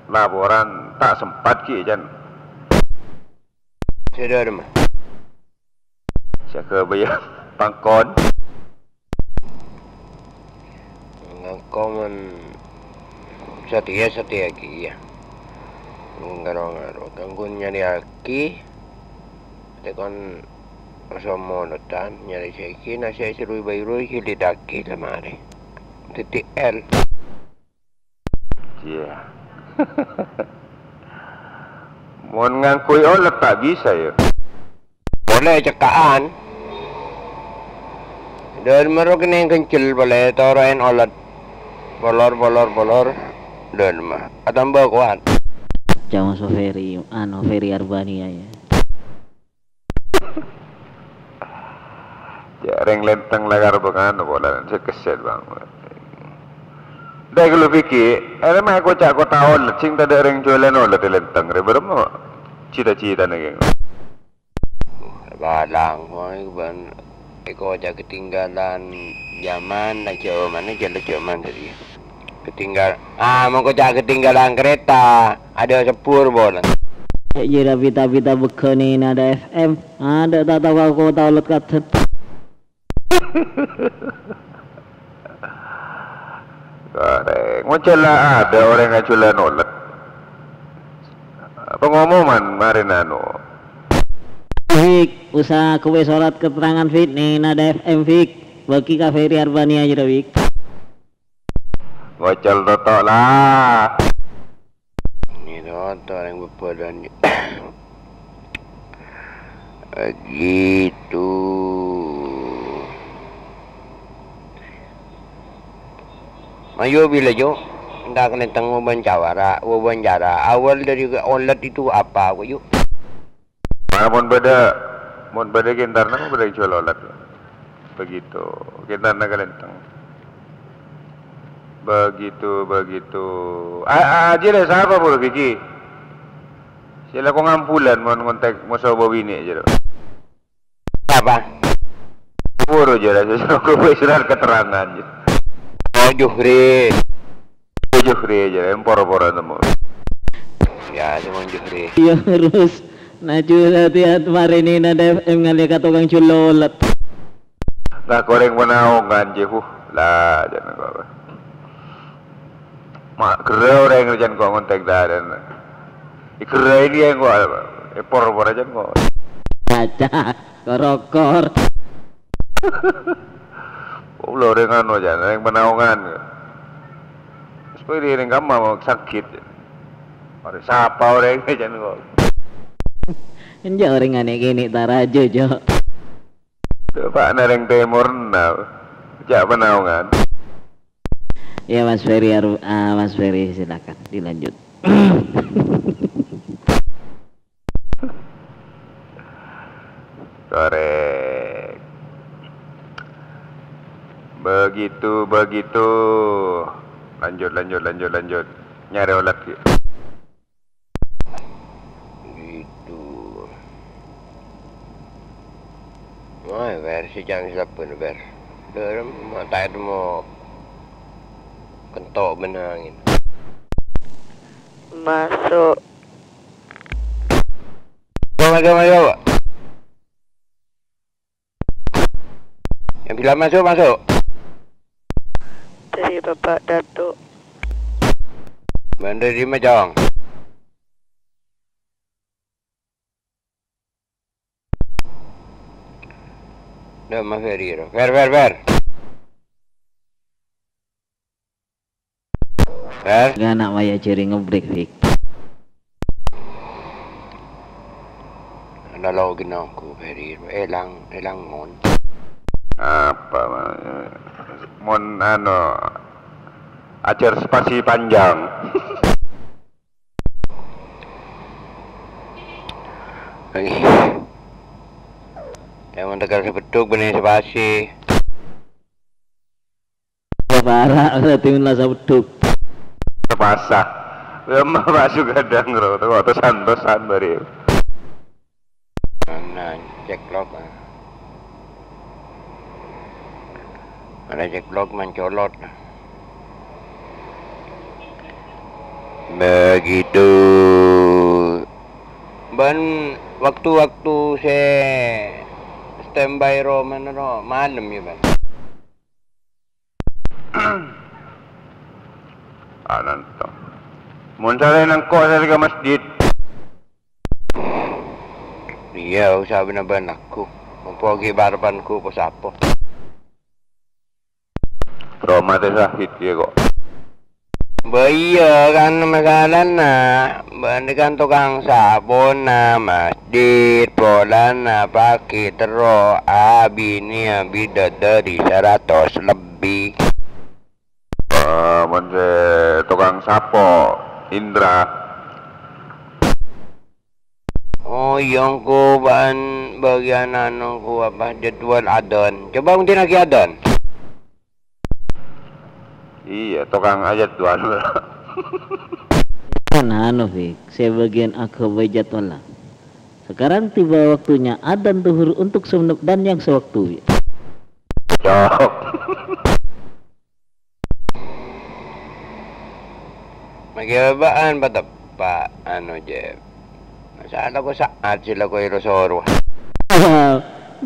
laporan tak sempat ki Jan. Sudah mah. Siapa bayar Pangkon? Ngakomen setia ki ya. Ngaro gangguan nyari aki. Tekon sama datang nyari seki nasi seru bayu hilir aki lemari. Titik L. Iya. Mohon ngangkui olet tak bisa ya. Boleh cekaan. Dan meru kena kencil boleh toroin olet. Bolor. Dan mah. Tambah kuat. Jangan so Ferry Arbania ya. Jarang lentang lagar bukan bola sekeset bang. Dah kalau fikir, ada mah aku cak kau tahu lecing tak ada orang jualan olah di lentang. Berapa cita-cita ni? Balang, kan? Eko cak ketinggalan zaman nak jauh mana jalan tadi. Mau cak ketinggalan kereta. Ada sepur bola. Jira pita bekeni nada FM. Ada tak tahu aku tahu let katet. Korek, macam lah ada orang yang jualan olet. Pengumuman kemarin Fik, usaha kowe sholat keterangan Fik nih nada FM Fik. Bagi ka Ferry Arbania aja Fik. Ngocel totok lah. Ini totok yang berpadan. Gitu. Mayu bila jo, hendak kena tengok wawancara. Awal dari olat itu apa aku yuk? Mon beda kintarna beda jual olat. Begitu. Kintarna kalentang. Begitu. Aja deh siapa boleh Vicky? Sila ko ngampulan mon kontak mo sa bawini aja deh. Apa? Puro aja lah, saya ko surat keterangan aja. Juhri aja, empor-empor nemu. Ya, cuma Juhri. Iya terus. Naju hati-hati marini na FM ngali ka tukang culolat. Nggak koreng panaongan je lah jangan ko. Mak kere orang kerjaan ko ngontek dan. Ikere ini yang ko empor-empor aja ko. Caca, korokor. Ulo dengan ano dyan, yang panaungan. Pwede rin ka sakit. Orang sapa orang dyan ko. Hindi orang nga gini tarajo jo. Pak na rin temor na. Diyan panaungan. Ya Mas Ferry silakan dilanjut. Korek. Begitu. Lanjut. Nyari olat ke? Gitu. Ay, versi jangan siapa ni ber. Dalam mata itu mau kentok benangin. Masuk. Masuk. Yang bilang masuk. Dari Bapak Datuk. Menerima Majong. Dah Mas Ferry. Ver. Ver. Gak nak maya ciri ngebreak Fik. Lalau gina aku Ferry. Elang mon. Apa mon ajar spasi panjang. Yang tegal sebeduk benih spasi. Parah berarti lah sebeduk. Pasah. Lemah masuk kadang bro. Atau santosan bari. Nah, cek log. Ada cek blog mencolot. Begitu. Ban waktu-waktu saya standby roman malam ya ban. Nanto. Mun sare nang ko sa masjid. Iya, usah benar-benar aku. Mempogi barbanku po sapo. Roma teh sakit ya kok. Iya kan masalah na, bandikan tukang sabon na masjid, polan na pakai tero, abini dari 100 lebih. Mense tukang sapo, Indra. Oh yang ku bagian anu ku apa jadwal adon. Coba mungkin lagi adon. Iya, tukang ayat tuan. Kan Fik, sebagian aku jadwal lah. Sekarang tiba waktunya adzan zuhur untuk sunat dan yang sewaktu. Cok. Magibaan ba Pak je. Masalah ko saat sila ko irosoro.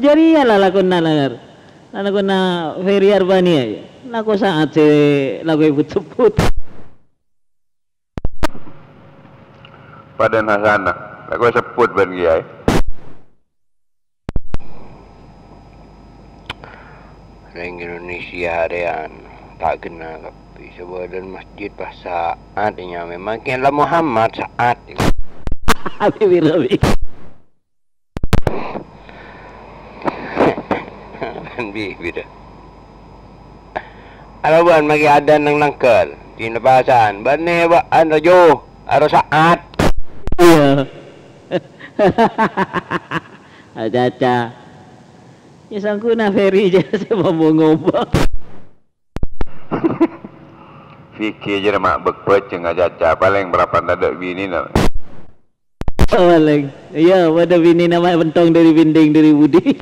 Jadi ya lah lakon na langar. Lakon na Ferry Arbania. Nako saat si lagu sebut Padan Hasana, lagu sebut ban kiai. Orang Indonesia harian tak kena tapi sebadan masjid pas saatnya memang kianlah Muhammad saat. Habib. Kan bibir. Alawan magi ada nang nangkel. Tinabasan. Bane ba ano jo? Aro saat. Iya. Aja. Ya sangku na ferry je saya mau ngomong. Fikir je mak bekpec ngajaca paling berapa nada bini nak. Paling. Iya, ada bini nama bentong dari binding dari Budi.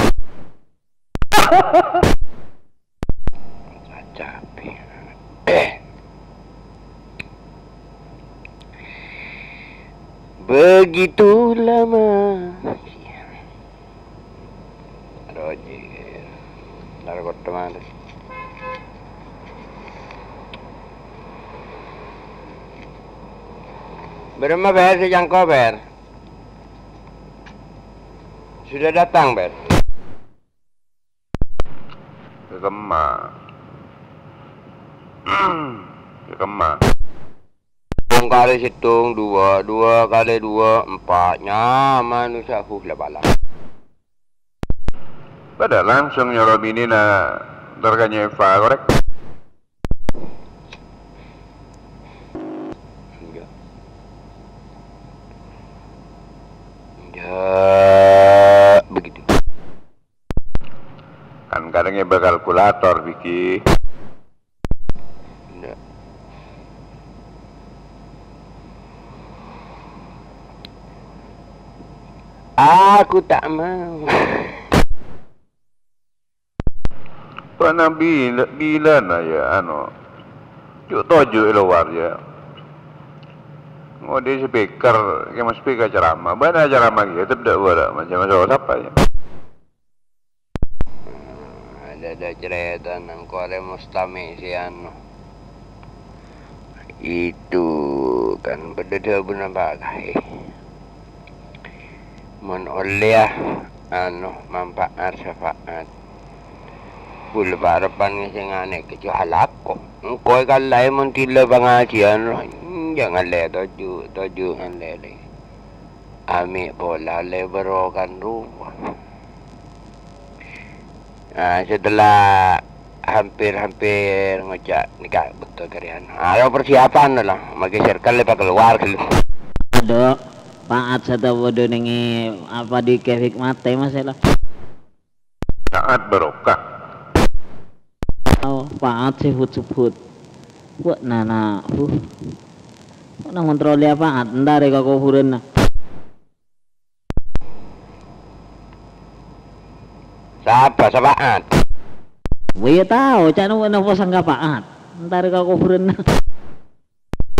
Begitu lama. Roger. Nargot teman. Berapa Ber sejangkau Ber? Sudah datang Ber? Kemah. Kemah. Kali hitung 2 kali 2 4 nyaman usahu labala. Pada langsung nyoro bini na darganya Eva korek. Ya begitu. Kan kadangnya berkalkulator Vicky. Aku tak mau. Pernah bila na ya ano. Cuk toju luar ya. Ngode speaker, kayak speaker ceramah. Bana ceramah gitu tidak ada macam siapa ya. Ada cerita nang Korea Mustami si anu. Itu kan beda benar bagai. Mun oleh anu manfaat syafaat pul parapan sing ane kecu halako engko kalai mun tila pengajian jangan le toju kan le ami bola le berokan rumah. Setelah hampir ngejak nikah betul kalian. Ada persiapan lah magi circle lepas keluar dulu. Ada Paat sata bodoh nengi apa di kefik mate masalah. Saat barokah. Oh, paat sebut. Buat nana. Nang kontrol dia paat. Ndare kau kuhuran na. Siapa sapaat? Wih tahu, canu mana posang paat. Ndare kau kuhuran na.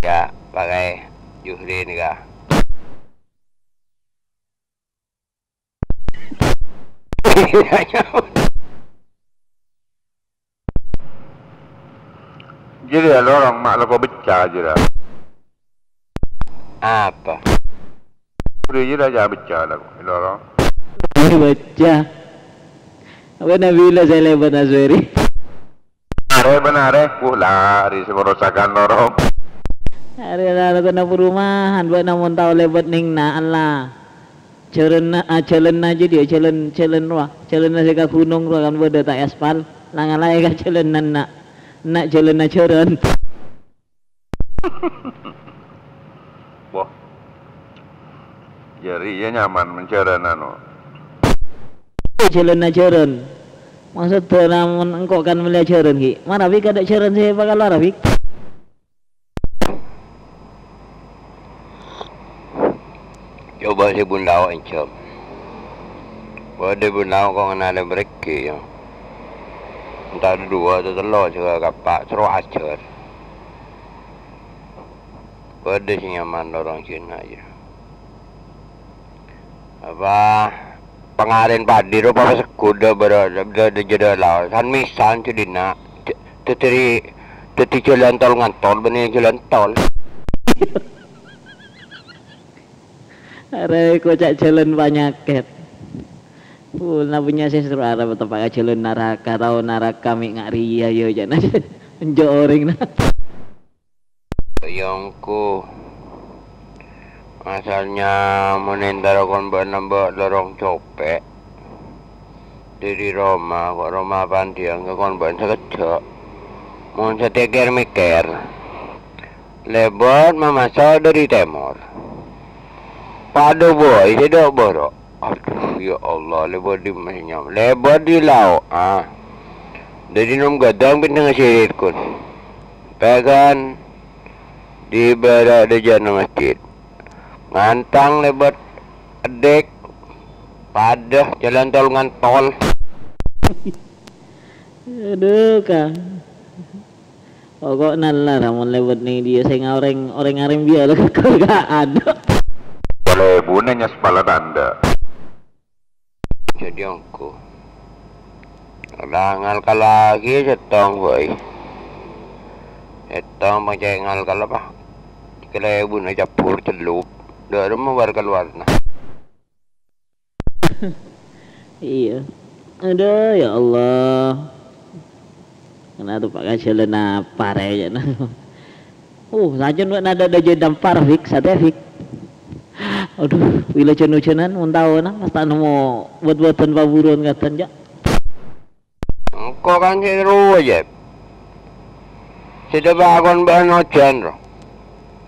Ya, pakai Juhri ni kah? Jadi ada orang mak lo becah aja dah. Apa? Udah je dah jangan becah lah orang. Becah. Apa Nabila saya lebat Azwari? Benar lari semerosakan orang. Hari lalu kena perumahan buat namun tahu lebat ning na Allah. Jalan aja dia jalan nasi ke gunung tu kan berada tak aspal langan lagi ke jalan nak jalan jalan. Wah, jadi ya nyaman menjalan anu. Jalan. Maksud tu namun engkau kan melihat jalan ki. Mana Rafiq ada jalan saya bakal lah Rafiq. Coba si bundau encam. Pada bundau kau kena ada berke ya. Entah ada 2 atau 3 juga kapak seru acer. Pada si nyaman orang Cina aja. Apa pengarin padi rupa sekuda berada jeda laut. San misan cedina. Teti jalan tol ngantol benih jalan tol. Are kocak jalan banyaket. Na punya sesuatu arah tempat jalan neraka tahu neraka mi ngari yo jana enjo orang na. Yongku asalnya menendar kon nambah lorong copek dari Roma kok Roma pandiang ke kon ban sekejap Mun seteker mikir. Lebot memasok dari timur. Pada boy, tidak borok. Aduh, ya Allah, lebot di masnya. Lebot di laut. Dari nom gadang bintang sirit kun. Pegan di badak di jana masjid. Ngantang lebot adek pada jalan tol ngantol. Aduh Kang. Pokok nalar ramun lewat nih dia saya orang arim dia lah kagak ada. Boleh bunanya sepala tanda. Jadi aku ngal lagi setong boy. Setong macam ngal kalau apa? Kalau bun aja pur celup. Dah rumah war keluar nah. Iya. Aduh ya Allah. Kenapa Pak Kasih na pare aja nah. Saja nu ada jadi dampar fik sate fik. Aduh, bila cenucenan mun tahu nah pasti mau buat-buatan baburon katan ja. Engkau kan seru aja. Sudah bangun ojan roh.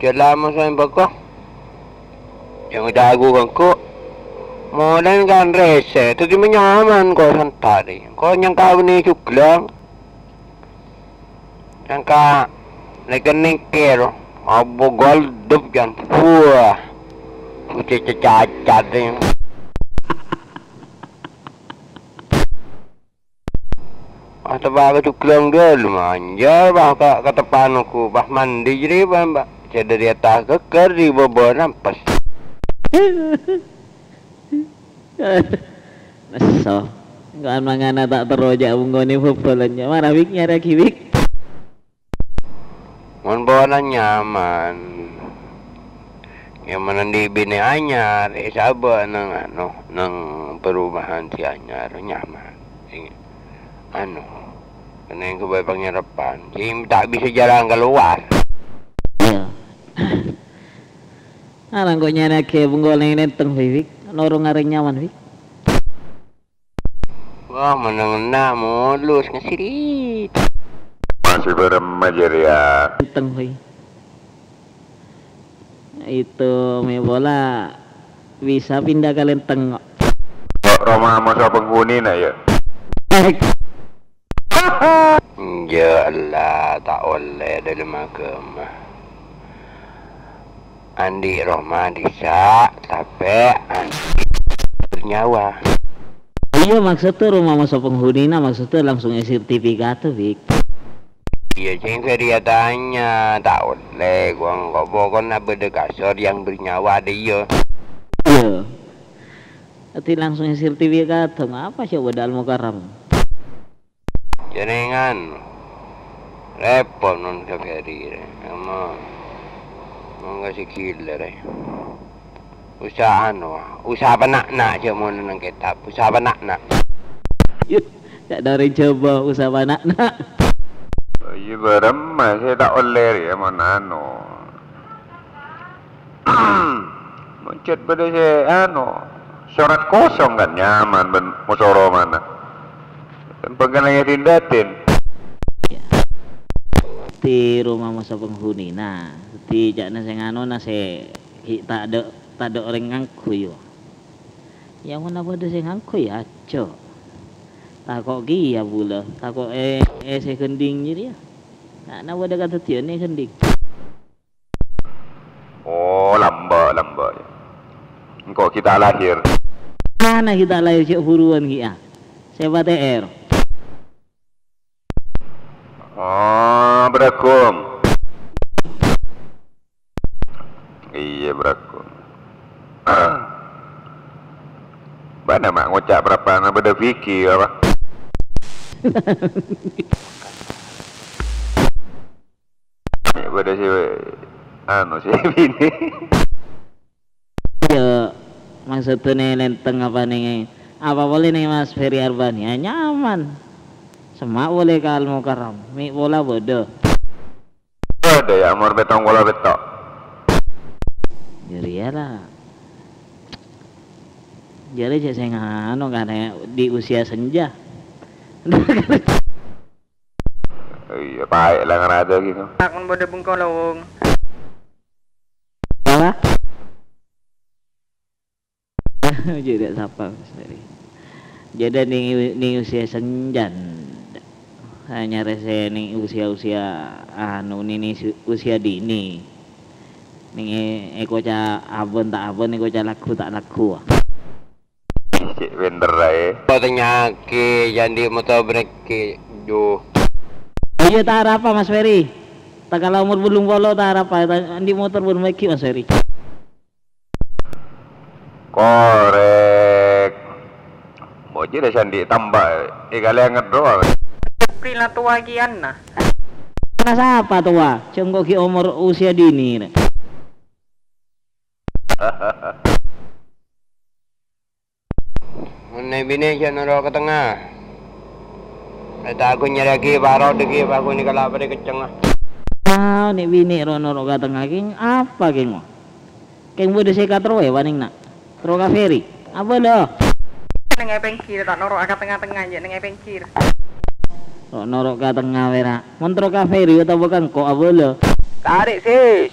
Lama saya bakal. Yang dagu kan kok. Modern kan rese, itu menyaman kau santari. Kau yang kau ni cuklang. Yang kau lekening kero, abu goldup kan, puah, putih cacat ni. Atau baga cuklang dulu manjar, baga kata panuku, bah mandi jadi bah, cedera atas keker di bawah nampas. Naso, kan mangana tak teroja bunggoni pupulannya, mana wiknya lagi wik. Mun bawa nyaman, yang mana di bini anyar, sabar nang perumahan si anyar nyaman. Kena yang kebaik pengirapan, tak bisa jalan keluar. Alang kok nyana ke bunggoleng nenteng wik, norong ngaring nyaman wik. Wah menang mulus ngesirit. Masih beremajer ya. Nenteng wik. Itu me bola bisa pindah ke lenteng. Roma masa penghuni na ya. Ya Allah, tak boleh dalam agama. Andi Roma bisa, tapi Andi bernyawa. Iya maksudnya rumah masa penghuni na maksudnya langsung sertifikat tuh Bik. Iya ceng dia tanya, tak boleh gua nggak bokon na berdekasor yang bernyawa dia. Iya. Nanti langsung sertifikat tuh apa sih badal mukaram? Jenengan repot non kafiri emang nggak sih killer usaha penak-nak je mau nang kitab usaha penak-nak tak dari coba usaha penak-nak iya beremah saya tak oler ya mana muncul pada saya surat kosong kan nyaman musoro mana dan pengenanya tindatin di rumah masa penghuni nah di jakna sing na se tak ada orang ngangku yo yang mana pada sing ngangku ya aco tak kok ya pula tak kok se kending jadi ya nak pada kata tian ni kending lamba engkau kita lahir mana kita lahir cik buruan kia siapa TR Berakum. Iya berakum. Mana mak ngocak berapa nak beda fikir apa? Beda si si bini. Ya maksudnya nih lenteng apa nih? Apa boleh nih Mas Ferry Arbani? Ya nyaman. Semak boleh kal mukaram, mi bola bodoh. Ada ya amor betong bola betok. Jadi ya lah. Jadi saya ngano karena di usia senja. Iya, baik lah ngerada gitu. Takon bodo bengkolong. Apa? Jadi siapa Mas. Jadi ning usia senjan. Hanya rese ning usia-usia anu ini usia dini. Ning eko ca abon tak abon eko ca laku tak laku. Cik bener ae. Katanya ke jadi motor breki jo. Iya tak apa Mas Ferry. Tak kalau umur belum bolo tak apa di motor belum meki Mas Ferry. Korek. Boji dah sandi tambah. Kalian ngedro. Prila tua gian nah. Mas apa tua? Cuma ki umur usia dini. Ini bini jangan naro ke tengah. Ada aku nyeraki baru degi aku ni kalau apa dia keceng lah. Ah, ni bini rono ke tengah king apa king mo? King bude sekat roe waning nak. Tro ka ferry. Apa lo? Neng pengkir tak noro ke tengah-tengah aja neng pengkir. Norok ka tengah wera. Montro ka ferry atau bukan kok apa lo? Tarik sis.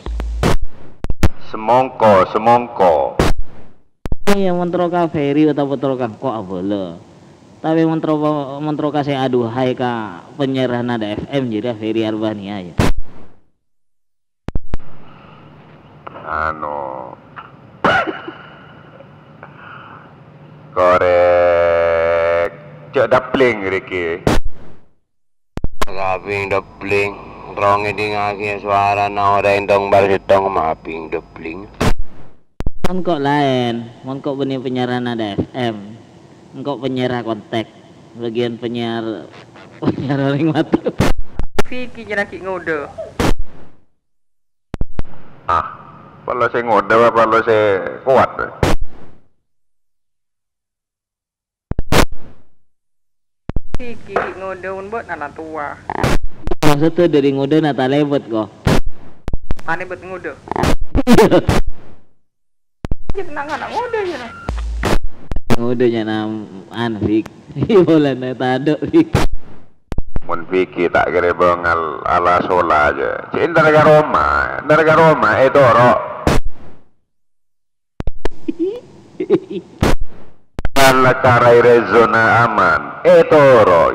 Semongko. Iya montro ka ferry atau montro ka kok apa lo? Tapi montro ka saya aduhai ka penyiaran Nada FM jadi Ferry Arbania ya. Anu. Korek. Cok dapling riki. Raping dapling. Ronge di ngaki suara na orang dong barisitong maping dapling. Kok lain, kok benih penyiaran Nada FM. Engkau penyiar kontak bagian penyiar orang mati. Vicky jenaki ngode. Kalau saya ngode apa kalau saya kuat? Vicky ngode buat anak tua. Maksudnya dari ngode nata lebet kok. Tani buat ngode. Jadi anak ngode ya. Ngode nya nam Fik. Bola na tado Fik. Mun Vicky tak kira bengal ala sola aja. Cik dari Roma Toro. Ala karai rezona aman Toro.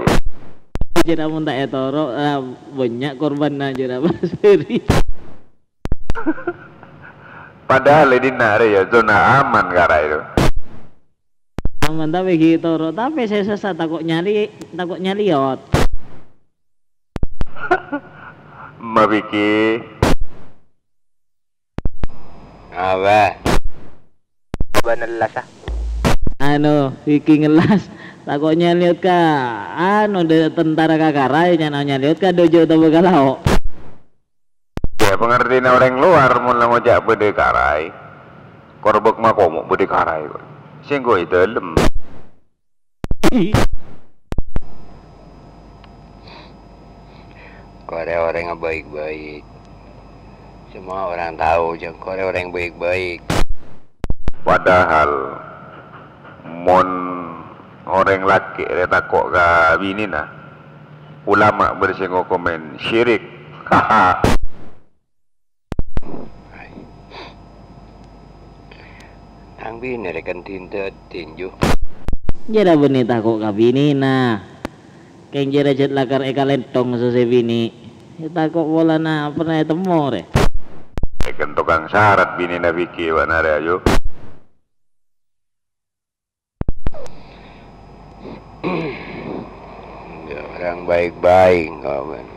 Jadi namun tak Toro banyak korban aja Mas Ferry. Padahal ini nare ya zona aman karai itu. Aman tapi gitu Toro, tapi saya sesat takut nyaliot. Mabiki. Apa? Banelas ah. Anu, Vicky ngelas. Takutnya lihat ka, de tentara kakarai nyana lihat ka dojo atau begalau. Ya pengertian orang luar mula ngojak bede karai. Korbek mah komuk bede karai. Singgo itu lem. Korea orang yang baik-baik. Semua orang tahu jangan Korea orang yang baik-baik. Padahal mon orang laki dia takut ke bini nah. Ulama bersengok komen syirik. Ang bini rekan tinta tinju. Jada benih takut ke bini nah. Keng jada jet lakar eka lentong sese bini. Takut bola na pernah temu re. Ikan tukang syarat bini na Vicky wa nare ayo. Orang baik-baik kawan.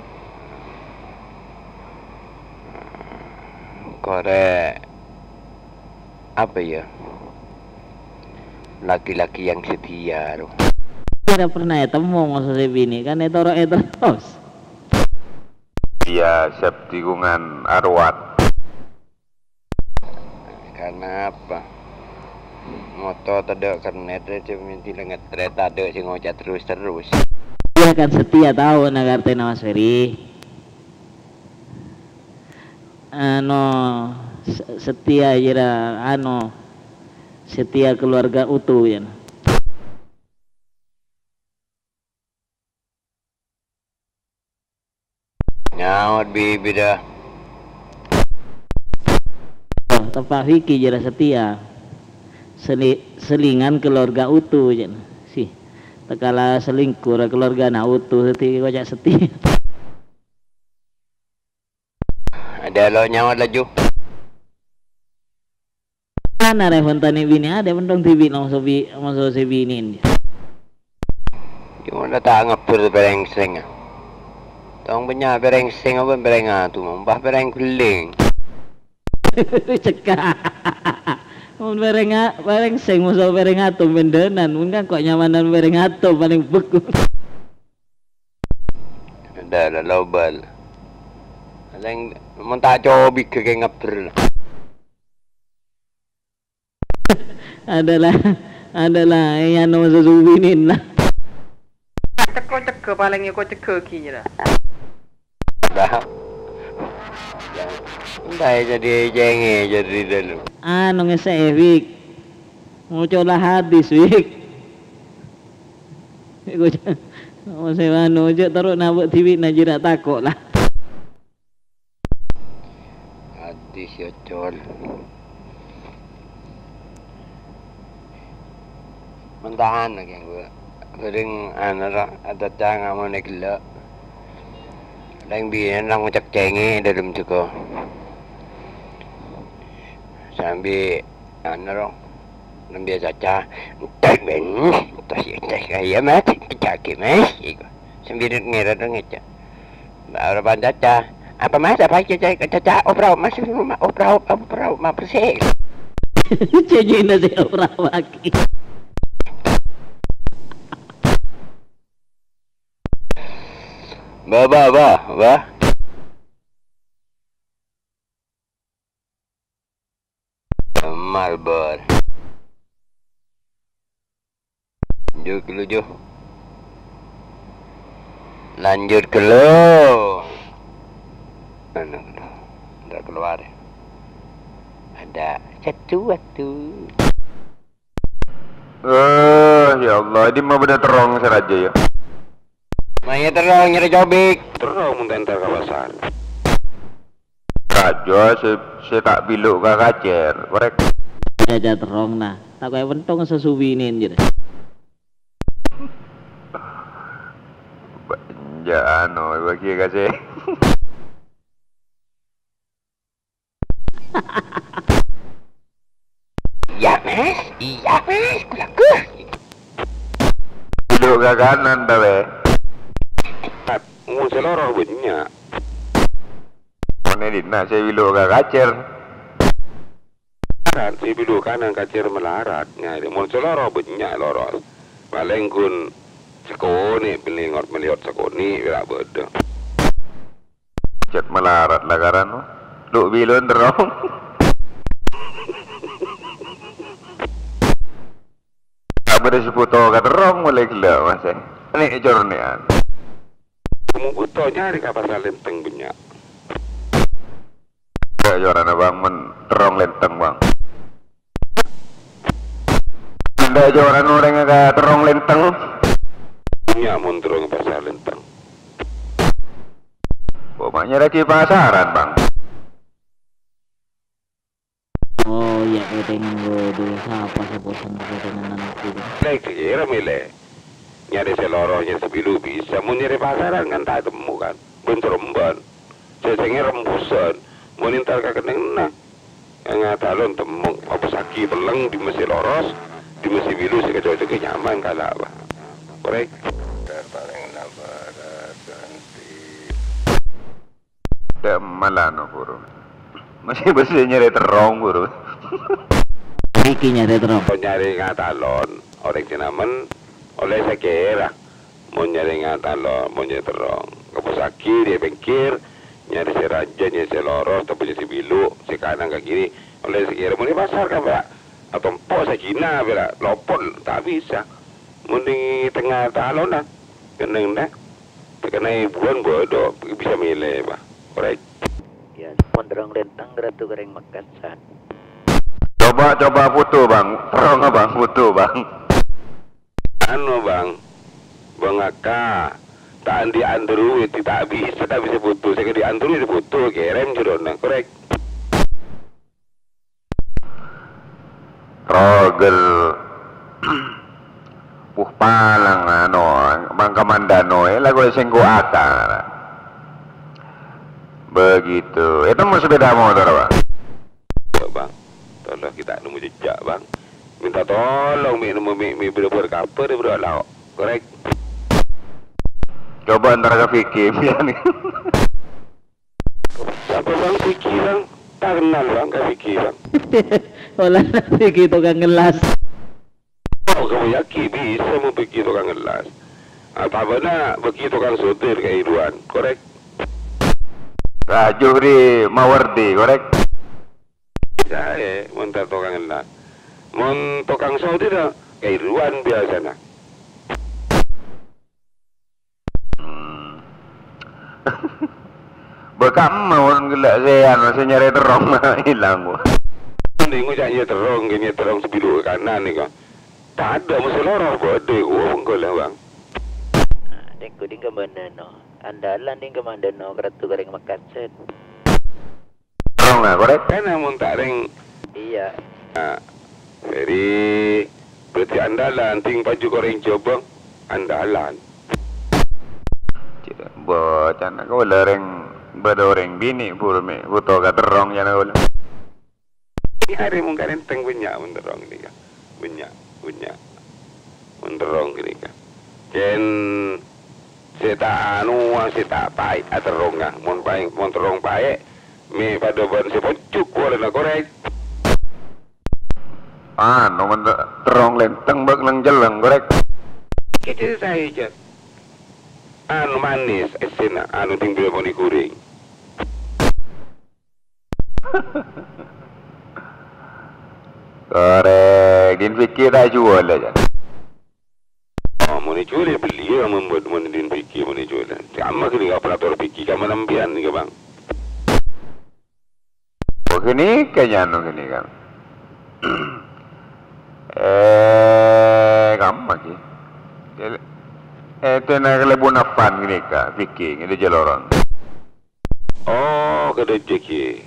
Korea apa ya? Laki-laki yang setia loh. Tidak pernah temu sese bini kan itu orang terus. Iya, siap tikungan arwat. Karena apa? Motor tidak kernet cuma tidak ngetret ada sih ngocak terus. Dia kan setia tahu nagarte nama Mas Ferry. Setia jira setia keluarga utuh ya. nyawat bibi dah. Tempat fikir jera setia. Selingan keluarga utuh je. Si. Tekala selingkuh keluarga na utuh setia kocak setia. Ada lo nyawat laju. Mana refon tani bini ada bendong TV langsung masuk si bini ini. Cuma tak ngapur berengseng. Tong punya berengseng apa bereng tu, mbah bereng kuling. Cekak. Mun berengseng masuk bereng atom bendenan, mun kan kok nyamanan bereng atom paling beku. Ada lah lobal. Aleng mun tak cobi ke ngapur. adalah yang nama sesubinin lah. Ceko paling ikut ceko kini lah. Dah. Dah jadi jenge jadi dulu. Anu ngesek Wik. Mau coba hadis Wik. Iku mau saya anu je taruh nabuk TV najira takut lah. Hadis ya col. Mentahan lagi gue. Sering anak ada jangan mau naik le. Dan biar orang macam cengeng dalam juga. Sambil anak orang biasa caca, tak ben, tak kaya mati, cakap mas, sambil ngira dong aja. Baru bandar caca, apa mas apa caca operau masuk rumah operau ma persen. Cengeng nasi operau lagi. Bah. Malbor. Lanjut ke lo. Anu, dah keluar. Ada satu waktu. Ya Allah, ini mah benar terong saja ya. Maya terong nyari cobik. Terong mententar kawasan. Raja saya tak biluk ke kacer. Korek. Jaja terong nah. Tak kaya bentong sesubinin je. Ya anu bagi kasih. Iya mas, kulaku. Biluk ke kanan dah be. Mau seloroh bunyinya. Mana dina saya biluk ke kacer. Melarat, si bilu kanan kacir melarat. Nyari mau seloroh bunyinya lorol. Paling kun sekoni pelingor melihat sekoni bila bodoh. Cat melarat lah karena lu bilun terong. Ada seputo kat terong boleh gila mas. Ini jornian. Kamu butuh nyari kapal lenteng punya. Ya joran bang men terong lenteng bang. Ada joran orang yang terong lenteng. Punya mun terong pasar lenteng. Pokoknya lagi pasaran bang. Oh iya ketengan gue dulu siapa sebutan ketengan nanti. Lek kira milih. Nyari selorohnya sebilu bisa. Mau nyari pasaran kan tak temu kan. Bentur remban. Cecengnya rembusan. Mau nintar kekeneng nah. Yang talon temung. Apa sakit peleng di mesin loros. Di mesin bilu sekecok-cok nyaman kalau apa. Korek. Paling lapar ganti. Dah malano buru. Masih bersih nyari terong buru. Iki nyari terong. Nyari ngatalon. Orang cinaman. Oleh saya kira. Mau nyari ngatalon. Mau nyari terong. Kapus sakit dia bengkir. Nyari si raja, nyari si loros. Tapi si bilu. Si kanan ke kiri. Oleh saya kira. Mau di pasar kan pak. Atau empok saya Cina bila. Lopon. Tak bisa. Mau di tengah talon lah. Keneng dah. Terkena bulan bodoh. Bisa milih pak. Korek. Ya, pondrong lentang ratu goreng Makassar. Coba foto bang. Terong bang foto bang. Anu bang. Bang Aka. Tak di Android tak bisa foto. Saya di Android foto kirim jurona, korek. Rogel puh palang ano Bang Kamandano lagu senggo akar begitu. Itu mau sepeda motor Bang? Bang, tolong kita nemu jejak Bang. Minta tolong mi berkapur berlauk, korek. Coba antara ke Vicky nih. Siapa Bang Vicky Bang? Tak kenal Bang ke Vicky Bang. Olah Vicky tukang ngelas. Oh, kamu yakin bisa mau Vicky tukang ngelas? Apa benar Vicky tukang sotir ke Iruan, korek? Juhri Mawardi, korek? Saya montar tukang ngelas. Mon tukang sotir ke Iruan biasa nak. Bekam mau gelak saya nyari terong hilang gua. Ini ngucapnya terong, gini terong sebiru ke kanan nih kok. Tak ada masalah apa gua enggak lah Bang. Ding kuding ke mana no? Andalan ding ke mana no? Keratu goreng makacet. Terong lah korek? Kan namun tak ring. Iya. Nah, jadi berarti andalan ting baju goreng coba andalan. Bocah nak kau lereng bedoreng bini burme buto ka terong ya nak kau. Ini hari mungkin enteng punya menterong ni kan, punya menterong ni kan. Ken seta anu seta pai aterong ah, mon terong pai, me pada ban sepocuk boleh nak korek. No terong lenteng bak lang jeleng korek. Kita saya je. Anu manis, esena, anu tinggal boni kuring. Korek, din fikir dah jual aja. Oh, mau jual beli ya, membuat mau din fikir mau jual. Sama kini operator fikir, kamu nampian nih Bang. Oh gini kayaknya anu gini kan. Kamu lagi. Itu nak lebih nafan gini kak, fikir ini jaloran. Oh, kada jeki.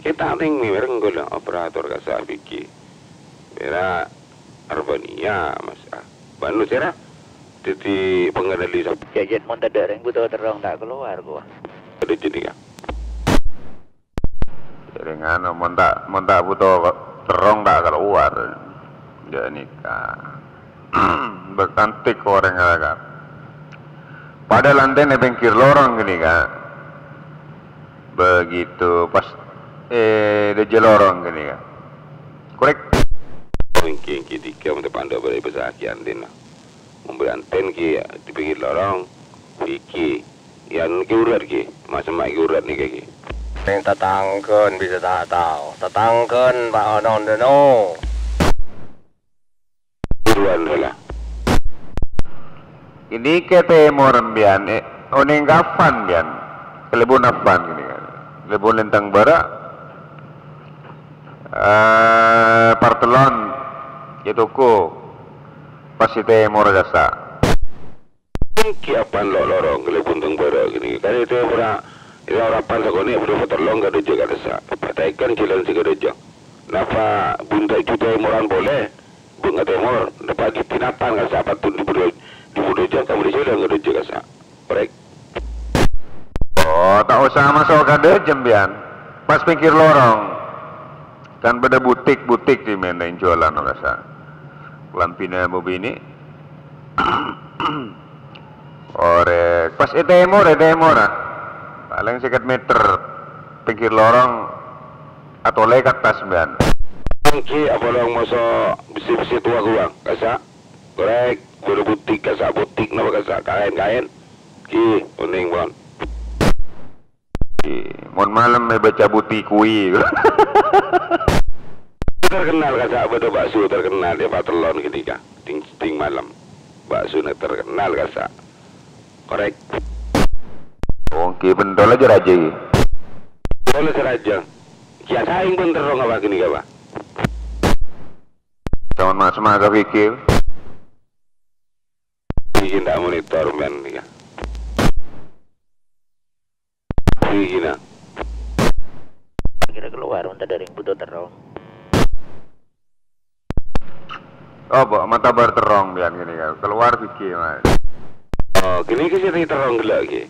Kita ting ni mereng gula operator kasa fikir. Bera Arbania mas. Banu sera. Jadi pengendali sampai. Jajan monta dereng butuh terong tak keluar gua. Kada jadi kan. Jaringan monta butuh terong tak keluar. Dia nikah. Berkantik orang agak. Pada lantai ni bengkir lorong gini kan. Begitu pas dia lorong gini kan. Korek. Mungkin ketika untuk pandai beri pesakian din. Memberi anten ki di pinggir lorong. Iki yang ki urat ki, macam ki urat ni ki. Yang tatangken bisa tak tahu. Tatangken Pak Onon deno. Ini kete moran bian, oning gafan bian, kelebun afan gini kan, kelebun lentang bara, partelon, jatuhku, pasti te mora jasa. Kiapan lorong kelebun lentang bara gini, kan itu pernah, itu orang sekoni perlu partelon gak ada jaga jasa, pataikan jalan segera jang, napa buntai juta moran boleh. Bunga temor, dapat pinatan kan sahabat pun di Budoja, kamu di sini nggak ada jaga sah, break. Oh, tak usah masuk ke dejem bian, pas pinggir lorong, kan pada butik di mana yang jualan orang sah, lampina mobil ini, orek, pas ETMor, paling sekitar meter pinggir lorong atau lekat tas bian. Ki apa lang masuk besi tua gua kasa korek butik kasa butik nama kasa kain ki uning bon mon malam may baca butik kui terkenal kasa beda bakso terkenal dia patelon ketika ting malam bakso terkenal kasa korek ki pendol aja raja boleh seraja kia saing pun terong apa gini apa kawan mas maga fikir bikin tak monitor men ya gina. Kira keluar untuk dari butuh terong. Oh, mata berterong biar gini kan. Keluar fikir mas. Oh, gini ke sini terong gelak lagi.